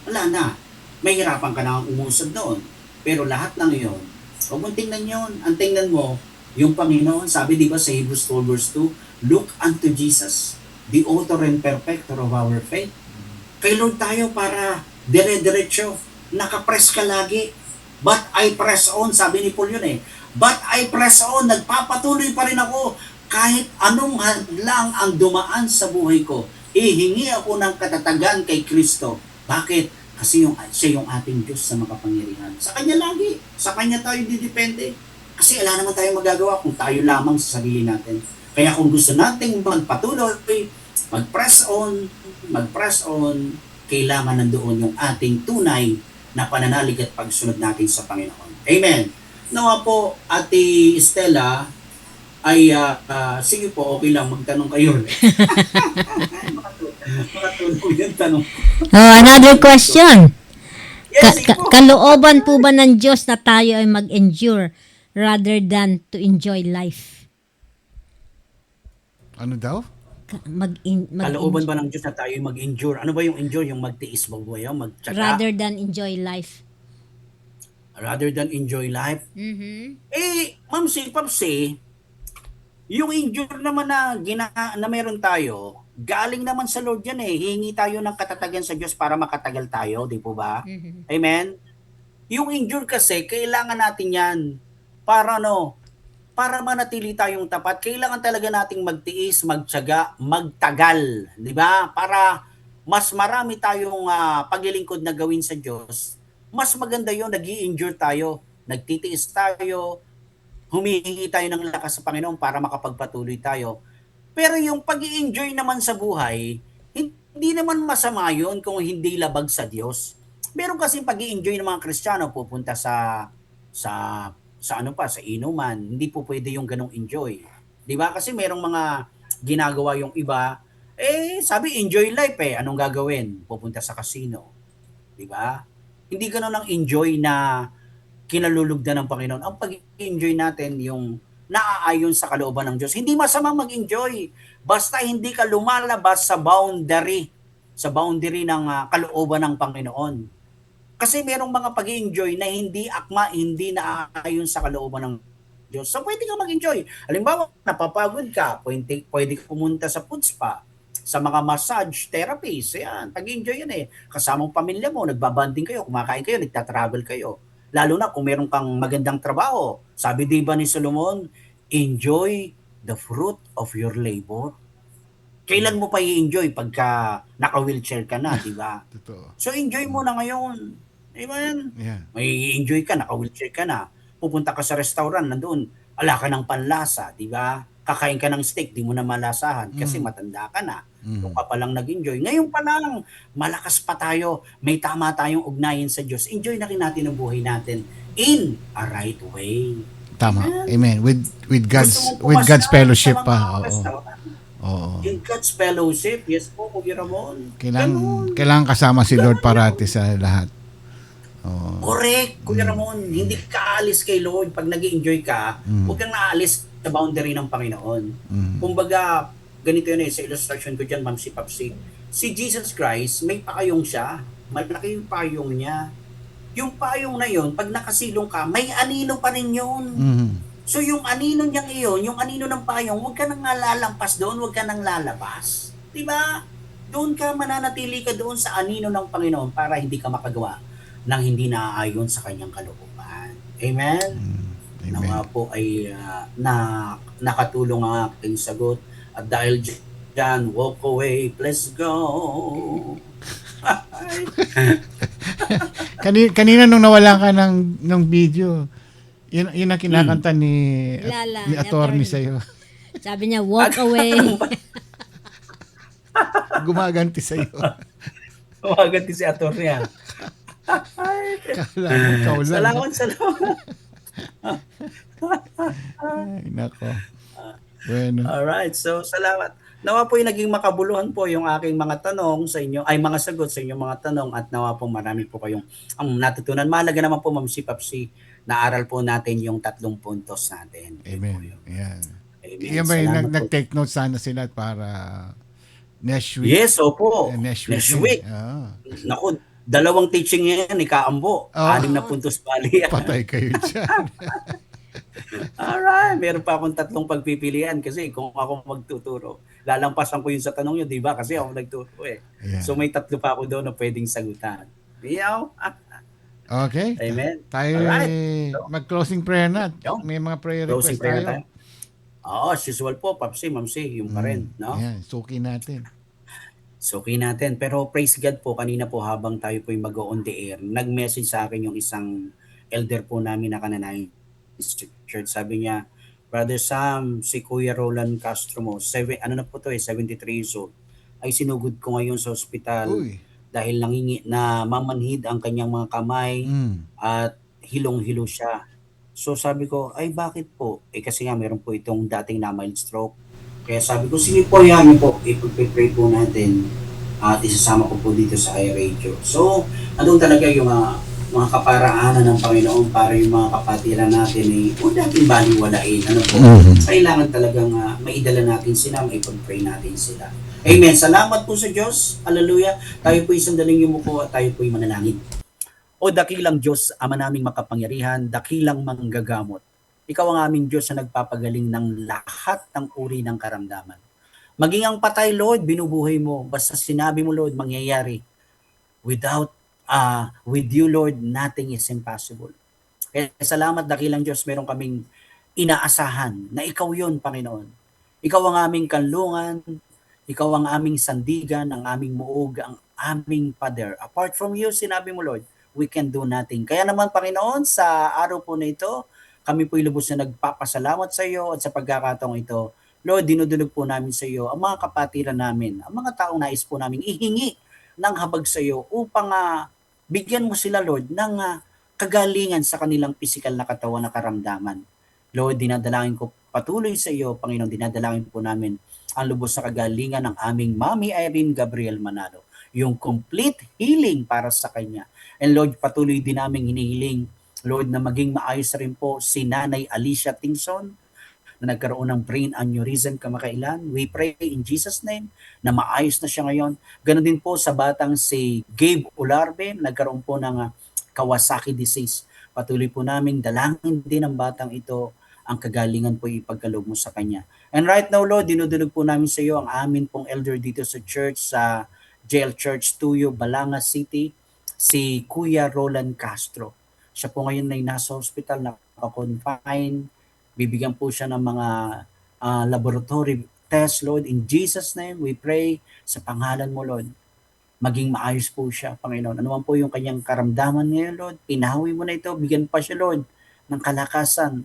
wala na. Mahirapan ka na umusad doon. Pero lahat ng iyon, huwag mong tingnan yun. Ang tingnan mo, yung Panginoon, sabi di ba sa Hebrews 12 verse 2, look unto Jesus, the author and perfecter of our faith. Kay Lord tayo para dire-diretso, nakapress ka lagi. But I press on, sabi ni Paul yun eh. But I press on, nagpapatuloy pa rin ako kahit anong hadlang ang dumaan sa buhay ko. Ihingi ako ng katatagan kay Kristo. Bakit? Kasi siya yung ating Diyos sa makapangyarihan. Sa Kanya lagi. Sa Kanya tayo didepende. Kasi wala naman tayong magagawa kung tayo lamang sa sarili natin. Kaya kung gusto nating magpatuloy, mag-press on, kailangan nandoon yung ating tunay na pananalig at pagsunod natin sa Panginoon. Amen. Nawa po, Ate Estela, ay sige po, okay lang, magtanong kayo. Makatulong yung tanong. Another question. Yes, sige po. Kalooban po ba ng Diyos na tayo ay mag-endure rather than to enjoy life? Ano daw? Kalooban ba ng Diyos na tayo mag-endure? Ano ba yung endure? Yung magtiis, magtyaga? Rather than enjoy life. Rather than enjoy life? Mm-hmm. Ma'am si Papsi, yung endure naman na meron tayo, galing naman sa Lord yan eh. Hihingi tayo ng katatagan sa Diyos para makatagal tayo, di po ba? Mm-hmm. Amen? Yung endure kasi, kailangan natin yan para para manatili tayong tapat. Kailangan talaga nating magtiis, magtiyaga, magtagal, di ba? Para mas marami tayong paglilingkod na gawin sa Diyos. Mas maganda yun, nag-i-endure tayo, nagtitiis tayo, humihingi tayo ng lakas sa Panginoon para makapagpatuloy tayo. Pero yung pag-i-enjoy naman sa buhay, hindi naman masama yun kung hindi labag sa Diyos. Meron kasi pag-i-enjoy ng mga Kristiyano pupunta sa inuman. Hindi po pwede yung ganong enjoy. 'Di ba? Kasi merong mga ginagawa yung iba, sabi enjoy life eh. Anong gagawin? Pupunta sa casino. 'Di ba? Hindi ganoon ang enjoy na kinalulugdan ng Panginoon. Ang pag-enjoy natin yung naaayon sa kalooban ng Diyos. Hindi masama mag-enjoy. Basta hindi ka lumalabas sa boundary ng kalooban ng Panginoon. Kasi merong mga pag-enjoy na hindi akma, hindi naaayon sa kalooban ng Diyos. So pwede ka mag-enjoy. Halimbawa, napapagod ka, pwede ka pumunta sa food spa, sa mga massage therapies. Yan, pag-enjoy yan eh. Kasamang pamilya mo, nagbabanding kayo, kumakain kayo, nagtatravel kayo. Lalo na kung meron kang magandang trabaho. Sabi di ba ni Solomon, enjoy the fruit of your labor. Kailan mo pa i-enjoy pagka naka-wheelchair ka na, di ba? So enjoy mo na ngayon. Diba yan? Yeah. May enjoy ka, naka-wheelchair ka na. Pupunta ka sa restaurant, nandoon, ala ka ng panlasa, di ba? Kakain ka ng steak, di mo na malasahan kasi matanda ka na. Kung ka palang nag-enjoy. Ngayon pa lang, malakas pa tayo. May tama tayong ugnayan sa Diyos. Enjoy na rin natin ang buhay natin in a right way. Tama. Amen. With God's fellowship pa. Oo. In God's fellowship, yes po, Kuya Ramon. Kailangan kasama si Lord parati sa lahat. Oo. Correct, Kuya Ramon. Hindi ka aalis kay Lord pag nag-enjoy ka. Huwag kang aalis sa boundary ng Panginoon. Kumbaga, ganito yun sa illustration ko dyan, Ma'am si Papsi. Si Jesus Christ, may payong siya. Malaki yung payong niya. Yung payong na yun, pag nakasilong ka, may anino pa rin yun. So yung anino niyang iyon, yung anino ng payong, huwag ka nang lalampas doon, huwag ka nang lalabas. Diba? Doon ka mananatili ka doon sa anino ng Panginoon para hindi ka makagawa ng hindi naaayon sa kanyang kalooban. Amen? Nawa po ay nakatulong ang aking sagot. At dahil dyan, walk away, let's go. Kanina nung nawala ka ng video, yun ang kinakanta ni attorney sa'yo. Sabi niya, walk away. Gumaganti sa'yo. Umaganti si attorney, ah. Kala mo ikaw lang. Salamat. Ay, nako. Bueno. Alright, so salamat. Nawa po naging makabuluhan po yung aking mga tanong sa inyo, ay mga sagot sa inyong mga tanong, at nawa po marami po kayong ang natutunan. Mahalaga naman po, Ma'am si Papsi, naaral po natin yung 3 puntos natin. Yun po Amen. yun. Yan. Amen. Yan ba yung Salamat po. nag-take note sana sila para next week? Yes, opo. Next Next week. week. Ah. Naku, 2 teaching yan, ikaambo. Oh. 6 na puntos bali yan. Patay kayo dyan. Alright, meron pa akong 3 pagpipilian kasi kung ako magtuturo, lalampasan ko yun sa tanong nyo, di ba? Kasi ako nagtuturo eh. Yeah. So may 3 pa ako doon na pwedeng sagutan. Yaw. Okay. Amen. Tayo Alright. mag-closing prayer na. Yo. May mga prayer Closing request prayer tayo. tayo. Oo, as usual po, Papsi, Mamsi, yung pa rin, no? Yan, suki natin. Suki natin. Pero praise God po, kanina po habang tayo po yung mag-on the air, nag-message sa akin yung isang elder po namin na kananayin church. Sabi niya, Brother Sam, si Kuya Roland Castro mo, 73 years old, ay sinugod ko ngayon sa ospital Uy. dahil na mamanhid ang kanyang mga kamay at hilong-hilo siya. So sabi ko, ay bakit po? Kasi nga meron po itong dating na mild stroke. Kaya sabi ko, sige po, yan po, ipag-pray po natin at isasama ko po dito sa iRadio. So, andun talaga yung mga kaparaanan ng Panginoon para yung mga kapatiran natin ay huwag natin baliwalain. Ano po? Kailangan talagang maidala natin sila, maipag-pray natin sila. Amen. Salamat po sa Diyos. Hallelujah. Tayo po sandaling yumuko at tayo po manalangin. O dakilang Diyos, Ama naming makapangyarihan, dakilang manggagamot. Ikaw ang aming Diyos na nagpapagaling ng lahat ng uri ng karamdaman. Maging ang patay, Lord, binubuhay mo. Basta sinabi mo, Lord, mangyayari. With you, Lord, nothing is impossible. Kaya salamat, dakilang Diyos, meron kaming inaasahan na ikaw yon, Panginoon. Ikaw ang aming kanlungan, ikaw ang aming sandigan, ang aming muog, ang aming pader. Apart from you, sinabi mo, Lord, we can do nothing. Kaya naman, Panginoon, sa araw po na ito, kami po'y lubos na nagpapasalamat sa iyo at sa pagkakataong ito. Lord, dinudulog po namin sa iyo ang mga kapatiran namin, ang mga taong nais po namin ihingi ng habag sa iyo upang bigyan mo sila, Lord, ng kagalingan sa kanilang pisikal na katawan na karamdaman. Lord, dinadalangin ko patuloy sa iyo, Panginoon, dinadalangin po namin ang lubos na kagalingan ng aming Mami Irene Gabriel Manalo, yung complete healing para sa kanya. And Lord, patuloy din namin hinihiling, Lord, na maging maayos rin po si Nanay Alicia Tingson na nagkaroon ng brain aneurysm kamakailan. We pray in Jesus' name na maayos na siya ngayon. Ganon din po sa batang si Gabe Ularbe, nagkaroon po ng Kawasaki disease. Patuloy po namin dalangin din ang batang ito, ang kagalingan po ipagkaloob mo sa kanya. And right now, Lord, dinudulog po namin sa iyo ang amin pong elder dito sa church, sa Jail Church Tuyo, Balanga City, si Kuya Roland Castro. Siya po ngayon ay nasa hospital, naka-confine. Bibigyan po siya ng mga laboratory test, Lord. In Jesus' name, we pray sa pangalan mo, Lord. Maging maayos po siya, Panginoon. Ano man po yung kanyang karamdaman ngayon, Lord. Pinahawi mo na ito. Bigyan pa siya, Lord, ng kalakasan.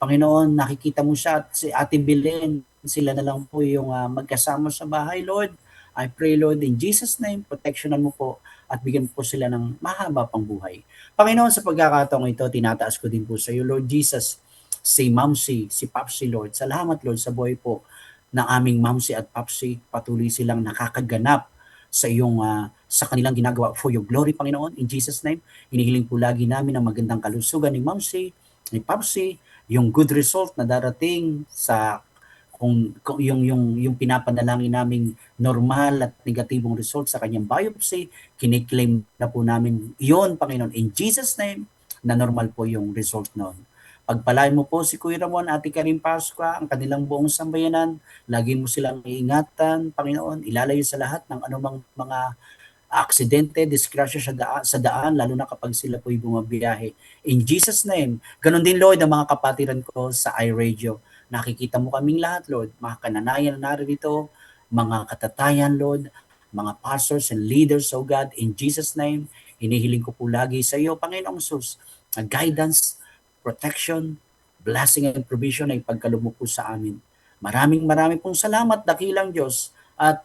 Panginoon, nakikita mo siya at si Ate Belen, sila na lang po yung magkasama sa bahay, Lord. I pray, Lord, in Jesus' name, protectionan mo po at bigyan po sila ng mahaba pang buhay. Panginoon, sa pagkakataong ito, tinataas ko din po sa iyo, Lord Jesus, si Mamsi, si Papsi, Lord. Salamat, Lord, sa buhay po ng aming Mamsi at Papsi. Patuloy silang nakakaganap sa iyong sa kanilang ginagawa for your glory, Panginoon. In Jesus' name, hinihiling po lagi namin ang magandang kalusugan ni Mamsi, ni Papsi, yung good result na darating sa kung yung pinapanalangin naming normal at negatibong result sa kanyang biopsy, kiniklaim na po namin iyon, Panginoon, in Jesus' name, na normal po yung result noon. Pagpalain mo po si Kuya Ramon, Ate Karin Pascua, ang kanilang buong sambayanan, lagi mo silang iingatan, Panginoon, ilalayo sa lahat ng anumang mga aksidente, disgrasya sa daan, lalo na kapag sila po'y bumabiyahe. In Jesus' name, ganun din, Lord, ang mga kapatiran ko sa iRadio. Nakikita mo kaming lahat, Lord, mga kananayan na narito, mga katatayan, Lord, mga pastors and leaders, oh God, in Jesus' name, hinihiling ko po lagi sa iyo, Panginoong Sus, guidance, protection, blessing and provision ay pagkaloob mo po sa amin. Maraming pong salamat, dakilang Diyos, at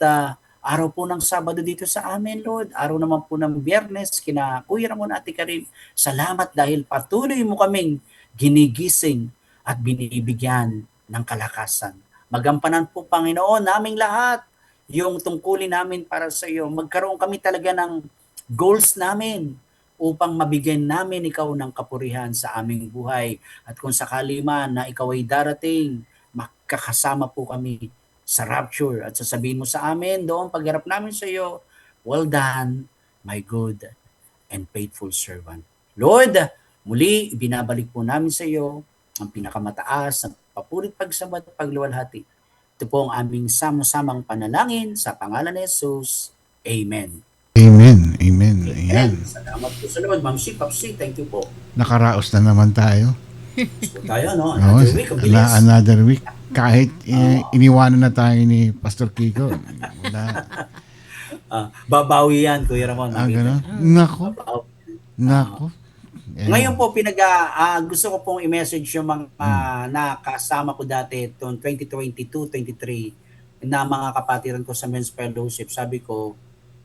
araw po ng Sabado dito sa amin, Lord. Araw naman po ng Biyernes, kina Kuya Ramon at Karim. Salamat dahil patuloy mo kaming ginigising at binibigyan ng kalakasan. Magampanan po, Panginoon, naming lahat yung tungkulin namin para sa iyo. Magkaroon kami talaga ng goals namin upang mabigyan namin ikaw ng kapurihan sa aming buhay. At kung sakali man na ikaw ay darating, makakasama po kami sa rapture at sasabihin mo sa amin doon pagharap namin sa iyo, well done, my good and faithful servant. Lord, muli ibinabalik po namin sa iyo ang pinakamataas na papurit pagsabat at pagluwalhati. Ito po ang aming sama-samang panalangin sa pangalan ni Jesus. Amen. Amen. Amen. Ayan. Salamat po sa Lord. Ma'am C, Pop C, thank you po. Nakaraos na naman tayo. So tayo, no? Oo, Another week, ang bilis. another week. Kahit iniwanan na tayo ni Pastor Kiko. Wala. Babawi yan, Kuya Ramon. Gano'n? Nako. Babawi. Nako. Ngayon po, gusto ko pong i-message yung mga nakasama ko dati itong 2022-23 na mga kapatiran ko sa Men's Fellowship. Sabi ko,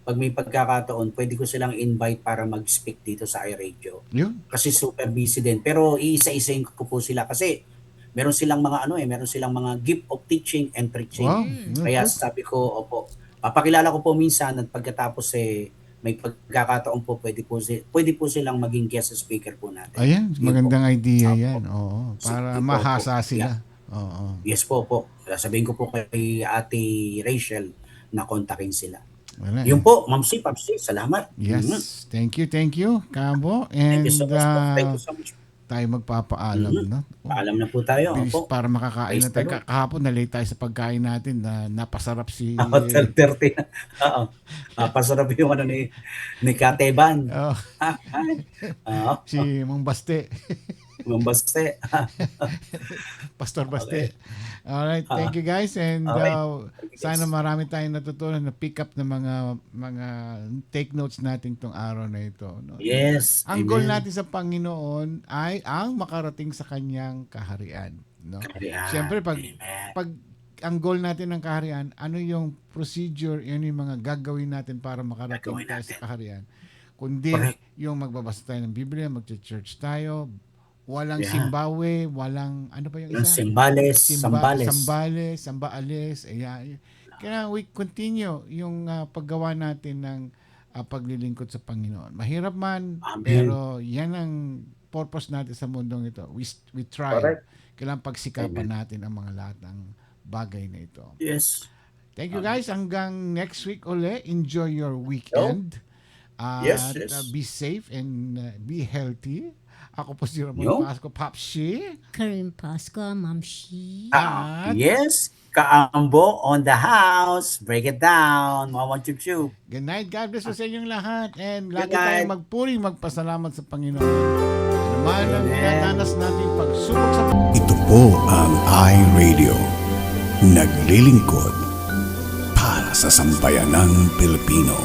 pag may pagkakataon, pwede ko silang invite para mag-speak dito sa iRadio. Yun. Kasi super busy din. Pero iisa-isahin ko po sila kasi meron silang mga meron silang mga gift of teaching and preaching. Wow. Kaya sabi ko, opo, papakilala ko po minsan at pagkatapos may pagkakataon po pwede po silang maging guest speaker po natin. Ayan, Yun magandang po. idea Opo. yan. Oo, para Sige po, mahasa po. sila. Yeah. Oo. Yes po. Sabihin ko po kay Ate Rachel na kontakin sila. Wala. Yun po, Ma'am C, Pop C, salamat. Yes. Mhm. Thank you, Kabo. And Thank you so much po. Thank you so much. tayo magpapaalam. No? Paalam na po tayo. Bilis Opo. para makakain Praise na tayo. the Lord. Kahapon na-late tayo sa pagkain natin na napasarap si... 12:30 na. Oo. Pasarap yung ni Kateban. Oh, Oo. si Mang Baste. Mambaste. Pastor Baste. Alright, thank you guys. And Okay. Thank you, guys. sana marami tayong natutunan na pick up ng mga take notes natin tong araw na ito. No? Yes. Ang goal Amen. natin sa Panginoon ay ang makarating sa kanyang kaharian. No? Kaharian. Siyempre, Amen. pag ang goal natin ng kaharian, ano yung procedure, yun yung mga gagawin natin para makarating Gagawin tayo natin. sa kaharian. Kundi Correct. yung magbabasa tayo ng Biblia, mag-church tayo, walang Yeah. simbawe, walang, ano pa yung Yung isa? Sambales. Sambaales. Ayan. Kaya we continue yung paggawa natin ng paglilingkod sa Panginoon. Mahirap man, Amen. pero yan ang purpose natin sa mundong ito. We try. Correct. Kailangan pagsikapan Amen. natin ang mga lahat ng bagay na ito. Yes. Thank you guys. Hanggang next week uli. Enjoy your weekend. Yes, At yes. be safe and be healthy. Ako po si Ramon Yo. Pasco, Popshi. Karim Pasco, Ma'am Shi. At Yes. Kaambo on the house. Break it down. Mama Chup Chup. good night. God bless po sa inyong lahat. And lagi Good tayong night. magpuring magpasalamat sa Panginoon. Naman ang Amen. dinadanas natin pagsubok sa Ito po ang iRadio. Naglilingkod para sa sambayanang Pilipino.